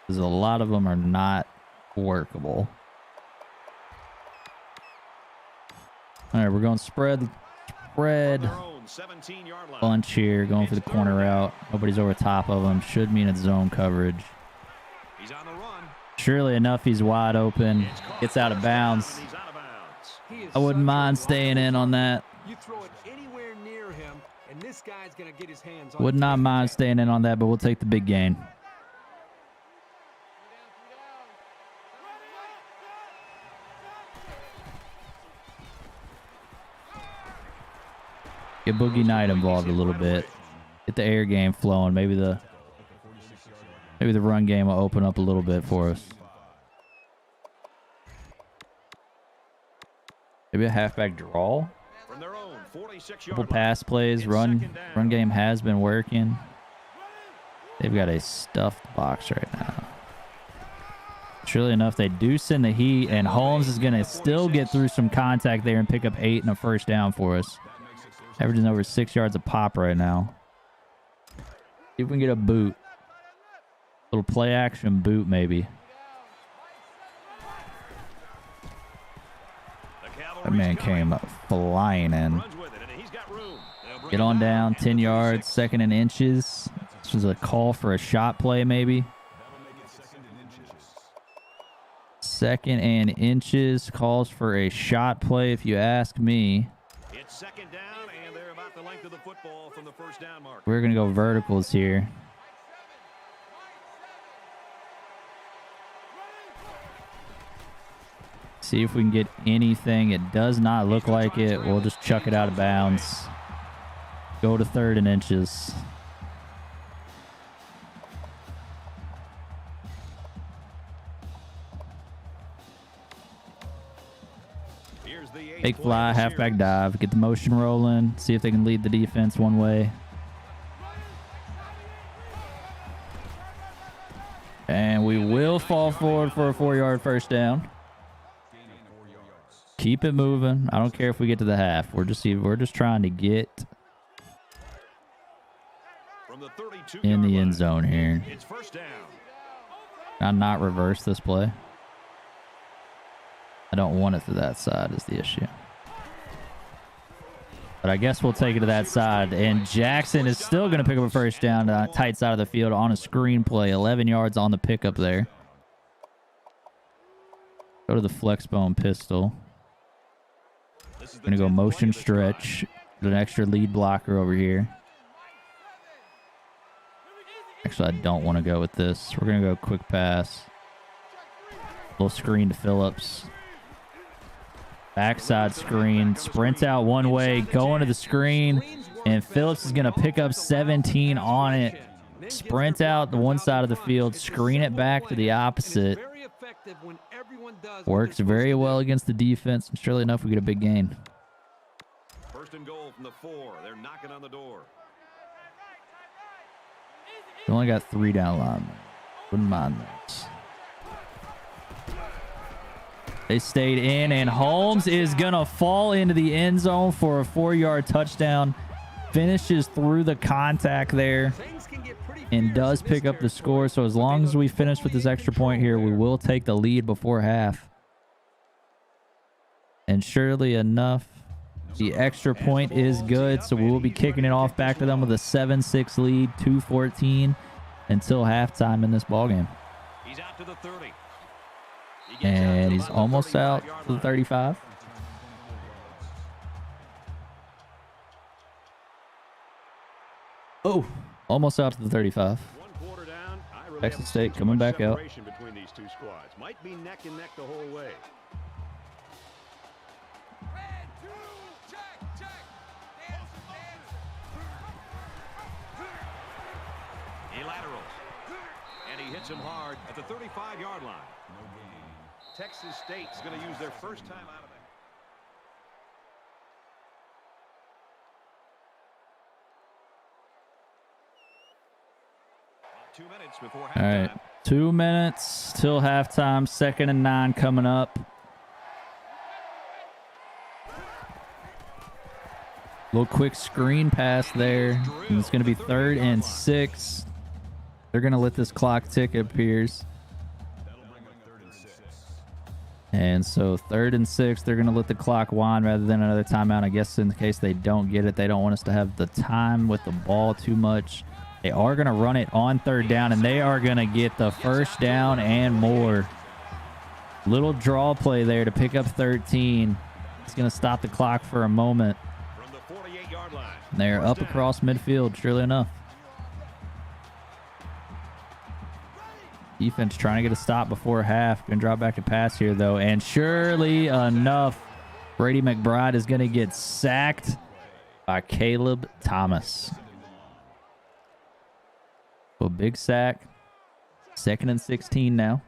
because a lot of them are not workable. All right, we're going spread bunch here, going for the corner route. Nobody's over top of him. Should mean it's zone coverage. He's on the run. Surely enough, he's wide open. Gets out of bounds. I wouldn't mind staying in on that. You throw it anywhere near him, and this guy's going to get his hands on it. Would not mind staying in on that, but we'll take the big gain. Get Boogie Knight involved a little bit. Get the air game flowing. Maybe the run game will open up a little bit for us. Maybe a halfback draw. Couple pass plays. Run game has been working. They've got a stuffed box right now. Surely enough, they do send the heat, and Holmes is going to still get through some contact there and pick up 8 and a first down for us. Averaging over 6 yards a pop right now. See if we can get a boot. Little play action boot maybe. That man came up flying in. Get on down, 10 yards, 2nd and inches. This was a call for a shot play maybe. 2nd and inches, calls for a shot play if you ask me. It's 2nd down, and they're about the length of the football from the first down mark. We're going to go verticals here. See if we can get anything. It does not look like it. We'll just chuck it out of bounds. Go to 3rd and inches. Fake fly, halfback dive. Get the motion rolling. See if they can lead the defense one way. And we will fall forward for a 4-yard first down. Keep it moving. I don't care if we get to the half. We're just trying to get in the end zone here. Can I not reverse this play? I don't want it to that side is the issue. But I guess we'll take it to that side. And Jaxon is still going to pick up a first down to the tight side of the field on a screen play. 11 yards on the pickup there. Go to the flex bone pistol. Going to go motion stretch. Get an extra lead blocker over here. Actually, I don't want to go with this. We're going to go quick pass. Little screen to Phillips. Backside screen. Sprint out one way. Go into the screen. And Phillips is going to pick up 17 on it. Sprint out the one side of the field. Screen it back to the opposite. Works very well against the defense. And surely enough, we get a big gain. 1st and goal from the 4. They're knocking on the door. We only got 3 down linemen. Wouldn't mind that. They stayed in, and Holmes is going to fall into the end zone for a 4-yard touchdown. Finishes through the contact there and does pick up the score. So as long as we finish with this extra point here, we will take the lead before half. And surely enough, the extra point is good. So we will be kicking it off back to them with a 7-6 lead, 2-14 until halftime in this ballgame. He's out to the 30. And he's almost out to the 35. Oh, almost out to the 35. Texas State coming back out. Between these two squads might be neck and neck the whole way. He laterals, and he hits him hard at the 35-yard line. Texas State's going to use their first time out of there. About 2 minutes before halftime. All right, 2 minutes till halftime. 2nd and 9 coming up. Little quick screen pass there. And it's going to be 3rd and 6. They're going to let this clock tick, it appears. And so 3rd and 6, they're going to let the clock wind rather than another timeout. I guess in the case they don't get it, they don't want us to have the time with the ball too much. They are going to run it on 3rd down, and they are going to get the first down and more. Little draw play there to pick up 13. It's going to stop the clock for a moment. From the 48-yard line. They're up across midfield, surely enough. Defense trying to get a stop before half. Going to drop back to pass here, though. And surely enough, Brady McBride is going to get sacked by Caleb Thomas. So big sack. 2nd and 16 now.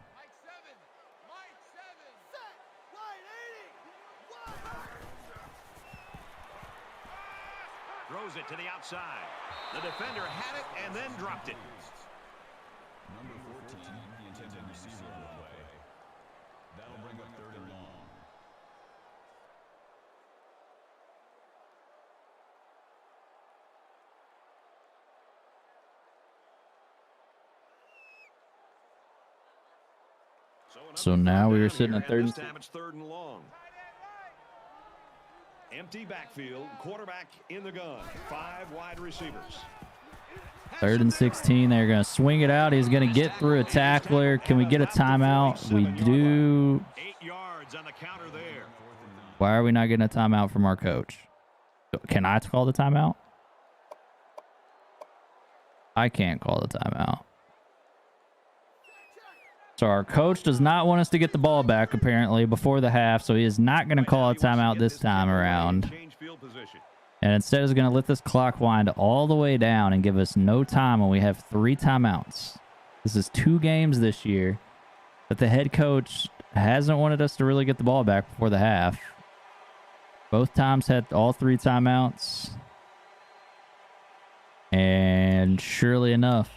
Throws it to the outside. The defender had it and then dropped it. Number 14, the intended receiver of the play. That'll bring up 3rd and long. So now we were sitting at 3rd. This time it's 3rd and long. Empty backfield, quarterback in the gun, 5 wide receivers. 3rd and 16. They're going to swing it out. He's going to get through a tackler. Can we get a timeout? We do. 8 yards on the counter there. Why are we not getting a timeout from our coach? Can I call the timeout? I can't call the timeout. So our coach does not want us to get the ball back, apparently, before the half, so he is not going to call a timeout this time around. And instead is going to let this clock wind all the way down and give us no time when we have 3 timeouts. This is 2 games this year, but the head coach hasn't wanted us to really get the ball back before the half. Both times had all 3 timeouts. And surely enough,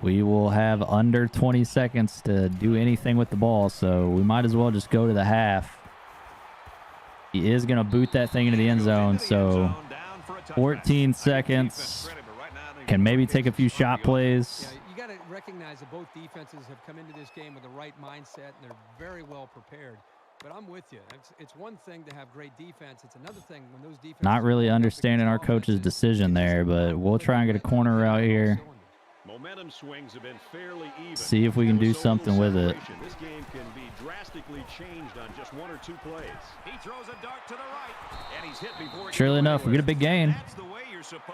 we will have under 20 seconds to do anything with the ball, so we might as well just go to the half. He is going to boot that thing into the end zone, so 14 seconds. Can maybe take a few shot plays. Yeah, you got to recognize that both defenses have come into this game with the right mindset, and they're very well prepared. But I'm with you. It's one thing to have great defense. It's another thing when those defenses... Not really understanding our coach's decision there, but we'll try and get a corner out here. Momentum swings have been fairly even. See if we can do something with it. This game can be drastically changed on just 1 or 2 plays. He throws a dart to the right, and he's hit before. Surely enough, we get a big gain.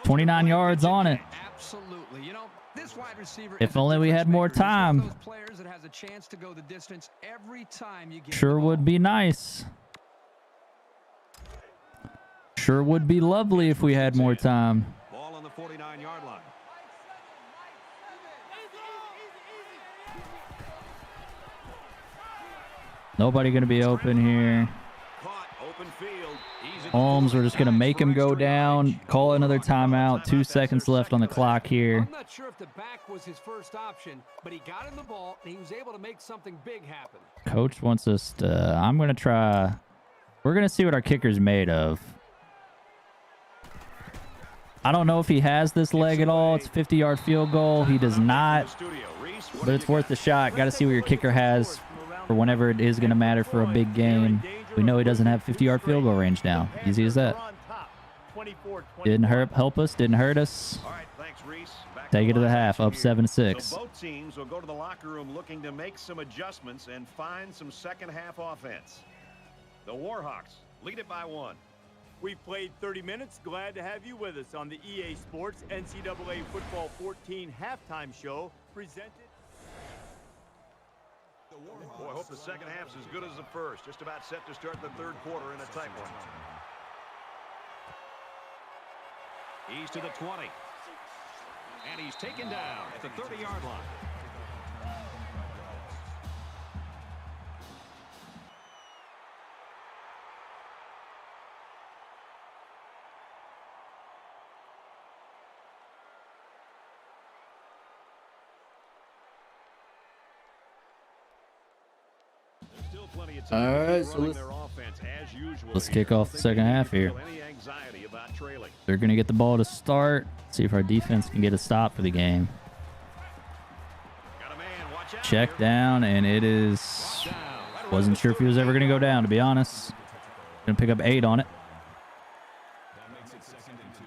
29 yards on it. Absolutely. You know, this wide receiver, if only we had more time. Those players that has a chance to go the distance every time you get sure would be nice. Sure would be lovely if we had more time. Ball on the 49-yard line. Nobody going to be open here. Holmes, we're just going to make him go down. Call another timeout. 2 seconds left on the clock here. I'm not sure if the back was his first option, but he got him the ball, and he was able to make something big happen. Coach wants us to... I'm going to try... We're going to see what our kicker's made of. I don't know if he has this leg at all. It's a 50-yard field goal. He does not. But it's worth the shot. Got to see what your kicker has for whenever it is going to matter for a big game. We know he doesn't have 50-yard field goal range now. Easy as that. Didn't help us. Didn't hurt us. Take it to the half. Up 7-6. So both teams will go to the locker room looking to make some adjustments and find some second-half offense. The Warhawks lead it by 1. We've played 30 minutes. Glad to have you with us on the EA Sports NCAA Football 14 halftime show presented. Boy, I hope the second half's as good as the first. Just about set to start the 3rd quarter in a tight one. He's to the 20. And he's taken down at the 30-yard line. All right, so let's kick off the second half here. They're going to get the ball to start. See if our defense can get a stop for the game. Check down, and it is... Wasn't sure if he was ever going to go down, to be honest. Going to pick up 8 on it. That makes it 2nd and 2.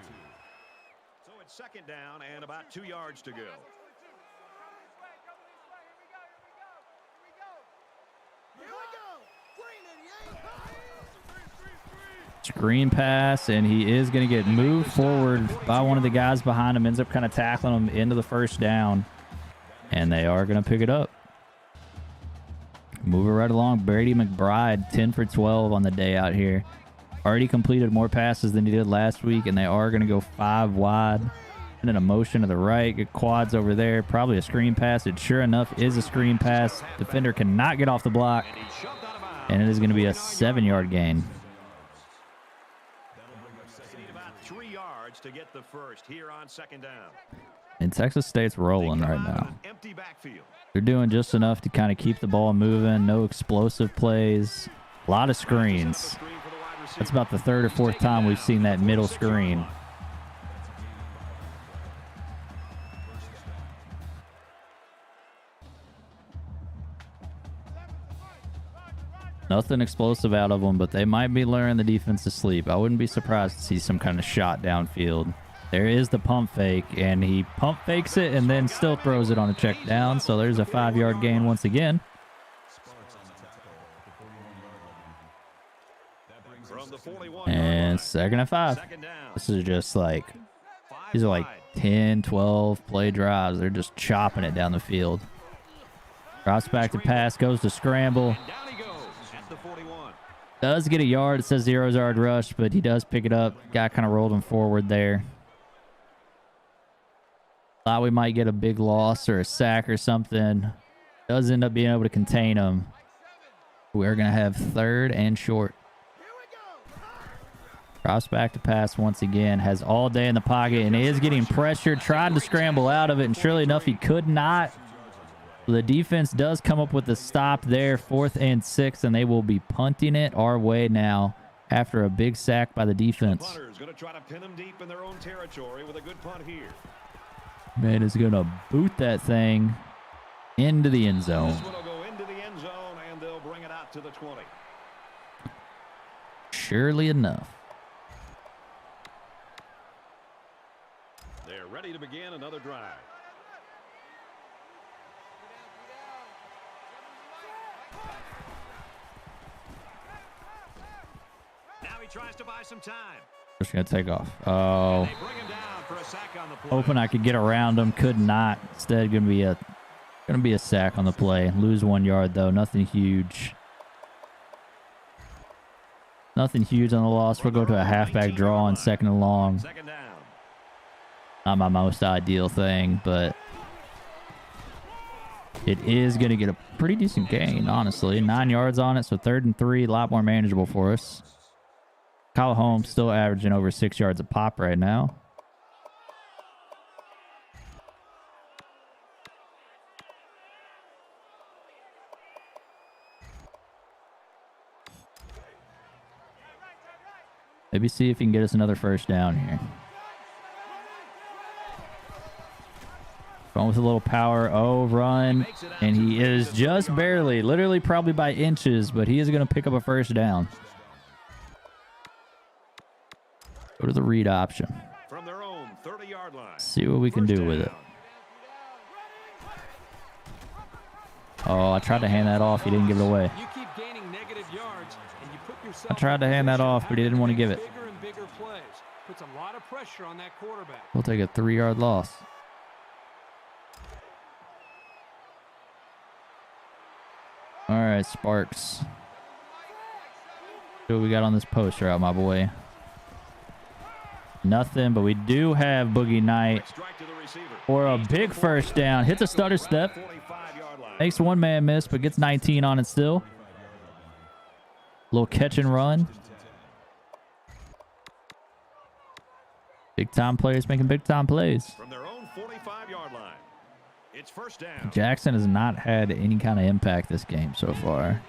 So it's 2nd down and about 2 yards to go. Screen pass, and he is going to get moved forward by one of the guys behind him. Ends up kind of tackling him into the first down. And they are going to pick it up. Move it right along. Brady McBride, 10 for 12 on the day out here. Already completed more passes than he did last week, and they are going to go 5 wide. And then a motion to the right, get quads over there, probably a screen pass. It sure enough is a screen pass. Defender cannot get off the block, and it is going to be a 7-yard gain. About 3 yards to get the first here on 2nd down. And Texas State's rolling right now. Empty backfield. They're doing just enough to kind of keep the ball moving. No explosive plays. A lot of screens. That's about the 3rd or 4th time we've seen that middle screen. Nothing explosive out of them, but they might be luring the defense to sleep. I wouldn't be surprised to see some kind of shot downfield. There is the pump fake, and he pump fakes it and then still throws it on a check down. So there's a 5-yard gain once again. And 2nd and 5. This is just like, these are like 10, 12 play drives. They're just chopping it down the field. Drops back to pass, goes to scramble. Does get a yard. It says 0-yard rush, but he does pick it up. Guy kind of rolled him forward there. Thought we might get a big loss or a sack or something. Does end up being able to contain him. We're going to have 3rd and short. Drops back to pass once again. Has all day in the pocket and is getting pressured. Tried to scramble out of it, and surely enough, he could not. The defense does come up with a stop there. 4th and 6, and they will be punting it our way now after a big sack by the defense. Punter's going to try to pin them deep in their own territory with a good punt here. Man is going to boot that thing into the end zone. This one will go into the end zone, and they'll bring it out to the 20. Surely enough. They're ready to begin another drive. Now he tries to buy some time. Just going to take off. Oh. Hoping I could get around him. Could not. Instead, going to be a sack on the play. Lose 1 yard, though. Nothing huge. Nothing huge on the loss. We'll go to a halfback draw on 2nd and long. Not my most ideal thing, but it is going to get a pretty decent gain, honestly. 9 yards on it, so 3rd and 3. A lot more manageable for us. Kyle Holmes still averaging over 6 yards a pop right now. Maybe see if he can get us another 1st down here. Going with a little power. Oh, run. And he is just barely, literally probably by inches, but he is going to pick up a 1st down. Go to the read option. From their own 30-yard line. See what we can do with it. Oh, I tried to hand that off. He didn't give it away. You keep gaining negative yards, and you put yourself I tried to hand that off, but he didn't want to give it. Bigger and bigger plays. Puts a lot of pressure on that quarterback. We'll take a 3-yard loss. All right, Sparks. See what we got on this post route, my boy. Nothing, but we do have Boogie Knight for a big 1st down. Hits a stutter step. Makes 1-man miss, but gets 19 on it still. Little catch and run. Big time players making big time plays. From their own 45-yard line. It's 1st down. Jaxon has not had any kind of impact this game so far.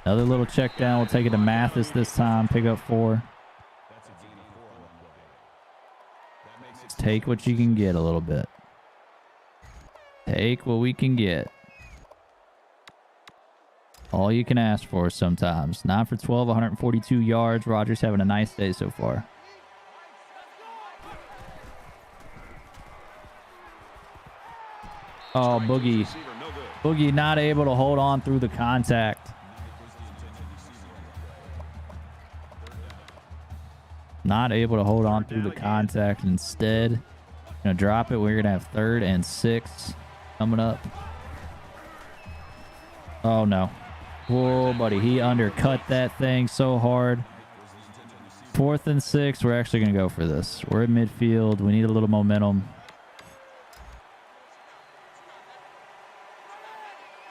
Another little check down. We'll take it to Mathis this time. Pick up 4. Take what you can get a little bit. Take what we can get. All you can ask for sometimes. 9 for 12, 142 yards. Rogers having a nice day so far. Oh, Boogie. Boogie not able to hold on through the contact. Not able to hold on through the contact. Instead, gonna drop it. We're gonna have 3rd and 6 coming up. Oh no. Whoa, buddy. He undercut that thing so hard. 4th and 6. We're actually going to go for this. We're at midfield. We need a little momentum.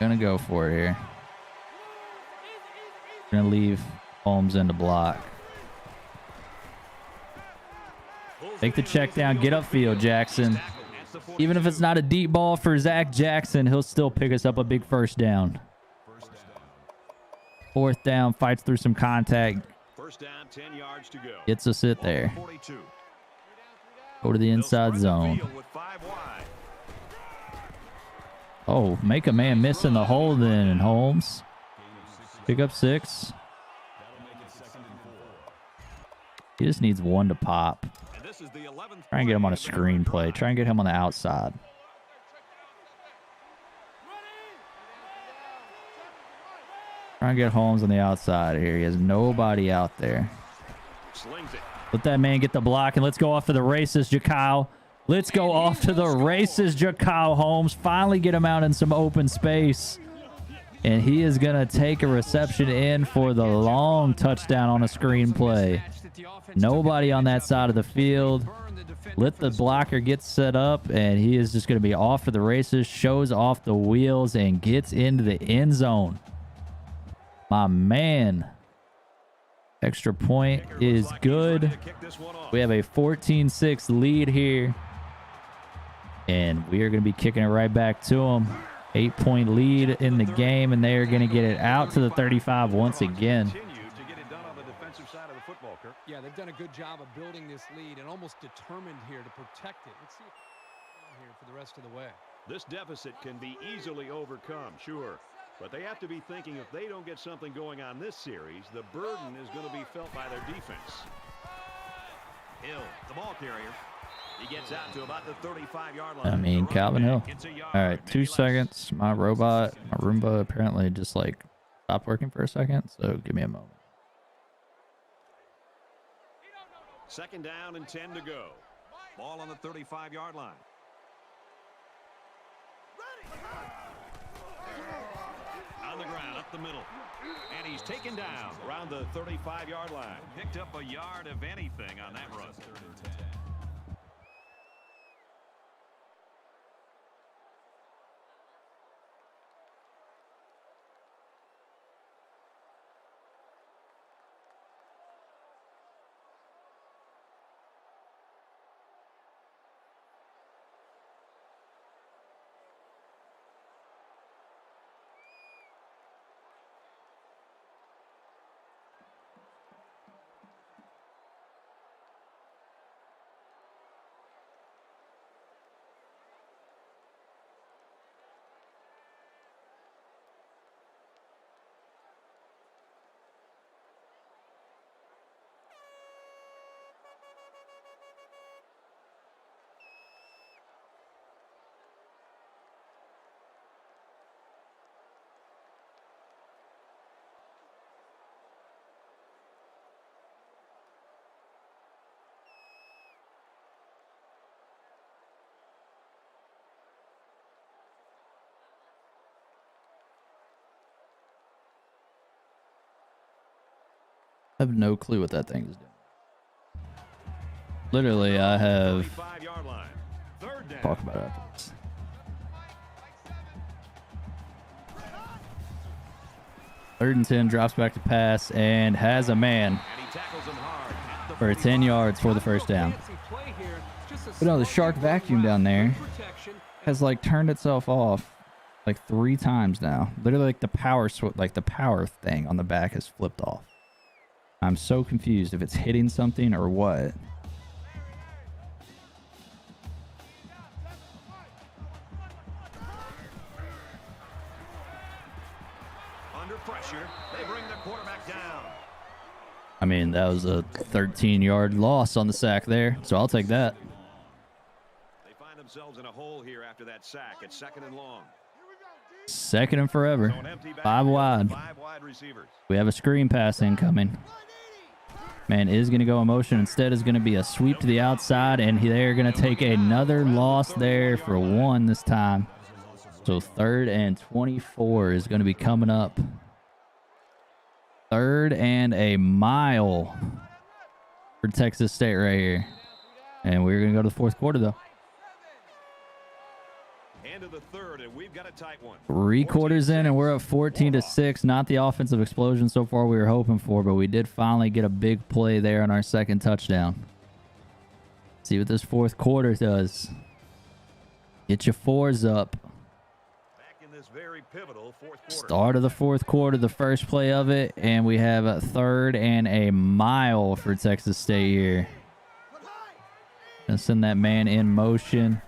Gonna go for it here. Gonna leave Holmes in the block. Take the check down. Get upfield, Jaxon. Even if it's not a deep ball for Zach Jackson, he'll still pick us up a big first down. 4th down. Fights through some contact. First down, 10 yards to go. Gets us it there. Go to the inside zone. Oh, make a man miss in the hole then, Holmes. Pick up 6. He just needs 1 to pop. Try and get him on a screen play. Try and get him on the outside. Try and get Holmes on the outside here. He has nobody out there. Let that man get the block, and let's go off to the races, Jakyle. Let's go off to the races, Jakyle Holmes. Finally get him out in some open space. And he is going to take a reception in for the long touchdown on a screen play. Nobody on that side of the field. Let the blocker get set up, and he is just going to be off for the races. Shows off the wheels and gets into the end zone. My man. Extra point is good. We have a 14-6 lead here. And we are going to be kicking it right back to them. 8-point lead in the game, and they are going to get it out to the 35 once again. Yeah, they've done a good job of building this lead and almost determined here to protect it. Let's see if here for the rest of the way. This deficit can be easily overcome, sure. But they have to be thinking if they don't get something going on this series, the burden is going to be felt by their defense. Hill, the ball carrier. He gets out to about the 35-yard line. I mean, Calvin Hill. All right, 2 seconds. My Roomba apparently just like stopped working for a second. So give me a moment. 2nd down and 10 to go. Ball on the 35-yard line. On the ground, up the middle. And he's taken down around the 35-yard line. Picked up a yard of anything on that run. I have no clue what that thing is doing. Literally, I have talk about it afterwards. Third and 10, drops back to pass and has a man for 10 yards for the first down. But no, the shark vacuum down there has like turned itself off like 3 times now. Literally, like the power thing on the back has flipped off. I'm so confused if it's hitting something or what. Under pressure, they bring the quarterback down. I mean, that was a 13-yard loss on the sack there, so I'll take that. They find themselves in a hole here after that sack. It's 2nd and long. 2nd and forever. 5 wide. 5 wide receivers. We have a screen pass incoming. Man is going to go in motion. Instead is going to be a sweep to the outside, and they're going to take another loss there for 1 this time. So 3rd and 24 is going to be coming up. 3rd and a mile for Texas State right here. And we're going to go to the 4th quarter, though. End of the 3rd, and we've got a tight one. 3 quarters in, and we're up 14-6. Not the offensive explosion so far we were hoping for, but we did finally get a big play there on our 2nd touchdown. See what this 4th quarter does. Get your 4s up. Back in this very pivotal 4th quarter. Start of the 4th quarter, the first play of it, and we have a 3rd and a mile for Texas State here. Gonna send that man in motion.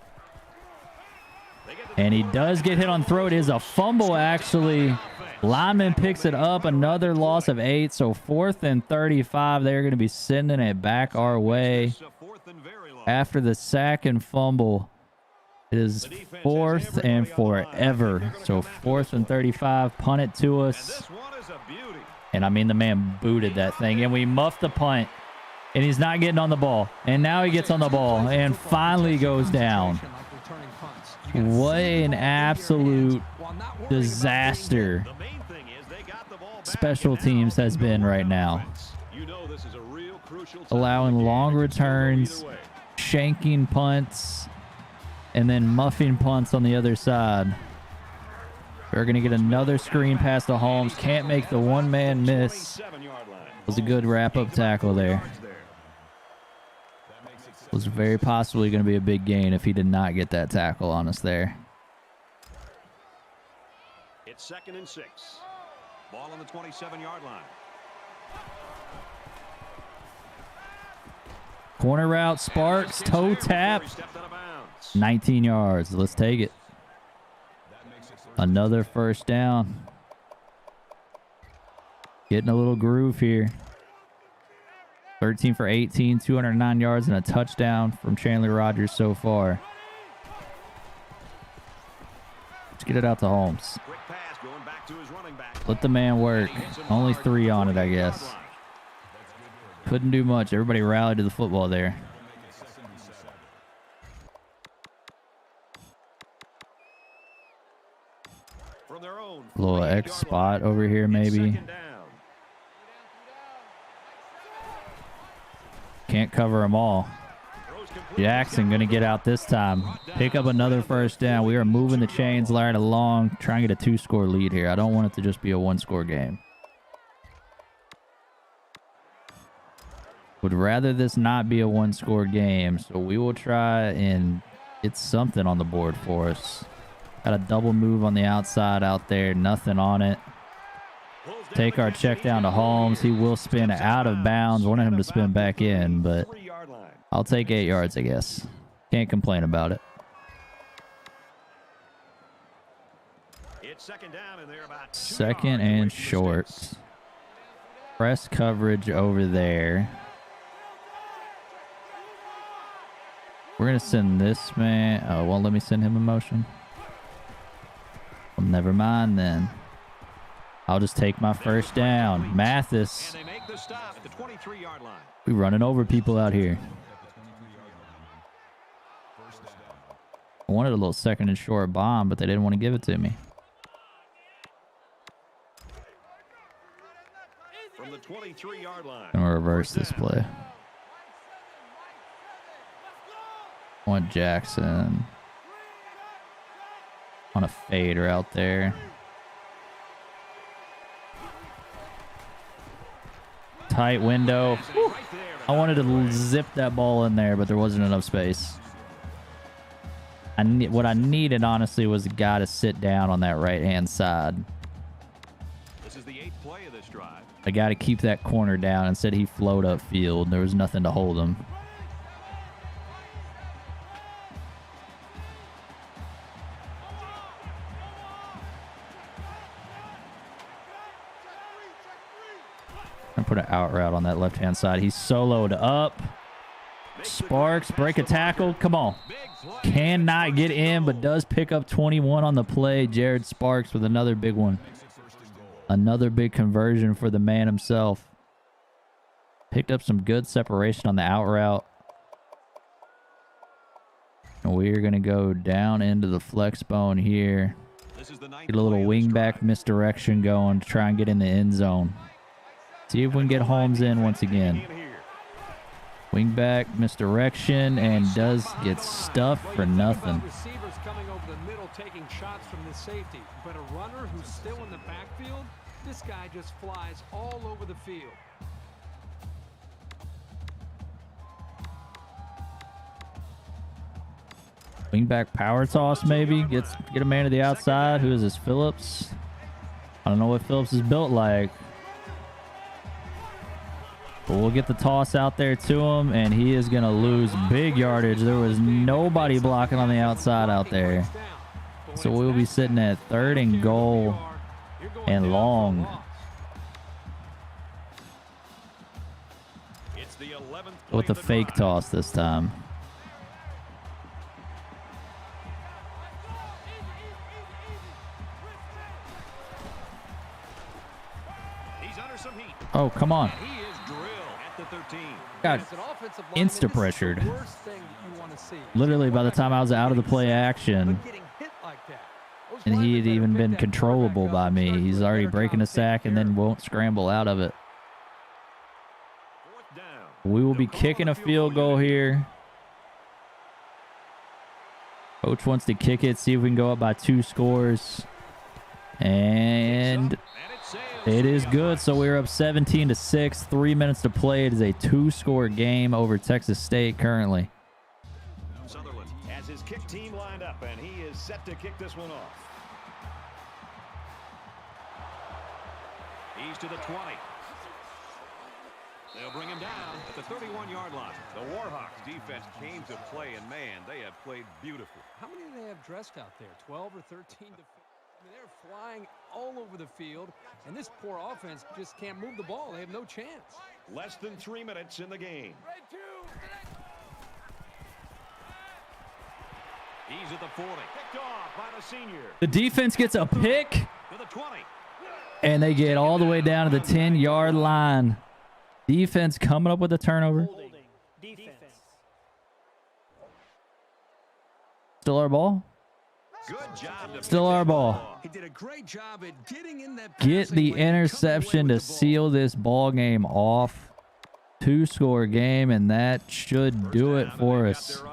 And he does get hit on throw. It is a fumble, actually. Lineman picks it up. Another loss of 8. So 4th and 35. They're going to be sending it back our way. After the sack and fumble, it is 4th and forever. So 4th and 35. Punt it to us. And I mean, the man booted that thing. And we muffed the punt. And he's not getting on the ball. And now he gets on the ball and finally goes down. What an absolute disaster special teams has been right now. Allowing long returns, shanking punts, and then muffing punts on the other side. We're going to get another screen pass to Holmes. Can't make the one-man miss. It was a good wrap-up tackle there. Was very possibly going to be a big gain if he did not get that tackle on us there. It's 2nd and 6. Ball on the 27-yard line. Corner route, Sparks, toe tap. 19 yards. Let's take it. Another 1st down. Getting a little groove here. 13 for 18, 209 yards, and a touchdown from Chandler Rogers so far. Let's get it out to Holmes. Let the man work. Only 3 on it, I guess. Couldn't do much. Everybody rallied to the football there. A little X spot over here, maybe. Can't cover them all. Jaxon going to get out this time. Pick up another 1st down. We are moving the chains right along. Trying to get a 2-score lead here. I don't want it to just be a 1-score game. Would rather this not be a 1-score game. So we will try and get something on the board for us. Got a double move on the outside out there. Nothing on it. Take our check down to Holmes. He will spin out of bounds. Wanted him to spin back in, but I'll take 8 yards, I guess. Can't complain about it. It's 2nd down, and they're about 2nd and short. Press coverage over there. We're going to send this man. Oh, well, let me send him in motion. Well, never mind then. I'll just take my 1st down. Mathis. We running over people out here. I wanted a little 2nd and short bomb, but they didn't want to give it to me. From the 23-yard line. I'm gonna reverse this play. I want Jaxon on a fader out there. Tight window. Whew. I wanted to zip that ball in there, but there wasn't enough space. What I needed, honestly, was a guy to sit down on that right-hand side. This is the 8th play of this drive. A guy to keep that corner down. Instead, he flowed upfield. There was nothing to hold him. I'm gonna put an out route on that left-hand side. He's soloed up. Sparks, break a tackle. Come on. Cannot get in, but does pick up 21 on the play. Jared Sparks with another big one. Another big conversion for the man himself. Picked up some good separation on the out route. And we're going to go down into the flex bone here. Get a little wing back misdirection going to try and get in the end zone. See if we can get Holmes in once again. Wingback, misdirection, and does get stuffed for nothing. Receivers coming over the middle taking shots from the safety, but a runner who's still in the backfield, this guy just flies all over the field. Wingback power toss maybe. Get a man to the outside. Who is this, Phillips? I don't know what Phillips is built like. But we'll get the toss out there to him, and he is going to lose big yardage. There was nobody blocking on the outside out there. So we'll be sitting at 3rd and goal and long. With the fake toss this time. Oh, come on. Got insta-pressured. Literally by the time I was out of the play action, and he had even been controllable by me. He's already breaking a sack and then won't scramble out of it. We will be kicking a field goal here. Coach wants to kick it, see if we can go up by 2 scores. And it is good. So we're up 17-6. 3 minutes to play. It is a 2-score game over Texas State currently. Sutherland has his kick team lined up, and he is set to kick this one off. He's to the 20. They'll bring him down at the 31-yard line. The Warhawks defense came to play, and man, they have played beautifully. How many do they have dressed out there? 12 or 13 to... I mean, they're flying all over the field, and this poor offense just can't move the ball. They have no chance. Less than 3 minutes in the game. He's at the 40. Picked off by the senior. The defense gets a pick, To the 20. and they get all the way down to the 10-yard line. Defense coming up with a turnover. Still our ball. Good job to Still our ball. He did a great job at getting in that Get the interception to seal this ball game off. 2-score game, and that should do it for us.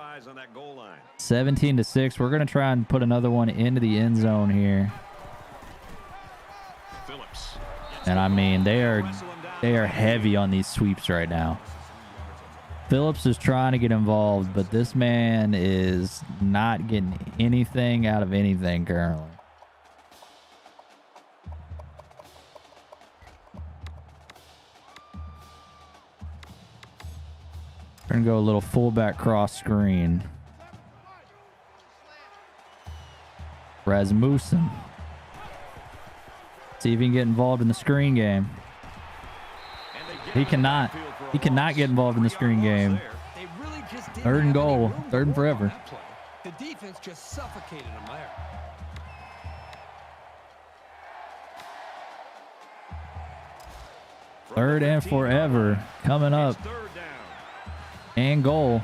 17-6. We're going to try and put another one into the end zone here. And I mean, they are heavy on these sweeps right now. Phillips is trying to get involved, but this man is not getting anything out of anything currently. We're going to go a little fullback cross screen. Rasmussen. See if he can get involved in the screen game. He cannot. He cannot get involved in the screen game. 3rd and goal. 3rd and forever. The defense just suffocated him there. Third and forever coming up. And goal.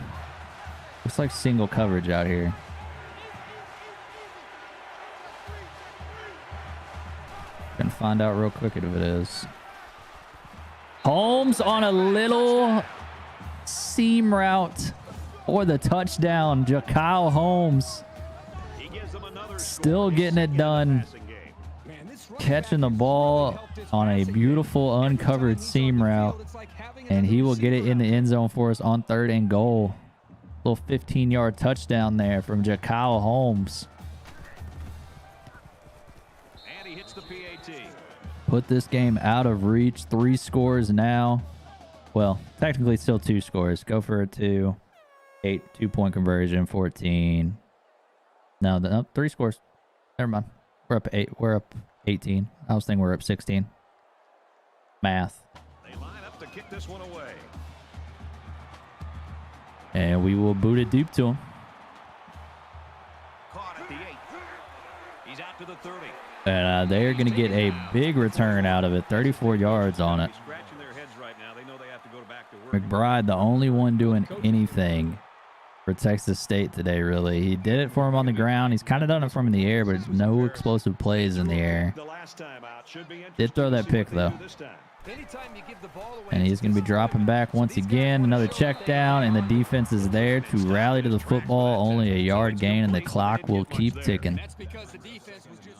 Looks like single coverage out here. Gonna find out real quick if it is. Holmes on a little seam route for the touchdown. Jaxon Holmes still getting it done. Catching the ball on a beautiful uncovered seam route. And he will get it in the end zone for us on 3rd and goal. Little 15-yard touchdown there from Jaxon Holmes. And he hits the PAT. Put this game out of reach. 3 scores now. Well, technically still 2 scores. Go for a 2. 8 2-point conversion. 14. No, 3 scores. Never mind. We're up 8. We're up 18. I was thinking we're up 16. Math. They line up to kick this one away. And we will boot it deep to him. Caught at the 8. He's out to the 30. And they are going to get a big return out of it. 34 yards on it. Scratching their heads right now. They know they have to go back to work. McBride, the only one doing anything for Texas State today, really. He did it for him on the ground. He's kind of done it for him in the air, but no explosive plays in the air. Did throw that pick, though. Anytime you give the ball away, And he's going to be dropping back once again. Another check down, and the defense is there to rally to the football. Only a yard gain, and the clock will keep ticking. That's because the defense was just...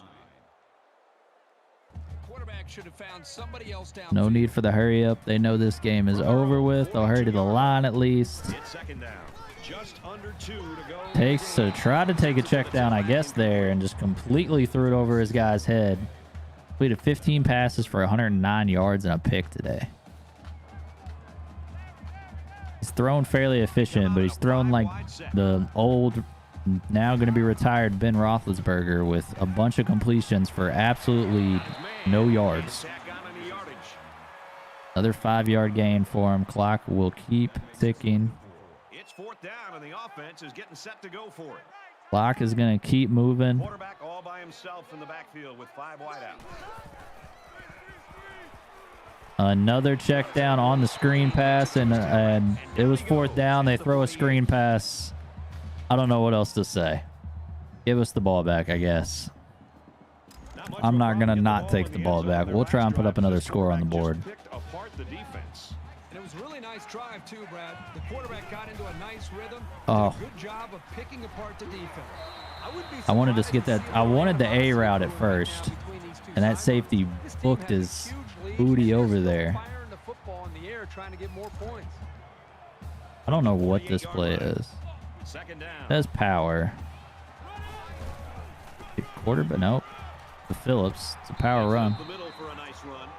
Quarterback should have found somebody else down. No need for the hurry up. They know this game is over with. They'll hurry to the line at least. It's second down. Just under 2 to go. Takes to try to take a check down, I guess, there, and just completely threw it over his guy's head. Completed 15 passes for 109 yards and a pick today. He's thrown fairly efficient, but he's thrown like the old, now going to be retired Ben Roethlisberger with a bunch of completions for absolutely no yards. Another 5-yard gain for him. Clock will keep ticking. It's fourth down, and the offense is getting set to go for it. Clock is going to keep moving. Quarterback all by himself in the backfield with 5 wide out. Another check down on the screen pass, and it was fourth down. They throw a screen pass. I don't know what else to say. Give us the ball back, I guess. I'm not going to not take the ball back. We'll try and put up another score on the board. And it was a really nice drive too, Brad. The quarterback got into a nice rhythm. Oh. Good job of picking apart the defense. I wanted to get that. I wanted the A route at first, and that safety booked his booty over there. I don't know what this play is. That's power. Quarterback, nope. The Phillips. It's a power run.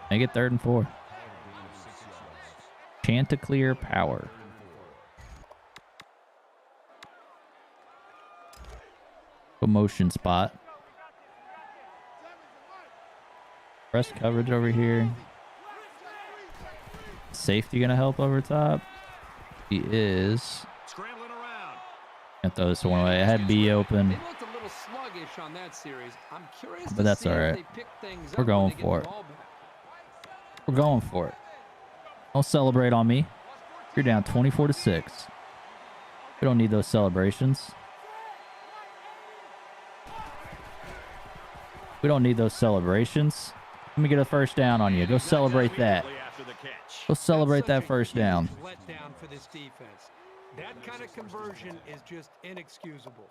Make it 3rd and 4. Chanticleer power. A motion spot. Press coverage over here. Safety gonna help over top. He is. Gonna throw this one away. I had B open. They looked a little sluggish on that series. I'm curious But that's to see all if right. they pick things We're up going when they get for the it. ball back. We're going for it. Don't celebrate on me. You're down 24-6. We don't need those celebrations. We don't need those celebrations. Let me get a first down on you. Go celebrate that. Go celebrate that first down. Letdown for this defense. That kind of conversion is just inexcusable.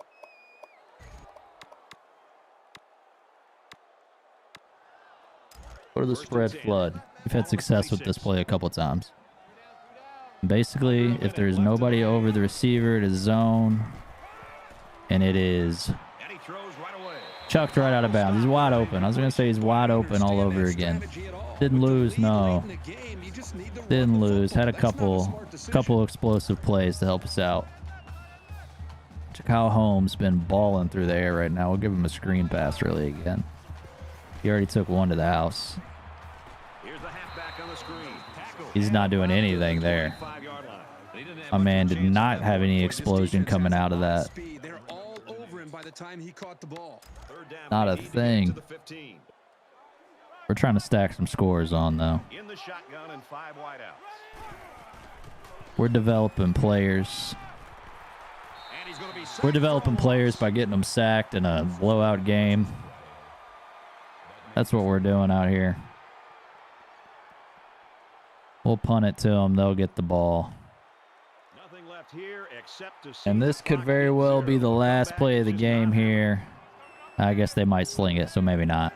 Go to the spread flood. We've had success with this play a couple times. Basically, if there's nobody over the receiver, it is zone. And it is chucked right out of bounds. He's wide open. I was going to say he's wide open all over again. Didn't lose, no. Didn't lose. Had a couple explosive plays to help us out. Chicago Holmes been balling through the air right now. We'll give him a screen pass really again. He already took one to the house. He's not doing anything there. My man did not have any explosion coming out of that. Not a thing. We're trying to stack some scores on, though. We're developing players. We're developing players by getting them sacked in a blowout game. That's what we're doing out here. We'll punt it to them. They'll get the ball. And this could very well be the last play of the game here. I guess they might sling it, so maybe not.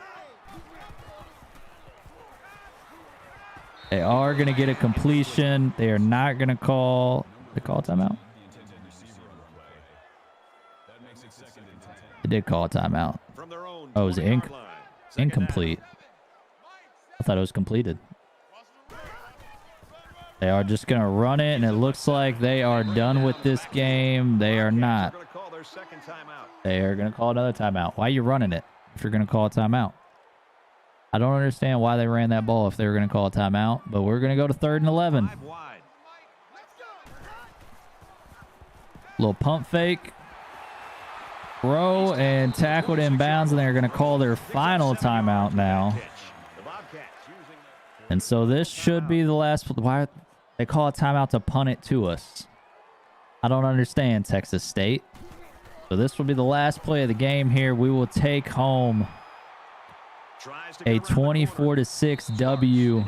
They are going to get a completion. They are not going to call... They call a timeout? They did call a timeout. Oh, it was incomplete. I thought it was completed. They are just going to run it, and it looks like they are done with this game. They are not. They are going to call another timeout. Why are you running it if you're going to call a timeout? I don't understand why they ran that ball if they were going to call a timeout, but we're going to go to 3rd and 11. Little pump fake. Throw and tackled in bounds, and they're going to call their final timeout now. And so this should be the last. Why they call a timeout to punt it to us? I don't understand, Texas State. So this will be the last play of the game here. We will take home a 24-6 W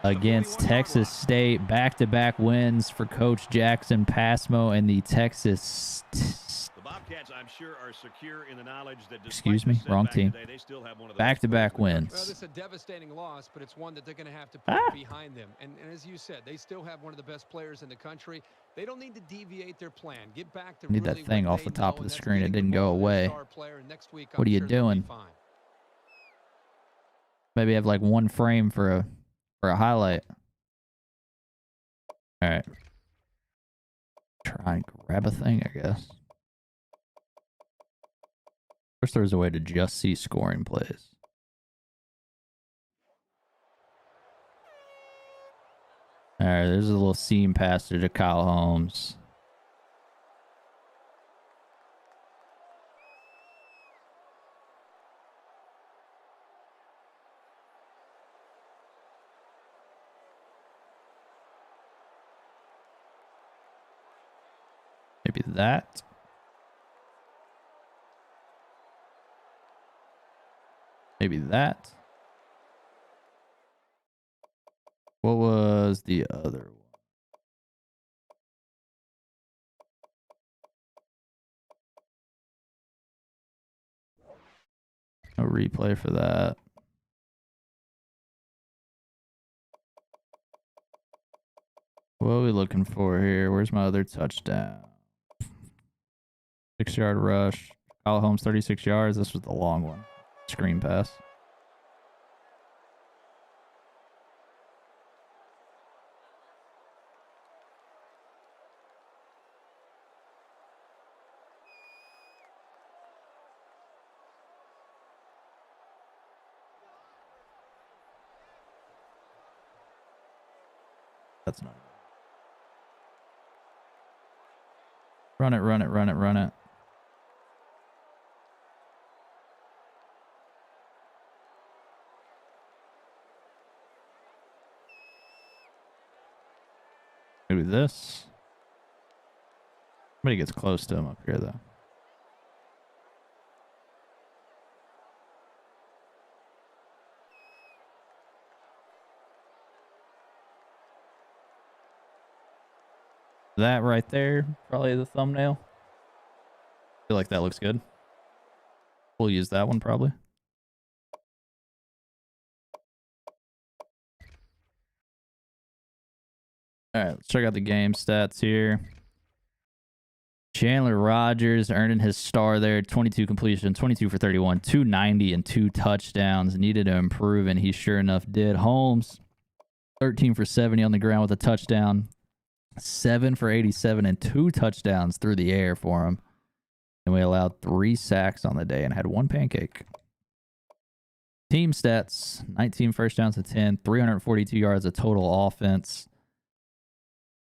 against Texas State. Back-to-back wins for Coach Jaxon, Passmeaux, and the Texas. The Bobcats, I'm sure, are secure in the knowledge that Excuse me, wrong team. They still have one of those Back-to-back wins. Well, this is a devastating loss, but it's one that they're going to have to put behind them. And as you said, they still have one of the best players in the country. They don't need to deviate their plan. Get back to need really that thing what off the they top know, of the and screen. It that's didn't getting go the ball to their away. star player. And next week, What are you I'm sure they'll be doing? fine. Maybe have like one frame for a highlight. All right. Try and grab a thing, I guess. First, there's a way to just see scoring plays. All right, there's a little seam passer to Kyle Holmes. Maybe that. Maybe that. What was the other one? No replay for that. What are we looking for here? Where's my other touchdown? 6-yard rush. Kyle Holmes, 36 yards. This was the long one. Screen pass. That's not. Run it, run it, run it, run it. Maybe this. Somebody gets close to him up here, though. That right there, probably the thumbnail. I feel like that looks good. We'll use that one probably. All right, let's check out the game stats here. Chandler Rogers earning his star there. 22 completion, 22 for 31, 290 and 2 touchdowns. Needed to improve, and he sure enough did. Holmes, 13 for 70 on the ground with a touchdown. 7 for 87 and 2 touchdowns through the air for him. And we allowed 3 sacks on the day and had 1 pancake. Team stats, 19 first downs to 10, 342 yards of total offense.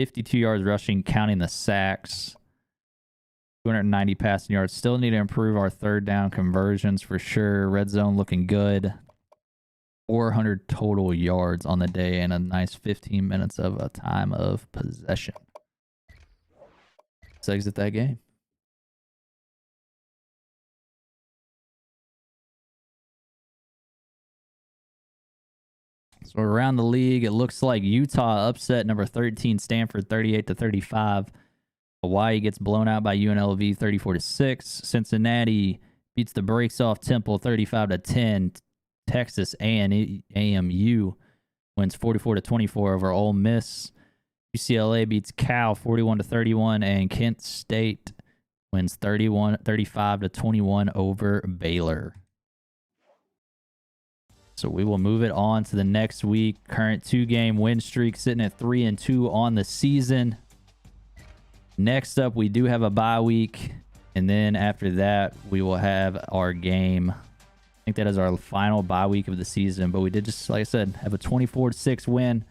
52 yards rushing, counting the sacks. 290 passing yards. Still need to improve our third down conversions for sure. Red zone looking good. 400 total yards on the day and a nice 15 minutes of a time of possession. Let's exit that game. So around the league, it looks like Utah upset number 13 Stanford 38-35. Hawaii gets blown out by UNLV 34-6. Cincinnati beats the brakes off Temple 35-10. Texas AMU wins 44-24 over Ole Miss. UCLA beats Cal 41-31, and Kent State wins 35-21 over Baylor. So we will move it on to the next week. Current 2-game win streak sitting at 3-2 on the season. Next up, we do have a bye week, and then after that, we will have our game. I think that is our final bye week of the season, but we did just, like I said, have a 24-6 win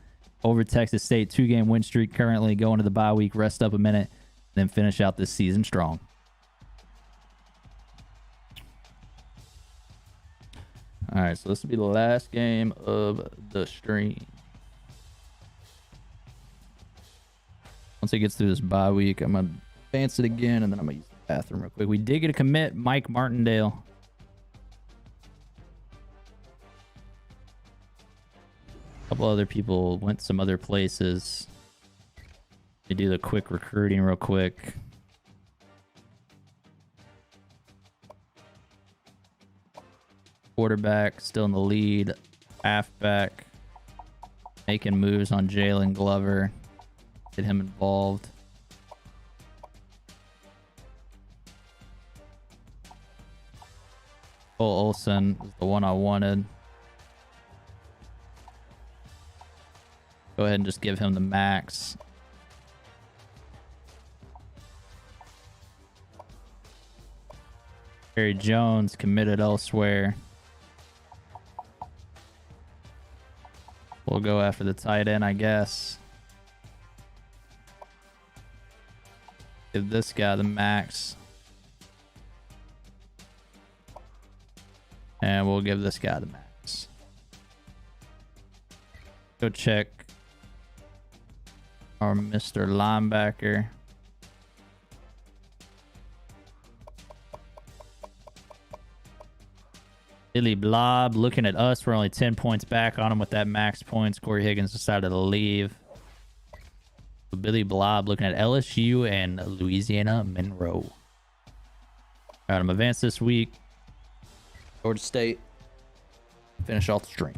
over Texas State. 2-game win streak currently going to the bye week. Rest up a minute, then finish out this season strong. All right, so this will be the last game of the stream. Once it gets through this bye week, I'm going to advance it again, and then I'm going to use the bathroom real quick. We did get a commit, Mike Martindale. couple other people went some other places. They do the quick recruiting real quick. Quarterback still in the lead. Halfback making moves on Jalen Glover. Get him involved. Cole Olsen is the one I wanted. Go ahead and just give him the max. Barry Jones committed elsewhere. We'll go after the tight end, I guess. Give this guy the max. And we'll give this guy the max. Go check our Mr. Linebacker. Billy Blob looking at us. We're only 10 points back on him with that max points. Corey Higgins decided to leave. Billy Blob looking at LSU and Louisiana Monroe. All right, I'm advanced this week. Georgia State. Finish off the stream.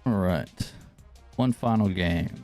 All right. One final game.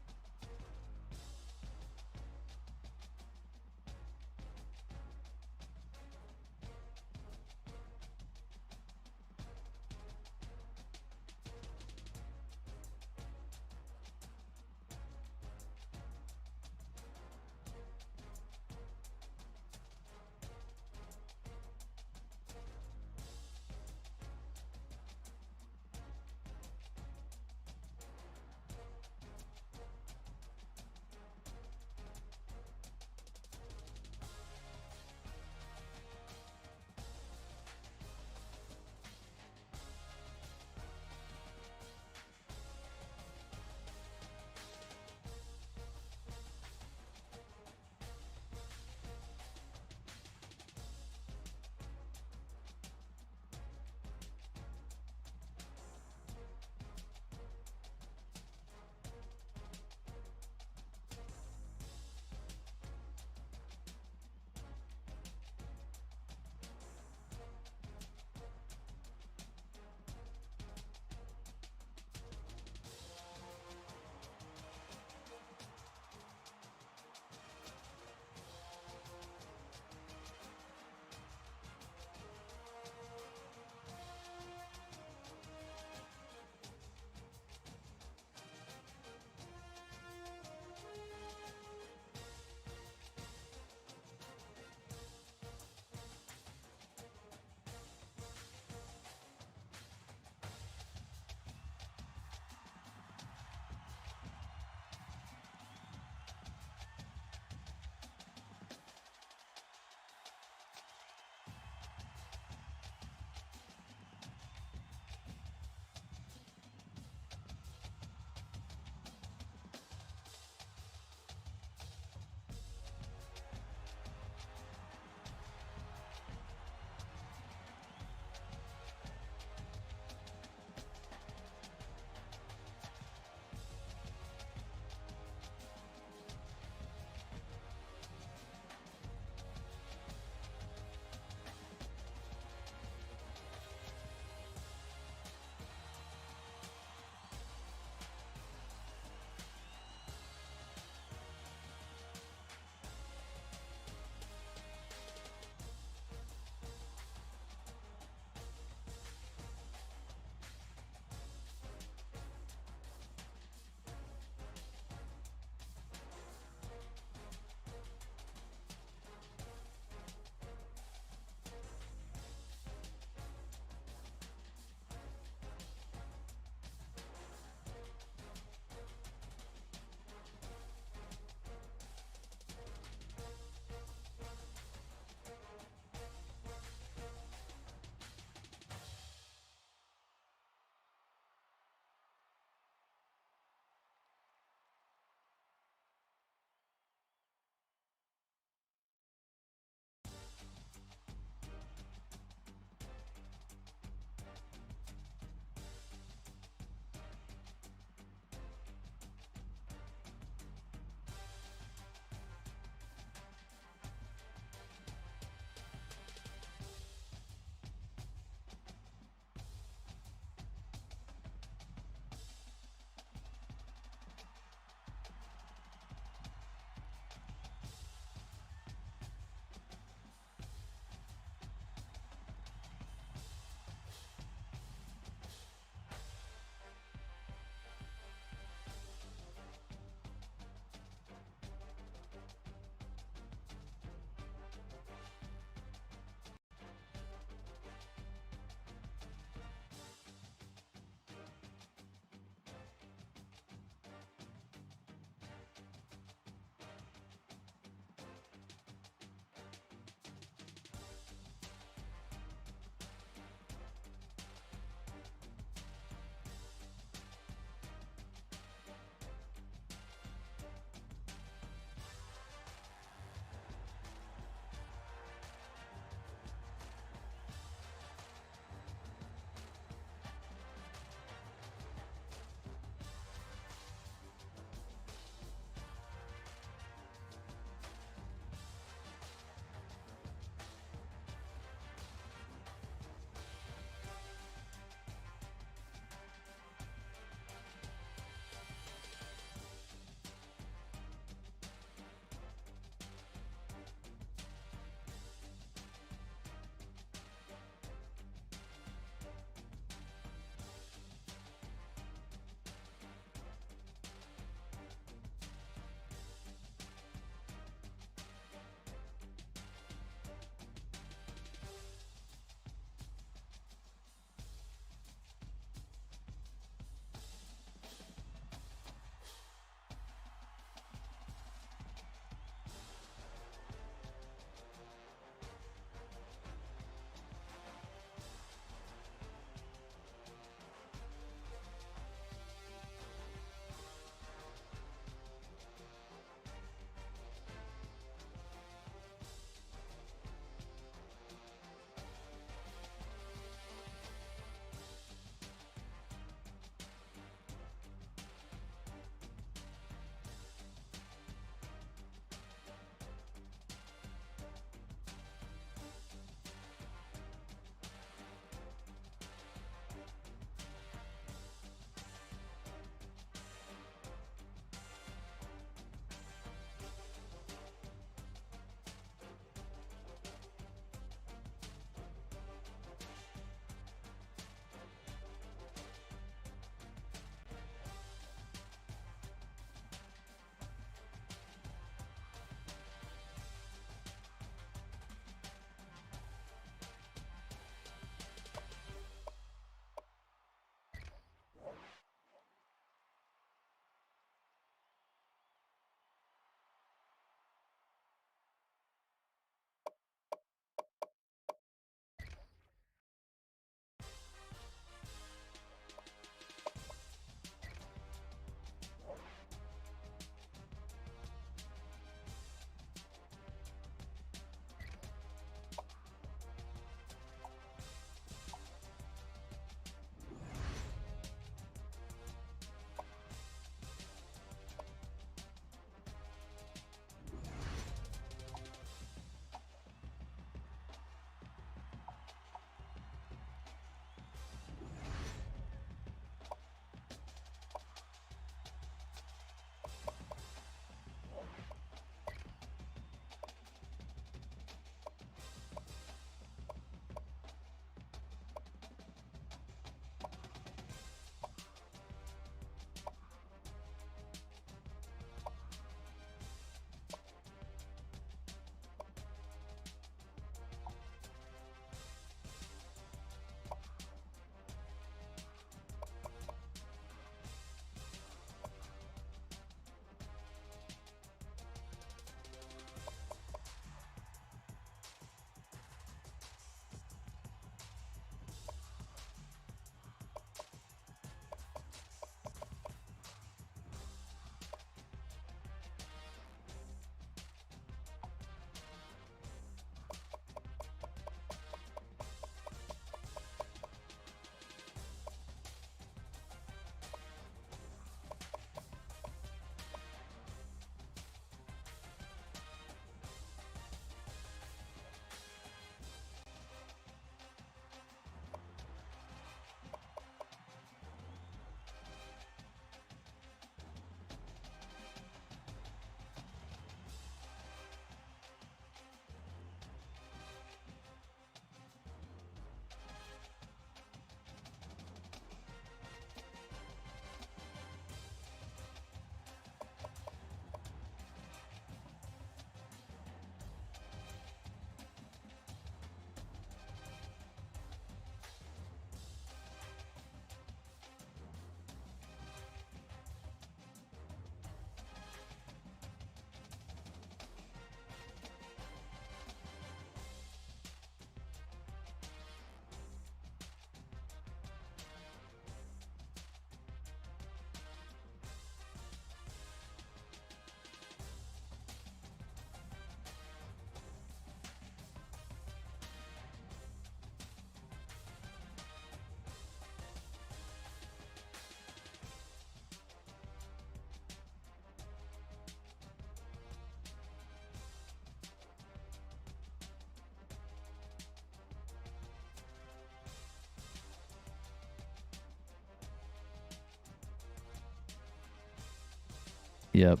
Yep.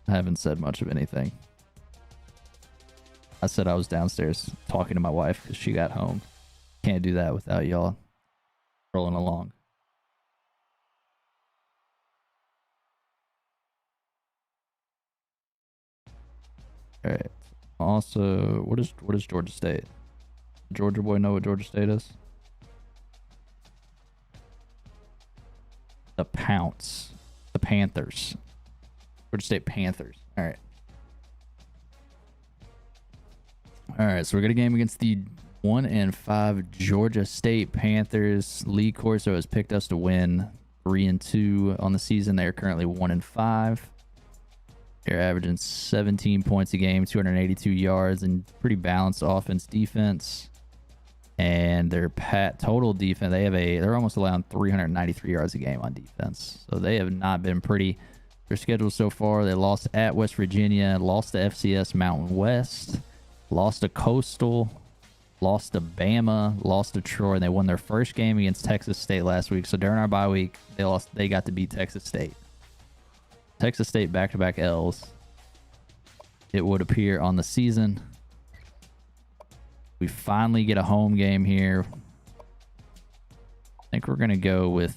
I haven't said much of anything. I said I was downstairs talking to my wife because she got home. Can't do that without y'all rolling along. All right. Also, what is Georgia State? Georgia boy know what Georgia State is? The Pounce. The Panthers. Georgia State Panthers. All right. All right, so we're going to game against the 1-5 Georgia State Panthers. Lee Corso has picked us to win 3-2 on the season. They're currently 1-5. They're averaging 17 points a game, 282 yards, and pretty balanced offense defense. And their total defense, they're almost allowing 393 yards a game on defense. So they have not been pretty. Their schedule so far, they lost at West Virginia, lost to FCS Mountain West, lost to Coastal, lost to Bama, lost to Troy, and they won their first game against Texas State last week. So during our bye week, they got to beat Texas State. Texas State back-to-back L's, it would appear, on the season. We finally get a home game here. I think we're going to go with,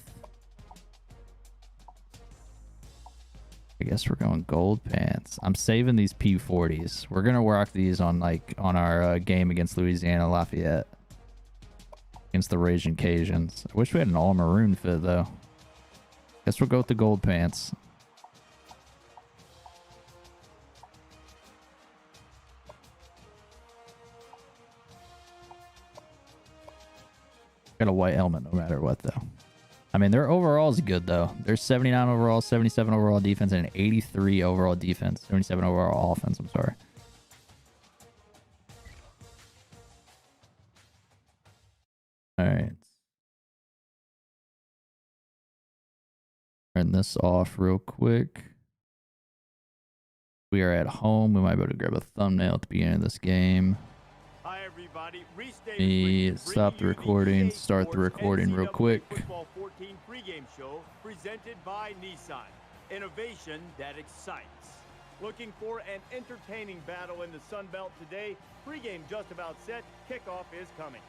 I guess we're going gold pants. I'm saving these P40s. We're going to rock these on our game against Louisiana Lafayette. Against the Raging Cajuns. I wish we had an all maroon fit though. Guess we'll go with the gold pants. Got a white helmet no matter what though. I mean, their overall is good though. They're 79 overall, 77 overall defense, and 83 overall defense. 77 overall offense, I'm sorry. All right. Turn this off real quick. We are at home. We might be able to grab a thumbnail at the beginning of this game. Hi everybody. Me stop the recording, start the recording real quick. Football 14 pregame show presented by Nissan. Innovation that excites. Looking for an entertaining battle in the Sun Belt today? Pregame just about set. Kickoff is coming.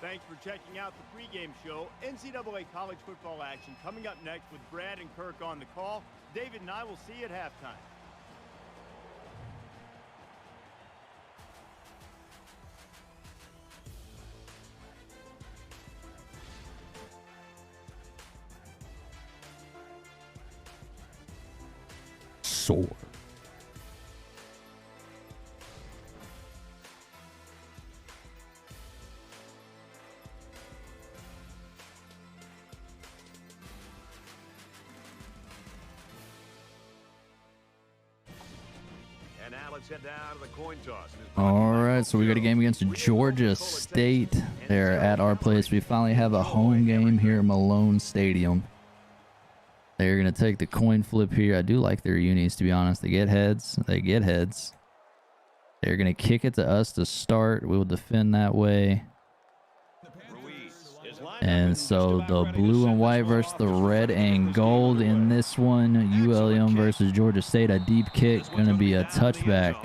Thanks for checking out the pregame show. NCAA college football action coming up next with Brad and Kirk on the call. David and I will see you at halftime. Sword. And now let's head down to the coin toss. All right, so we got a game against Georgia State. They're at our place. We finally have a home game here at Malone Stadium. They're going to take the coin flip here. I do like their unis, to be honest. They get heads. They get heads. They're going to kick it to us to start. We'll defend that way. And so the blue and white versus the red and gold in this one. ULM versus Georgia State. A deep kick. Going to be a touchback.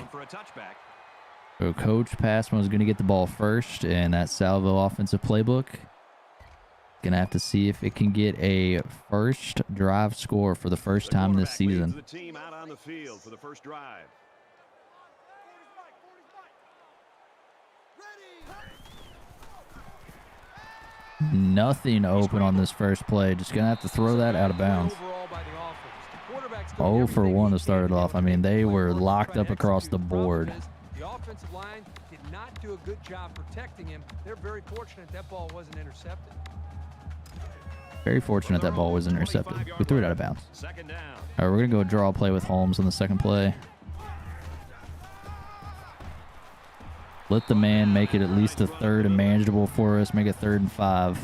So Coach Passmeaux is going to get the ball first. And that Salvo offensive playbook. Gonna have to see if it can get a first drive score for the first time this season. The team out on the field for the first drive. Nothing open on this first play. Just gonna have to throw that out of bounds. 0 for 1 to start it off. I mean, they were locked up across the board. The offensive line did not do a good job protecting him. They're very fortunate that ball wasn't intercepted. Very fortunate that ball was intercepted. We threw it out of bounds. All right, we're going to go draw play with Holmes on the second play. Let the man make it at least a third and manageable for us. Make it 3rd and 5.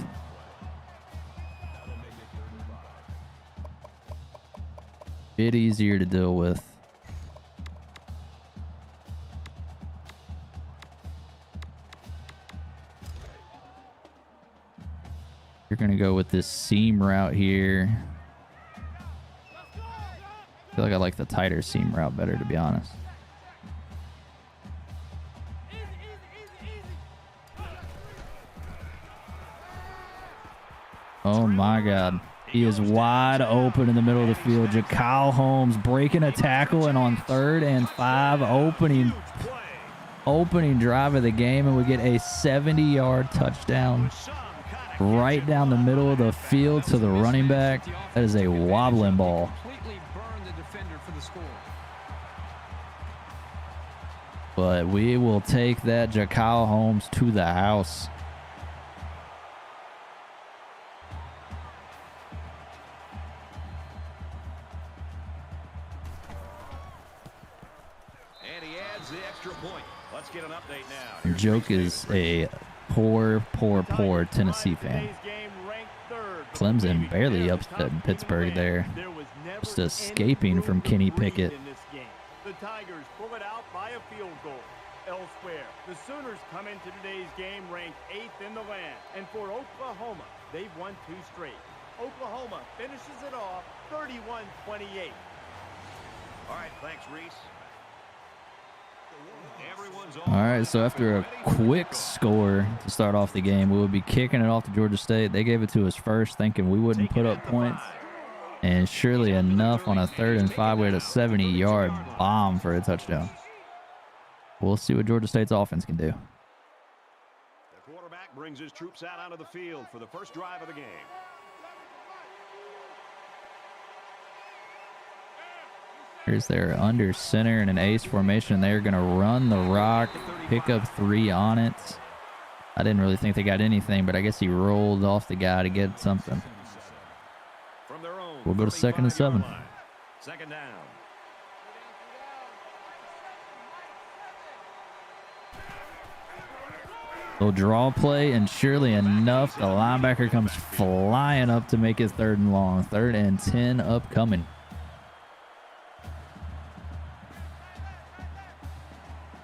Bit easier to deal with. You're going to go with this seam route here. feel like I like the tighter seam route better, to be honest. Oh my God. He is wide open in the middle of the field. Jaxon Holmes breaking a tackle, and on 3rd and 5, opening drive of the game, and we get a 70-yard touchdown right down the middle of the field to the running back. That is a wobbling ball. But we will take that Jaxon Holmes to the house. And he adds the extra point. Let's get an update now. Joke is a poor Tennessee fan. Clemson barely upset Pittsburgh there. Just escaping from Kenny Pickett. The Tigers pull it out by a field goal. Elsewhere, the Sooners come into today's game ranked 8th in the land. And for Oklahoma, they've won 2 straight. Oklahoma finishes it off 31-28. All right, thanks, Reese. All right, so after a quick score to start off the game, we will be kicking it off to Georgia State. They gave it to us first, thinking we wouldn't put up points. And surely enough, on a 3rd and 5, we had a 70-yard bomb for a touchdown. We'll see what Georgia State's offense can do. The quarterback brings his troops out onto the field for the first drive of the game. Here's their under center in an ace formation. They're going to run the rock, pick up 3 on it. I didn't really think they got anything, but I guess he rolled off the guy to get something. We'll go to 2nd and 7. Second down. Little draw play, and surely enough, the linebacker comes flying up to make it 3rd and long. 3rd and 10 upcoming.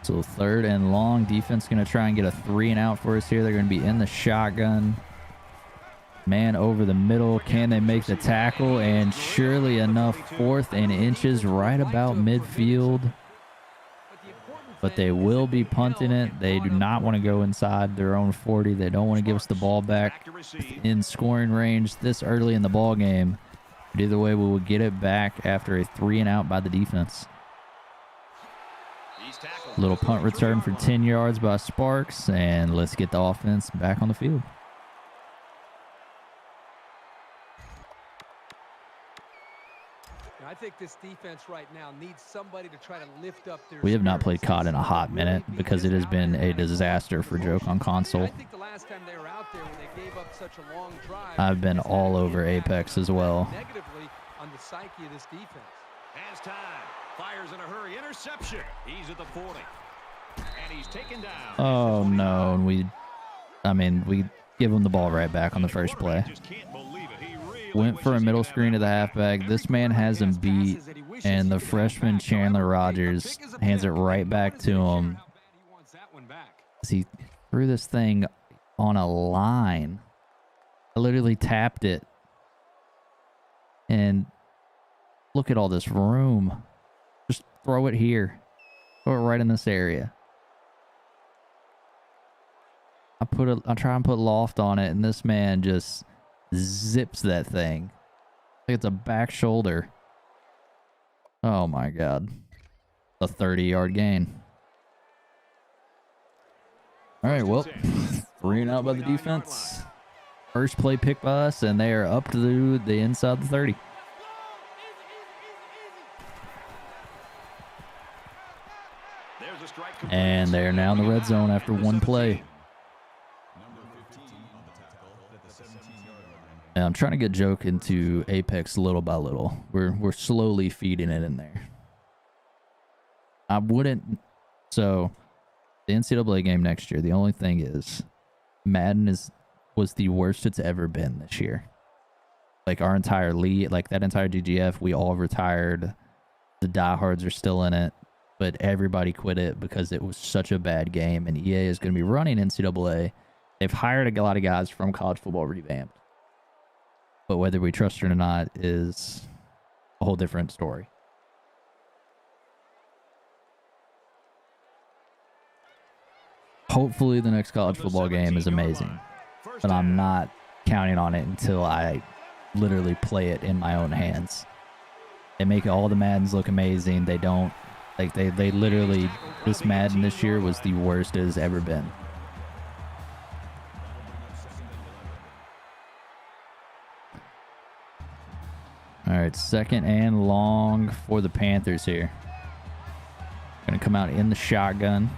So 3rd and long. Defense going to try and get a 3 and out for us here. They're going to be in the shotgun. Man over the middle. Can they make the tackle? And surely enough, 4th and inches right about midfield. But they will be punting it. They do not want to go inside their own 40. They don't want to give us the ball back in scoring range this early in the ball game. But either way, we will get it back after a 3 and out by the defense. Little punt return for 10 yards by Sparks, and let's get the offense back on the field. I think this defense right now needs somebody to try to lift up their. We have not played COD in a hot minute because it has been a disaster for Joke on console. I think the last time they were out there when they gave up such a long drive. I've been all over Apex as well. Negatively on the psyche of this defense. Has time. Fires in a hurry. Interception. He's at the 40. And he's taken down. Oh no, and we give him the ball right back on the first play. Went for a middle screen to the halfback. This man has him beat, and the freshman Chandler Rogers hands it right back to him. He threw this thing on a line. I literally tapped it. And look at all this room. Just throw it here. Throw it right in this area. I try and put loft on it, and this man just zips that thing. Like it's a back shoulder. Oh my God. A 30-yard gain. All right, well, 3 and out by the defense. First play pick by us, and they are up to the inside the 30. And they're now in the red zone after 1 play. And I'm trying to get Joke into Apex little by little. We're slowly feeding it in there. I wouldn't. So the NCAA game next year. The only thing is, Madden was the worst it's ever been this year. Like our entire league, like that entire GGF, we all retired. The diehards are still in it, but everybody quit it because it was such a bad game. And EA is going to be running NCAA. They've hired a lot of guys from College Football Revamped. But whether we trust it or not is a whole different story. Hopefully the next college football game is amazing, but I'm not counting on it until I literally play it in my own hands. They make all the Maddens look amazing. They don't, like, they literally, this Madden this year was the worst it has ever been. All right, 2nd and long for the Panthers here. Gonna come out in the shotgun.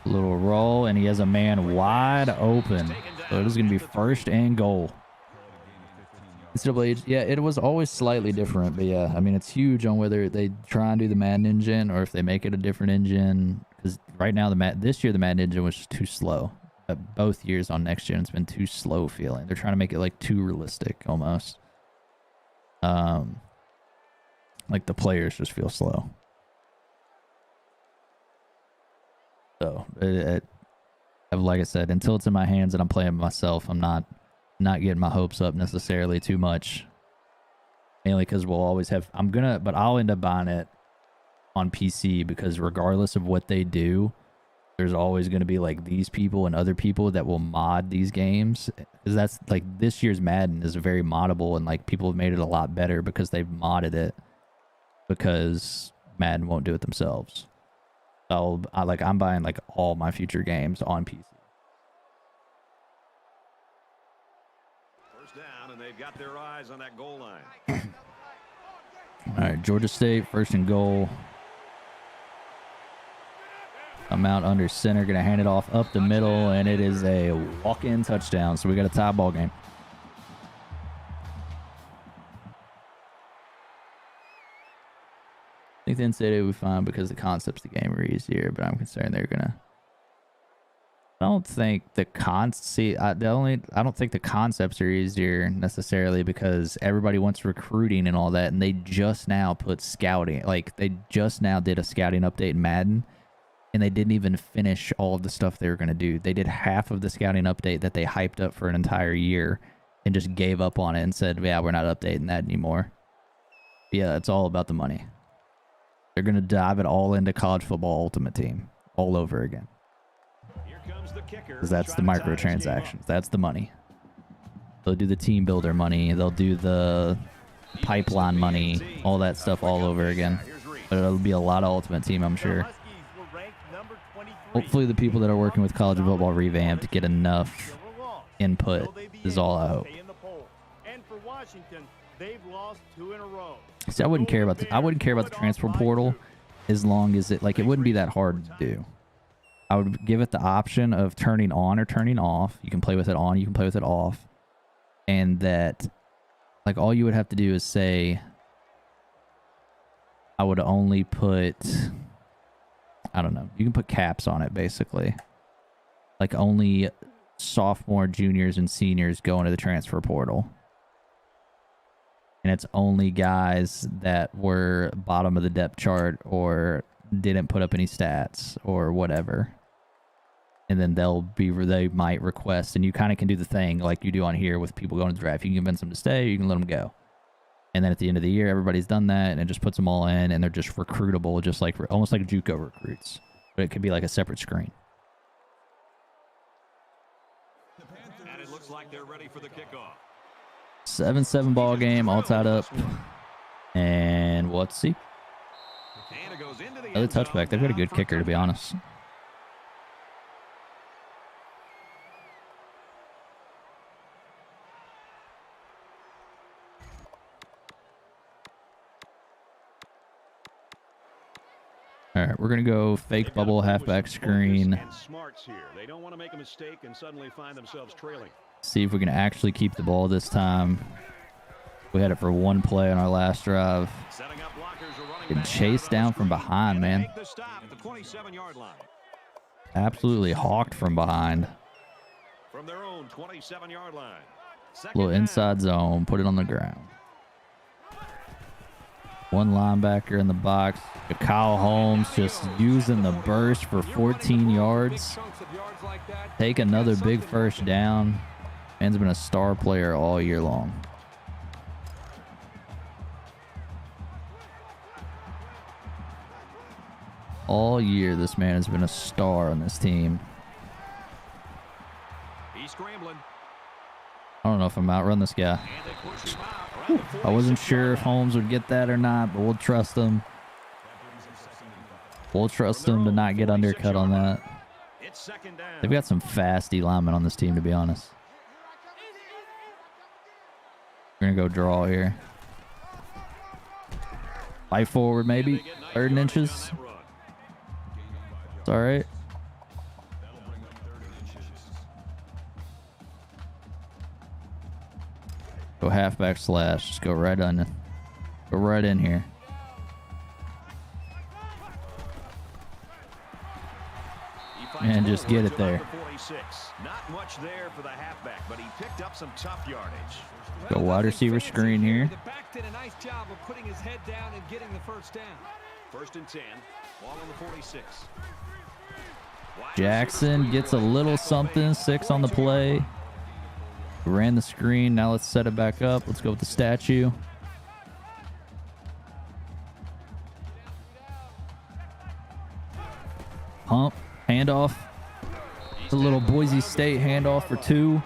Little roll, and he has a man wide open. So it is going to be 1st and goal. NCAA, yeah, it was always slightly different, but yeah, I mean, it's huge on whether they try and do the Madden engine or if they make it a different engine. Because right now, this year, the Madden engine was just too slow. Both years on next gen, it's been too slow feeling. They're trying to make it like too realistic almost. Like the players just feel slow. So, like I said, until it's in my hands and I'm playing myself, I'm not getting my hopes up necessarily too much. Mainly because we'll always have, but I'll end up buying it on PC because regardless of what they do, there's always going to be like these people and other people that will mod these games. Because that's like this year's Madden is very moddable, and like people have made it a lot better because they've modded it because Madden won't do it themselves. So I'm buying like all my future games on PC. First down, and they've got their eyes on that goal line. All right, Georgia State, 1st and goal. I'm out under center, gonna hand it off up the middle, and it is a walk-in touchdown. So we got a tie ball game. I think the NCAA will be fine because the concepts of the game are easier, but I'm concerned they're gonna. I don't think the I don't think the concepts are easier necessarily because everybody wants recruiting and all that, and they just now put scouting. Like they just now did a scouting update in Madden, and they didn't even finish all of the stuff they were gonna do. They did half of the scouting update that they hyped up for an entire year, and just gave up on it and said, "Yeah, we're not updating that anymore." Yeah, it's all about the money. They're going to dive it all into college football Ultimate Team all over again. Because that's the microtransactions. That's the money. They'll do the team builder money. They'll do the pipeline money. All that stuff all over again. But it'll be a lot of Ultimate Team, I'm sure. Hopefully the people that are working with college football Revamped get enough input is all I hope. And for Washington, they've lost 2 in a row. See, I wouldn't care about the transfer portal as long as it wouldn't be that hard to do. I would give it the option of turning on or turning off. You can play with it on, you can play with it off. And that, like, all you would have to do is say, I would only put, I don't know, you can put caps on it, basically. Like, only sophomore, juniors, and seniors go into the transfer portal. And it's only guys that were bottom of the depth chart or didn't put up any stats or whatever. And then they might request, and you kind of can do the thing like you do on here with people going to the draft. You can convince them to stay, or you can let them go. And then at the end of the year, everybody's done that, and it just puts them all in, and they're just recruitable, just like almost like JUCO recruits. But it could be like a separate screen. And it looks like they're ready for the kickoff. 7-7 ball game, all tied up. And let's see. Another touchback. They've got a good kicker, to be honest. All right, we're going to go fake bubble, halfback screen. They don't want to make a mistake and suddenly find themselves trailing. See if we can actually keep the ball this time. We had it for one play on our last drive. Getting chased down from behind, man. Absolutely hawked from behind. From their own 27-yard line. Little inside zone, put it on the ground. One linebacker in the box. Kyle Holmes just using the burst for 14 yards. Take another big first down. Man's been a star player all year long. All year, this man has been a star on this team. He's scrambling. I don't know if I'm outrun this guy. And they push him out around the I wasn't 46 sure yard if Holmes would get that or not, but we'll trust him. We'll trust him to not get undercut on that. It's second down. They've got some fast D linemen on this team, to be honest. We're going to go draw here. Fight forward, maybe. 3rd and inches. It's all right. Go halfback slash. Just go right on. Go right in here. And just get it there. Not much there for the halfback, but he picked up some tough yardage. Go wide receiver screen here. The back did a nice job of putting his head down and getting the first down. 1st and 10. Ball on the 46. Jaxon gets a little something. 6 on the play. Ran the screen. Now let's set it back up. Let's go with the statue. Pump. Handoff. The little Boise State handoff for 2.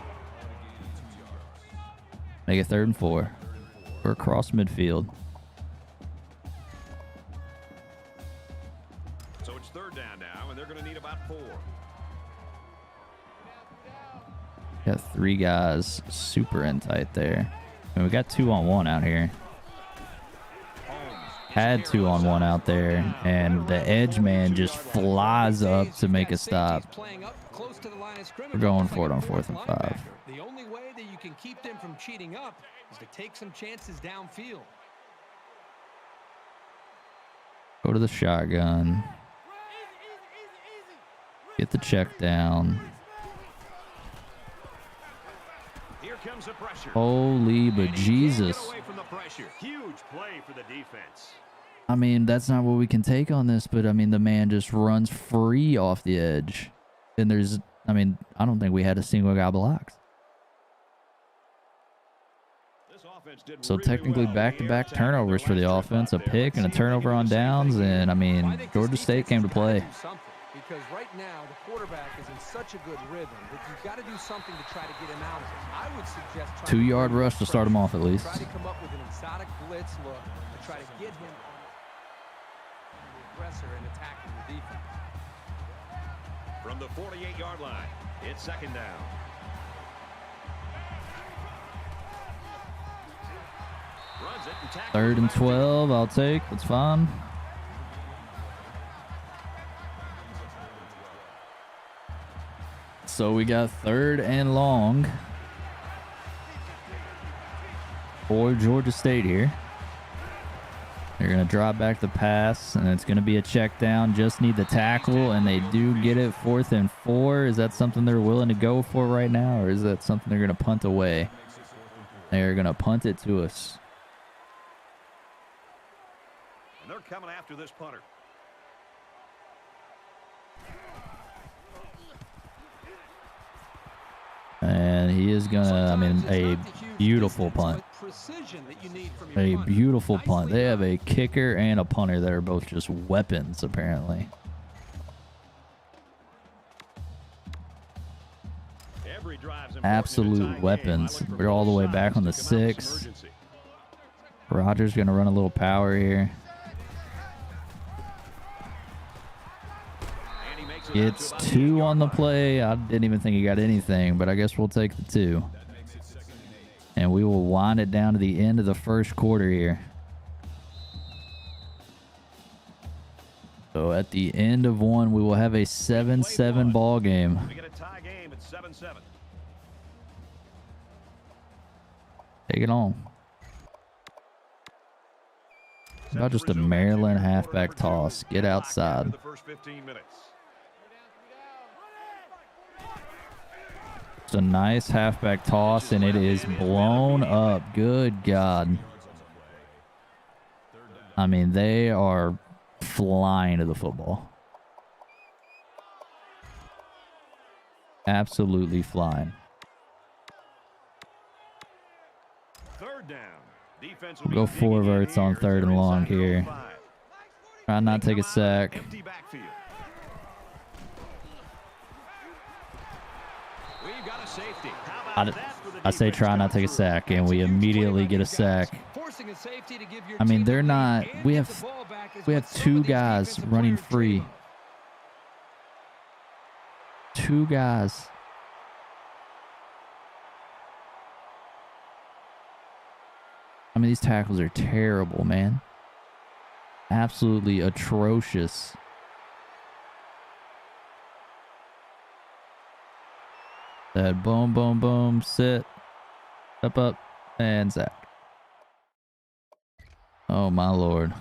Make it 3rd and 4. We're across midfield. So it's 3rd down now, and they're going to need about 4. Got 3 guys super in tight there. And we got 2-on-1 out here. Had 2-on-1 out there, and the edge man just flies up to make a stop. We're going for it on 4th and 5. The only way that you can keep them from cheating up is to take some chances downfield. Go to the shotgun. Get the check down. Here comes the pressure. Holy but Jesus. Away from the pressure. Huge play for the defense. I mean, that's not what we can take on this, but I mean, the man just runs free off the edge. And there's, I mean, I don't think we had a single guy blocked. So technically back-to-back turnovers for the offense, a pick and a turnover on downs, and I mean, Georgia State came to play. Because right now the quarterback is in such a good rhythm that you've got to do something to try to get him out of it. I would suggest 2-yard rush to start him off at least. Try to come up with an exotic blitz look to try to get him on the aggressor and attacking the defense. From the 48-yard line, it's 2nd down. 3rd and 12, I'll take. That's fine. So we got 3rd and long for Georgia State here. They're going to drop back the pass, and it's going to be a check down. Just need the tackle, and they do get it. 4th and 4. Is that something they're willing to go for right now, or is that something they're going to punt away? They're going to punt it to us. And they're coming after this punter. And he is going to, I mean, a beautiful punt. A beautiful punt. They have a kicker and a punter that are both just weapons, apparently. Absolute weapons. We're all the way back on the 6. Rogers going to run a little power here. It's 2 on the play. I didn't even think he got anything, but I guess we'll take the 2. And we will wind it down to the end of the 1st quarter here. So at the end of 1, we will have a 7-7 ball game. We get a tie game at 7-7. Take it on. About just a Maryland halfback toss. Get outside. It's a nice halfback toss, and it is blown up. Good God. I mean, they are flying to the football. Absolutely flying. 3rd down. Defense We'll go 4 verts on 3rd and long here. Try not to take a sack. Empty backfield. We've got a safety. How about that for the I say defense try not to take a coming through? sack, and we immediately get a sack. Forcing a safety to give your I mean, team they're the lead not. and We get have the ball back is we what have some two of these guys defensive running players free. dream of. Two guys. I mean, these tackles are terrible, man. Absolutely atrocious. That boom, boom, boom, sit, up, and sack. Oh my lord.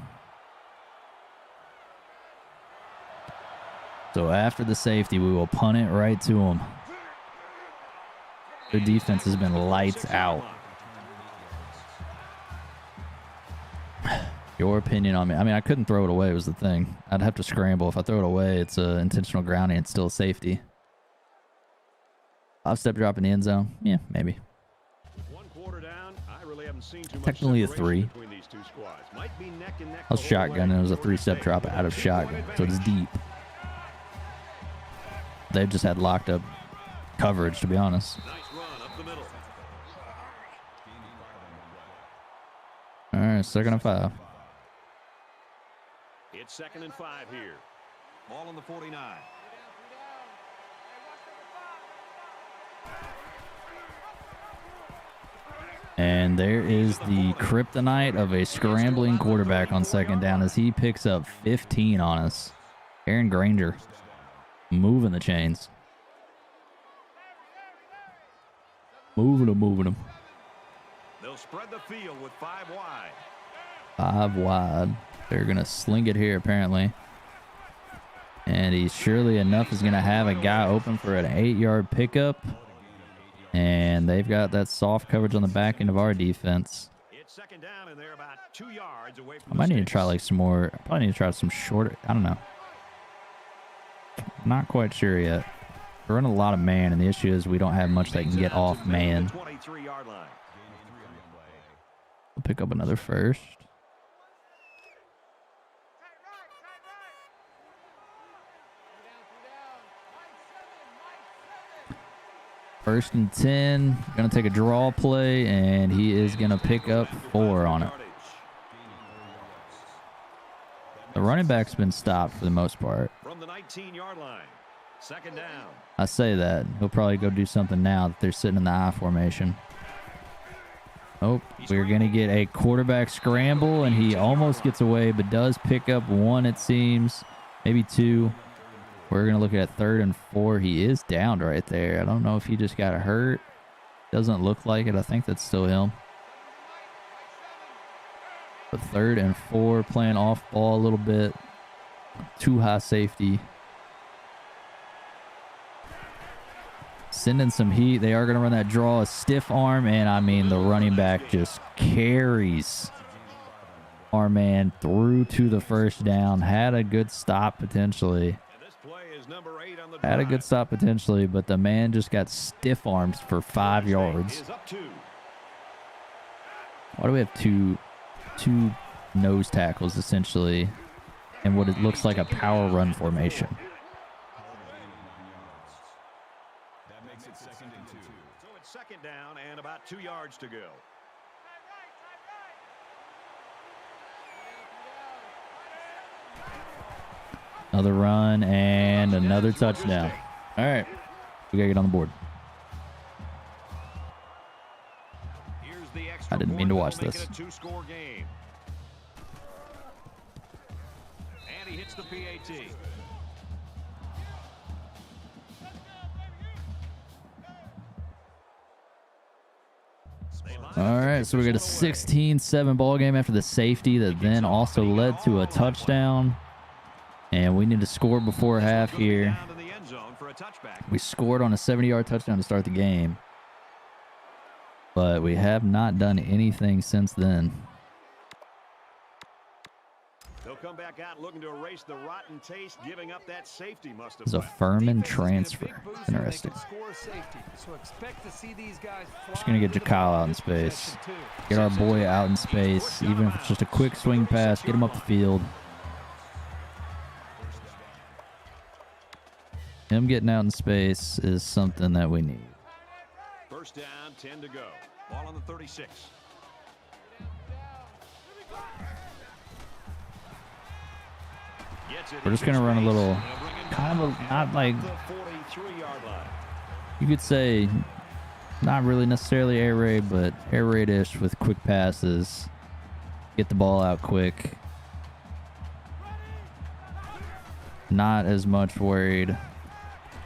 So after the safety, we will punt it right to them. Their defense has been lights out. Your opinion on me? I mean, I couldn't throw it away was the thing. I'd have to scramble. If I throw it away, it's a intentional grounding. It's still a safety. I'll step drop in the end zone. Yeah, maybe. One quarter down, I really haven't seen too much Technically a separation 3. between these two squads. Might be neck and neck I was the whole shotgun, and way. it was a 3-step drop out of shotgun, so it's deep. They've just had locked up coverage, to be honest. Nice run up the middle. All right, 2nd and 5. It's 2nd and 5 here. Ball on the 49. And there is the kryptonite of a scrambling quarterback on 2nd down as he picks up 15 on us. Aaron Granger moving the chains. Moving them. They'll spread the field with 5 wide. 5 wide. They're going to sling it here, apparently. And he surely enough is going to have a guy open for an 8-yard pickup. And they've got that soft coverage on the back end of our defense. It's 2nd down, and they're about 2 yards away from I might the need to try sticks. like some more. I probably need to try some shorter. I don't know. Not quite sure yet. We're running a lot of man, and the issue is we don't have much that can get off man. 23-yard line. We'll pick up another first. First and 10. Gonna take a draw play, and he is gonna pick up 4 on it. The running back's been stopped for the most part. From the 19-yard line. 2nd down. I say that. He'll probably go do something now that they're sitting in the I formation. Oh, we're going to get a quarterback scramble, and he almost gets away, but does pick up 1, it seems. Maybe 2. We're going to look at 3rd and 4. He is downed right there. I don't know if he just got hurt. Doesn't look like it. I think that's still him. But 3rd and 4, playing off ball a little bit. Too high safety. Sending some heat. They are going to run that draw, a stiff arm, and I mean the running back just carries our man through to the 1st down. Had a good stop potentially. And this play is number 8 on the Had a drive. good stop potentially, but the man just got stiff arms for 5 yards. Is up 2. Why do we have two nose tackles essentially in what it looks like a power run formation? That makes it 2nd and 2. So it's 2nd down and about 2 yards to go. Another run and another touchdown. All right, we gotta get on the board. Here's the extra I didn't mean to point watch that'll make this. it a 2-score game. And he hits the PAT. All right, so we got a 16-7 ball game after the safety that then also led to a touchdown. And we need to score before half here. Down in the end zone for a touchback. We scored on a 70-yard touchdown to start the game. But we have not done anything since then. They'll come back out looking to erase the rotten taste, giving up that safety must have It's a left. Furman Defense is gonna transfer. big boost when they Interesting. can score a safety. So expect to see these guys Just fly gonna get with the Jakyle ball out in this space. possession, too. Get our boy out in space, even if it's just a quick swing pass, get him up the field. Him getting out in space is something that we need. First down, 10 to go. Ball on the 36. We're just going to run a little, kind of not like, you could say, not really necessarily air raid, but air raid-ish with quick passes. Get the ball out quick. Not as much worried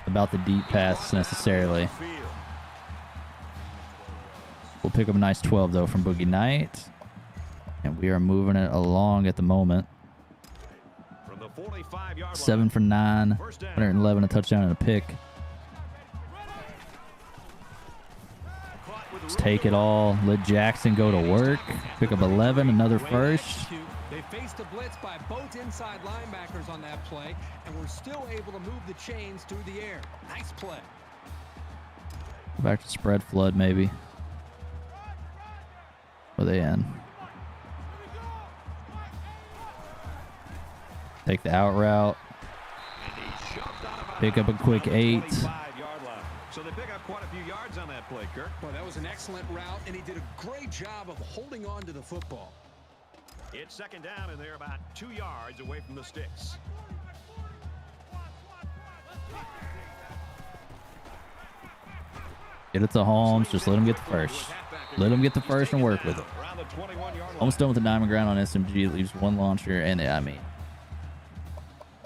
about the deep pass necessarily. We'll pick up a nice 12 though from Boogie Knight. And we are moving it along at the moment. 7 for 9, 111, a touchdown and a pick. Let's take it all. Let Jaxon go to work. Pick up 11, another first. They faced a blitz by both inside linebackers on that play, and were still able to move the chains through the air. Nice play. Go back to spread flood, maybe. Where they in? Take the out route. Pick up a quick 8. So they pick up quite a few yards on that play, Kirk. Well, that was an excellent route, and he did a great job of holding on to the football. It's second down, and they're about 2 yards away from the sticks. Get it to Holmes. Just let him get the first. Let him get the first and work with it. Almost done with the diamond ground on SMG. It leaves one launcher, and I mean,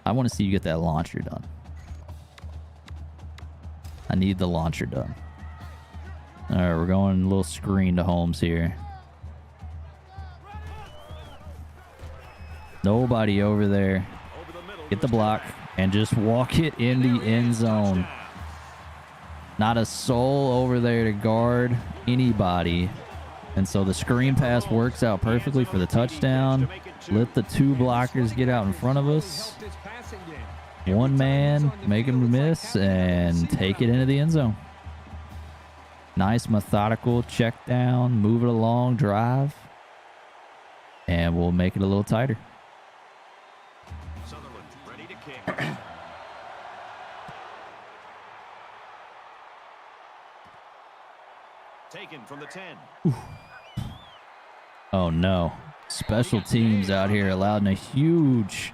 I want to see you get that launcher done. I need the launcher done. All right, we're going a little screen to Holmes here. Nobody over there. Get the block and just walk it in the end zone. Not a soul over there to guard anybody. And so the screen pass works out perfectly for the touchdown. Let the 2 blockers get out in front of us. One man, make him miss, and take it into the end zone. Nice methodical check down, move it along, drive. And we'll make it a little tighter. Sutherland ready to kick. Taken from the 10. Oh no. Special teams out here allowed a huge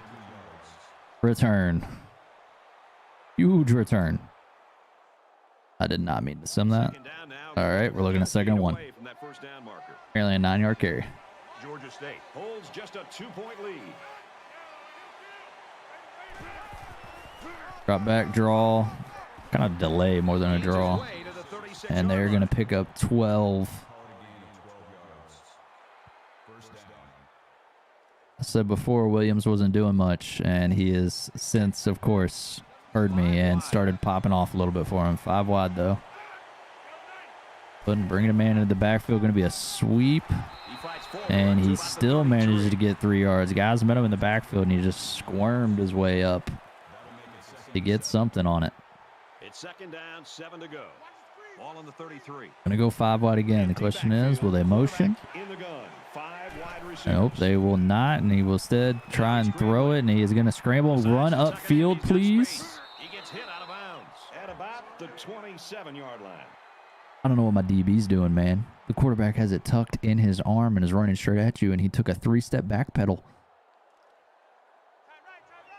return. Huge return. I did not mean to sum that. All right, we're looking at 2nd and 1. Apparently a 9-yard carry. Georgia State holds just a 2-point lead. Drop back, draw. Kind of delay more than a draw. And they're going to pick up 12. I said before Williams wasn't doing much, and he has since, of course, heard me and started popping off a little bit for him. 5 wide, though. Bringing a man into the backfield, going to be a sweep. And he still manages to get 3 yards. Guys met him in the backfield, and he just squirmed his way up to get something on it. It's 2nd down, 7 to go. Ball on the 33. Gonna go 5 wide again. The question is, will they motion? Nope, they will not, and he will instead try and throw it, and he is gonna scramble, run upfield, please. He gets hit out of bounds at about the 27-yard line. I don't know what my DB's doing, man. The quarterback has it tucked in his arm and is running straight at you, and he took a 3-step back pedal.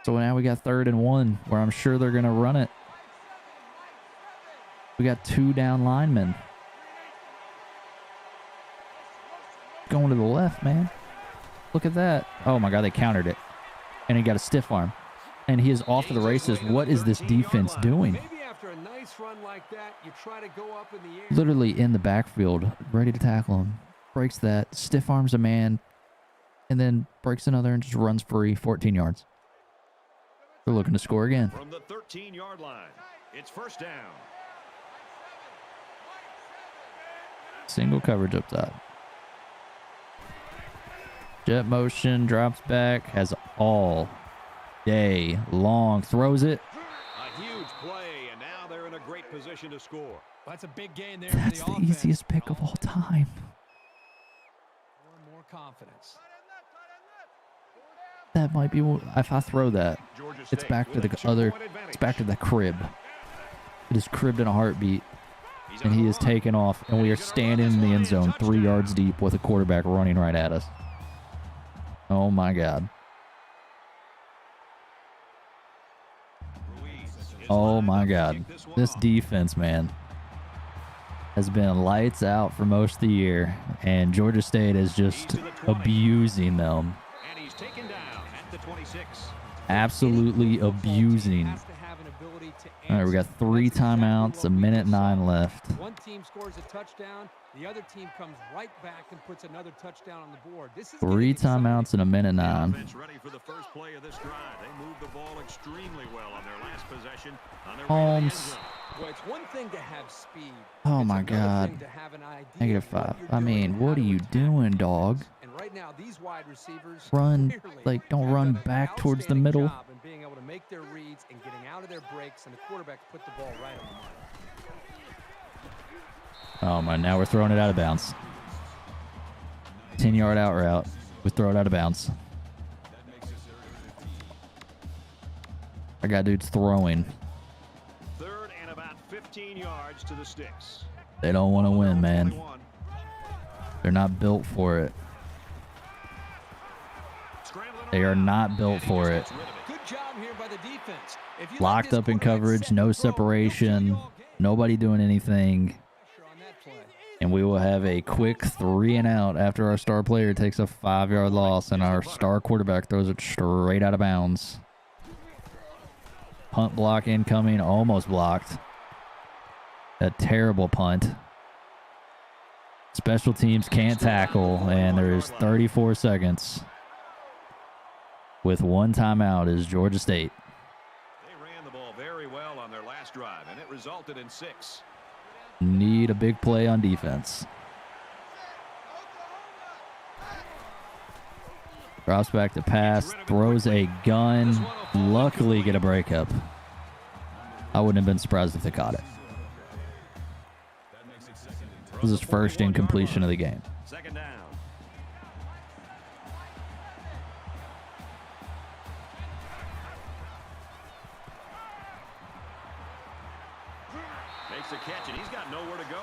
So now we got 3rd and 1, where I'm sure they're gonna run it. We got 2 down linemen. Going to the left, man. Look at that. Oh my God, they countered it. And he got a stiff arm. And he is off to the races. What is this defense doing? Maybe after a nice run like that, you try to go up in the air. Literally in the backfield, ready to tackle him. Breaks that, stiff arms a man, and then breaks another and just runs free, 14 yards. They're looking to score again. From the 13-yard line, it's 1st down. Single coverage up top. Jet motion, drops back, has all day long, throws it. A huge play, and now they're in a great position to score. Well, that's a big gain there. That's the easiest pick of all time. More confidence. That might be if I throw that. It's back to the other. It's back to the crib. It is cribbed in a heartbeat, and he is taken off, and we are standing in the end zone 3 yards deep with a quarterback running right at us. Oh my God. Oh my God. This defense, man, has been lights out for most of the year, and Georgia State is just abusing them. And he's taken down at the 26. Absolutely abusing. All right, we got 3 timeouts, 1:09 left. One team scores a touchdown, the other team comes right back and puts another touchdown on the board. This is 3 timeouts and 1:09. Offense ready for the first play of this drive. They moved the ball extremely well on their last possession. On their way to the end Holmes. zone. Well, it's one thing to have speed. Oh It's my another God. thing to have an idea of what -5. you're I doing mean, and what how are to you attack doing, the dog? defense. And right now, these wide receivers Run, clearly like, don't have run done an back towards the outstanding middle. job in being able to make their reads and getting out of their breaks, and the quarterback put the ball right on the mark. Oh my, now we're throwing it out of bounds. 10-yard out route. We throw it out of bounds. I got dudes throwing. Third and about 15 yards to the sticks. They don't want to win, man. They're not built for it. They are not built for it. Good job here by the defense. If you let Locked this up in quarterback coverage, set no and throw, he'll separation, throw you all game. nobody doing anything. Pressure on that play. And we will have a quick 3 and out after our star player takes a 5-yard loss and our star quarterback throws it straight out of bounds. Punt block incoming, almost blocked. A terrible punt. Special teams can't tackle, and there is 34 seconds. With 1 timeout is Georgia State. They ran the ball very well on their last drive, and it resulted in 6. Need a big play on defense. Drops back to pass, throws a gun, luckily get a breakup. I wouldn't have been surprised if they caught it. This is his first incompletion of the game. Second down. Makes the catch, and he's got nowhere to go.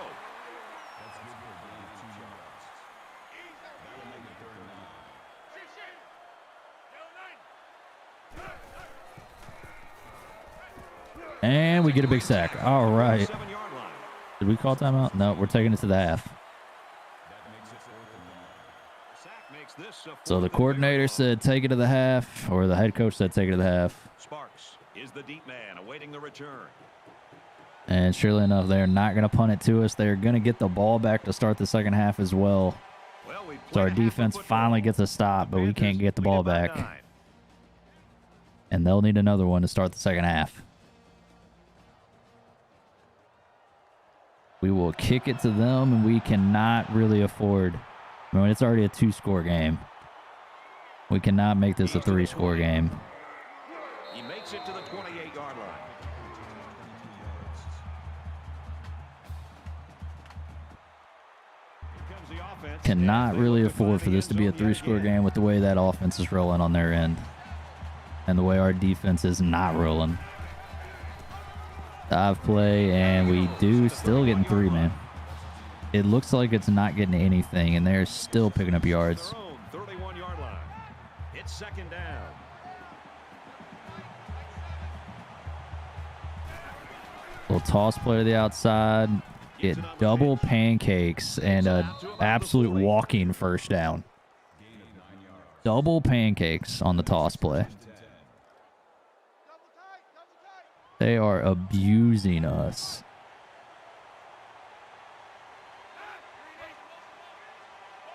And we get a big sack. All right. 7-yard line. Did we call timeout? No, we're taking it to the half. Sack makes this a So the 4th and coordinator very said take it to the half, or the head coach said take it to the half. long. Sparks is the deep man awaiting the return. And surely enough, they're not going to punt it to us. They're going to get the ball back to start the second half as well. Well, we So our played half of defense football. finally gets a stop, but we can't get the ball Lead it by back. 9. And they'll need another one to start the second half. We will kick it to them, and we cannot really afford. I mean, it's already a 2-score game. We cannot make this a 3-score game. He makes it to the 28-yard line. Here comes the offense. Cannot As they really look to find afford for the this to be a end zone yet 3-score again. game with the way that offense is rolling on their end. And the way our defense is not rolling. Dive play, and we do still getting 3, man. It looks like it's not getting anything, and they're still picking up yards. Their own 31-yard line. It's second down. Little toss play to the outside. Get double pancakes and a absolute walking first down. Double pancakes on the toss play. They are abusing us.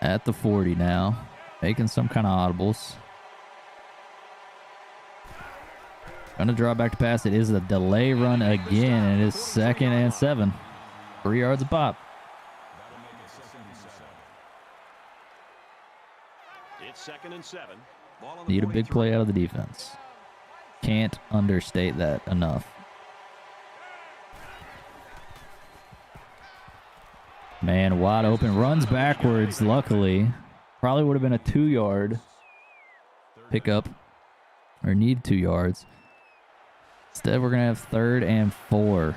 At the 40 now. Making some kind of audibles. Gonna draw back to pass. It is a delay run again, and it is 2nd and 7. 3 yards a pop. It's 2nd and 7. Ball on the Need a big 43. play out of the defense. Can't understate that enough. Man, wide open. Runs backwards, luckily. Probably would have been a 2-yard pickup or need 2 yards. Instead, we're going to have 3rd and 4.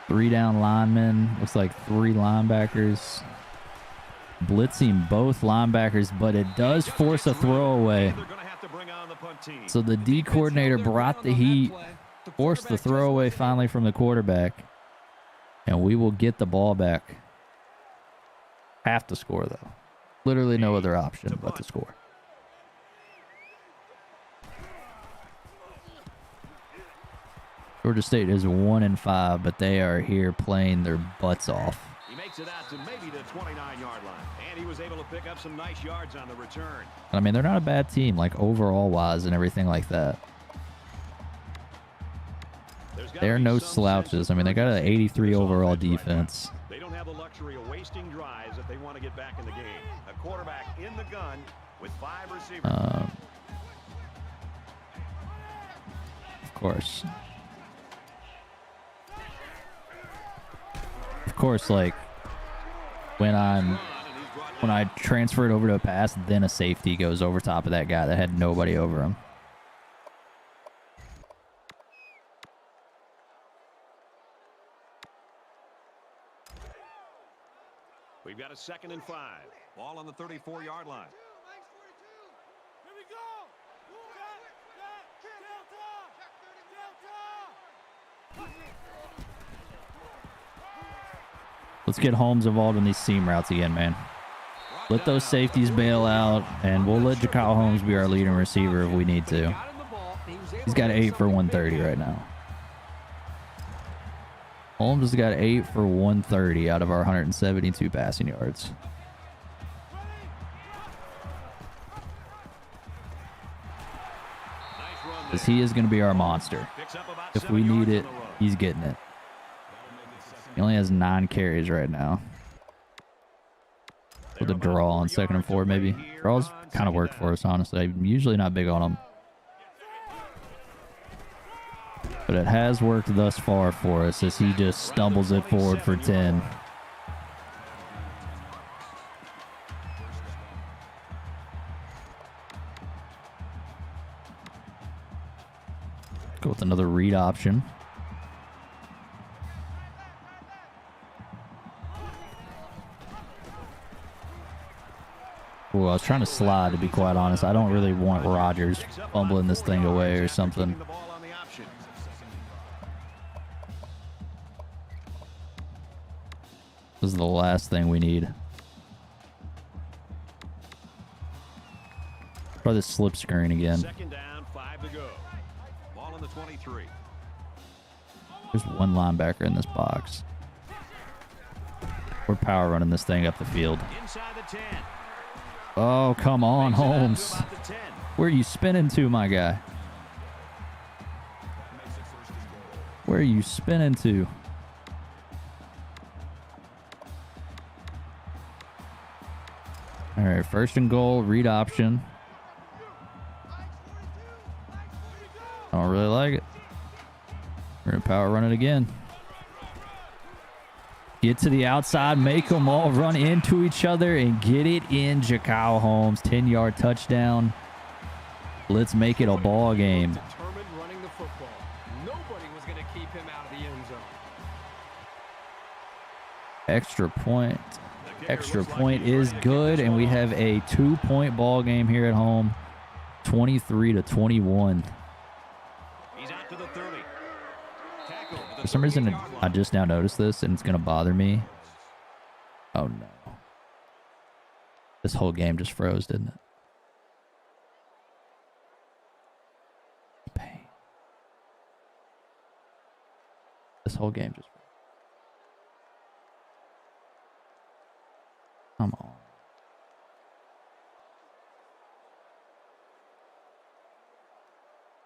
3 down linemen. Looks like 3 linebackers. Blitzing both linebackers, but it does force a throwaway. So the D coordinator brought the heat, forced the throwaway finally from the quarterback, and we will get the ball back. Have to score, though. Literally no other option but to score. Georgia State is 1-5, but they are here playing their butts off. He makes it out to maybe the 29-yard line, and he was able to pick up some nice yards on the return. I mean, they're not a bad team, like overall-wise and everything like that. They're no slouches. I mean, they got an 83 overall defense. They don't have the luxury of wasting drives if they want to get back in the game. A quarterback in the gun with 5 receivers. Of course. Of course, like when I transfer it over to a pass, then a safety goes over top of that guy that had nobody over him. We've got a 2nd and 5. Ball on the 34-yard line. Let's get Holmes involved in these seam routes again, man. Let those safeties bail out, and we'll let Jaxon Holmes be our leading receiver if we need to. He's got 8 for 130 right now. Holmes has got 8 for 130 out of our 172 passing yards. Because he is going to be our monster. If we need it, he's getting it. He only has 9 carries right now. With a draw on 2nd and 4, maybe. Draws kind of work for us, honestly. I'm usually not big on them. But it has worked thus far for us as he just stumbles it forward for 10. Go with another read option. Ooh, I was trying to slide, to be quite honest. I don't really want Rodgers fumbling this thing away or something. This is the last thing we need. Try this slip screen again. 2nd down, 5 to go. Ball on the 23. There's one linebacker in this box. We're power running this thing up the field. Inside the 10. Oh, come on, Holmes. Where are you spinning to, my guy? Where are you spinning to? All right, 1st and goal, read option. I don't really like it. We're going to power run it again. Get to the outside, make them all run into each other, and get it in Jaxon Holmes. 10-yard touchdown. Let's make it a ball game. Determined running the football. Nobody was going to keep him out of the end zone. Extra point. Extra point is good, and we have a 2-point ball game here at home. 23-21. He's out to the 30. For some reason, I just now noticed this, and it's going to bother me. Oh, no. This whole game just froze, didn't it? Pain. This whole game just froze. Come on.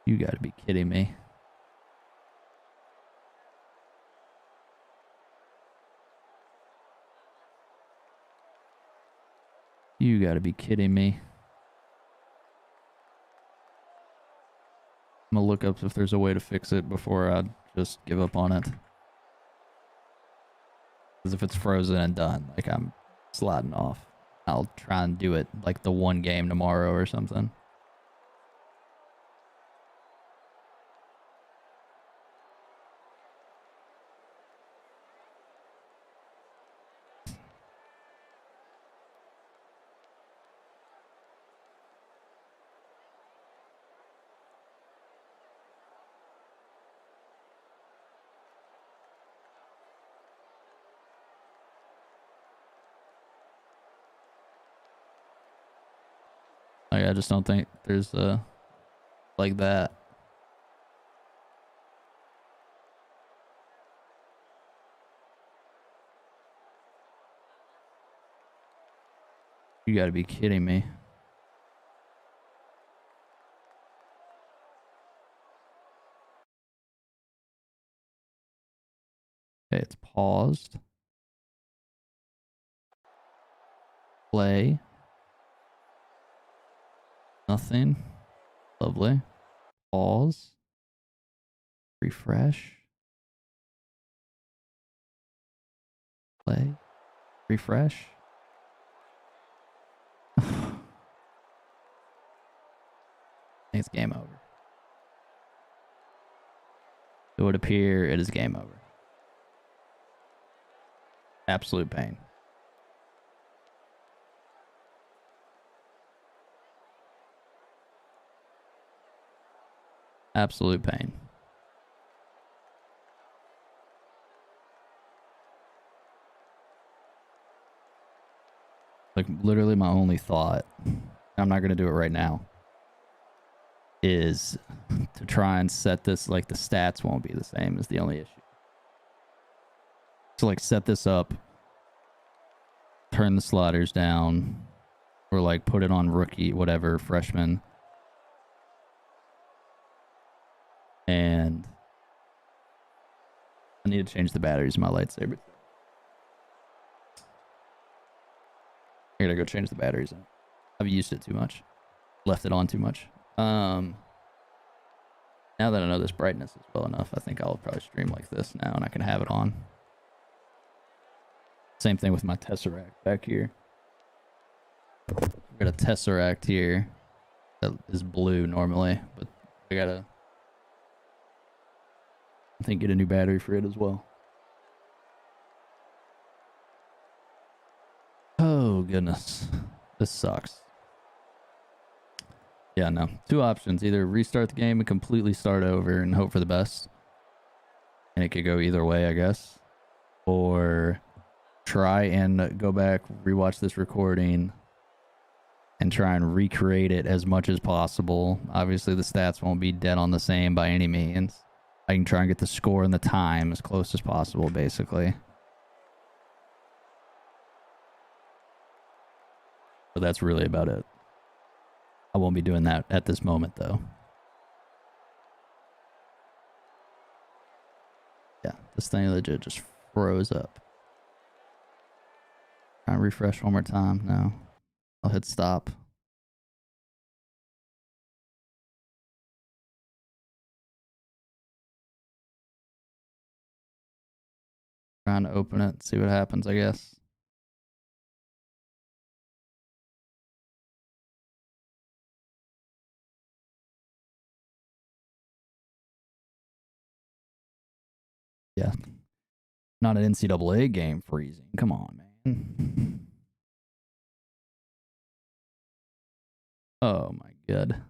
You got to be kidding me. You got to be kidding me. I'm going to look up if there's a way to fix it before I just give up on it. Because if it's frozen and done, like I'm sliding off. I'll try and do it like the one game tomorrow or something. Like, I just don't think there's like that. You gotta be kidding me. Okay, it's paused. Play. Nothing. Lovely. Pause. Refresh. Play. Refresh. I think it's game over. It would appear it is game over. Absolute pain. Absolute pain. Like, literally my only thought, I'm not going to do it right now, is to try and set this, like, the stats won't be the same is the only issue. So, like, set this up, turn the sliders down, or, like, put it on rookie, whatever, freshman. And I need to change the batteries in my lightsaber. I gotta go change the batteries in. I've used it too much. Left it on too much. Now that I know this brightness is well enough, I think I'll probably stream like this now and I can have it on. Same thing with my Tesseract back here. I've got a Tesseract here that is blue normally, but I gotta, I think, get a new battery for it as well. Oh, goodness. This sucks. Yeah, no. Two options. Either restart the game and completely start over and hope for the best. And it could go either way, I guess. Or try and go back, rewatch this recording, and try and recreate it as much as possible. Obviously, the stats won't be dead on the same by any means. I can try and get the score and the time as close as possible, basically. But that's really about it. I won't be doing that at this moment, though. Yeah, this thing legit just froze up. Try and refresh one more time. No. I'll hit stop. Trying to open it, see what happens, I guess. Yeah. Not an NCAA game freezing. Come on, man. Oh my god.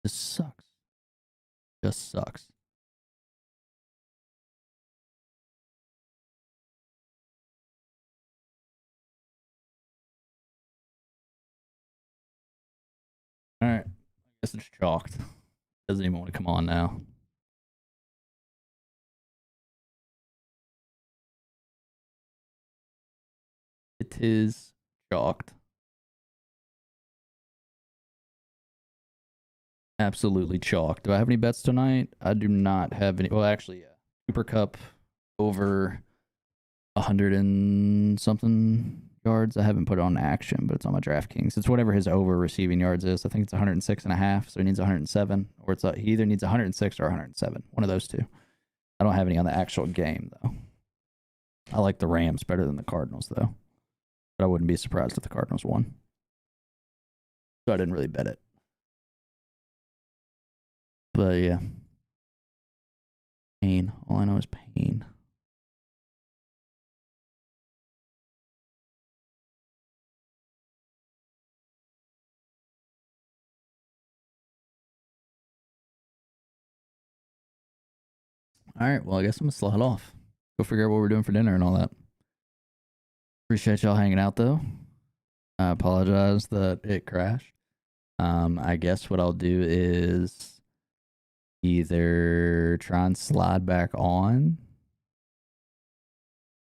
This sucks. Just sucks. Alright. I guess it's chalked. Doesn't even want to come on now. It is chalked. Absolutely chalked. Do I have any bets tonight? I do not have any. Well, actually, yeah. Cooper Cup over 100 and something yards. I haven't put it on action, but it's on my DraftKings. It's whatever his over receiving yards is. I think it's 106.5, so he needs 107. Or it's he either needs 106 or 107. One of those two. I don't have any on the actual game, though. I like the Rams better than the Cardinals, though. But I wouldn't be surprised if the Cardinals won. So I didn't really bet it. But yeah. Pain. All I know is pain. Alright, well, I guess I'm gonna slide off. Go figure out what we're doing for dinner and all that. Appreciate y'all hanging out, though. I apologize that it crashed. I guess what I'll do is either try and slide back on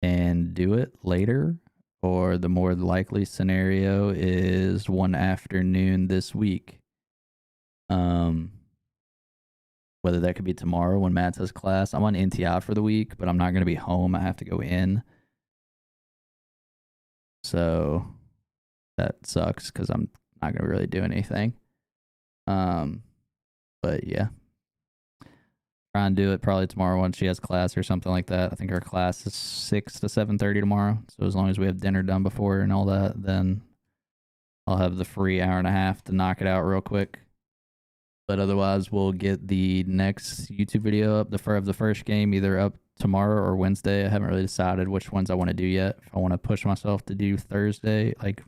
and do it later, or the more likely scenario is one afternoon this week. Whether that could be tomorrow when Matt has class. I'm on NTI for the week, but I'm not going to be home. I have to go in. So that sucks because I'm not going to really do anything. But yeah. Try and do it probably tomorrow when she has class or something like that. I think her class is 6 to 7:30 tomorrow. So as long as we have dinner done before and all that, then I'll have the free hour and a half to knock it out real quick. But otherwise, we'll get the next YouTube video up, the first game, either up tomorrow or Wednesday. I haven't really decided which ones I want to do yet. If I want to push myself to do Thursday, like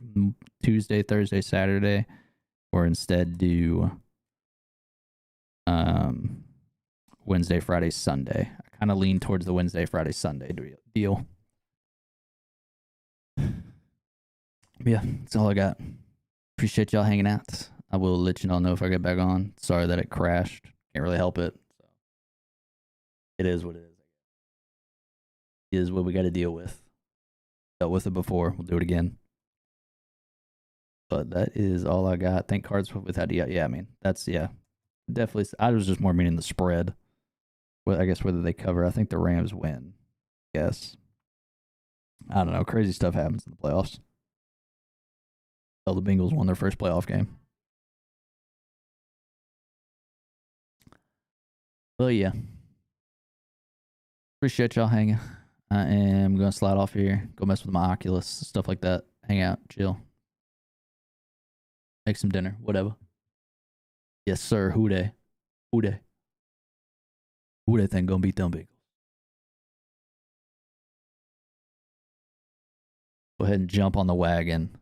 Tuesday, Thursday, Saturday, or instead do Wednesday, Friday, Sunday. I kind of lean towards the Wednesday, Friday, Sunday deal. Yeah, that's all I got. Appreciate y'all hanging out. I will let you all know if I get back on. Sorry that it crashed. Can't really help it. So it is what it is. It is what we got to deal with. Dealt with it before. We'll do it again. But that is all I got. Think cards without yeah. I mean, that's definitely. I was just more meaning the spread. Well, I guess whether they cover. I think the Rams win. Yes. I don't know. Crazy stuff happens in the playoffs. Oh, the Bengals won their first playoff game. But yeah. Appreciate y'all hanging. I am going to slide off here. Go mess with my Oculus. Stuff like that. Hang out. Chill. Make some dinner. Whatever. Yes, sir. Who they? Who they think gonna beat them Bengals? Go ahead and jump on the wagon.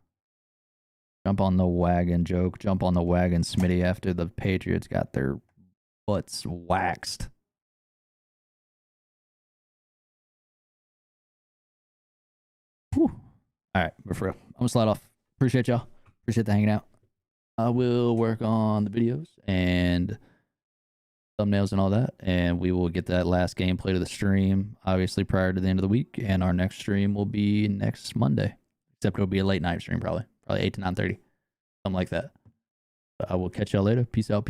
Jump on the wagon, joke. Jump on the wagon, Smitty, after the Patriots got their butts waxed. Whew. All right, we're for real. I'm gonna slide off. Appreciate y'all. Appreciate the hanging out. I will work on the videos and thumbnails and all that, and we will get that last gameplay to the stream, obviously prior to the end of the week, and our next stream will be next Monday, except it'll be a late night stream, probably 8 to 9:30, something like that. But I will catch y'all later. Peace out.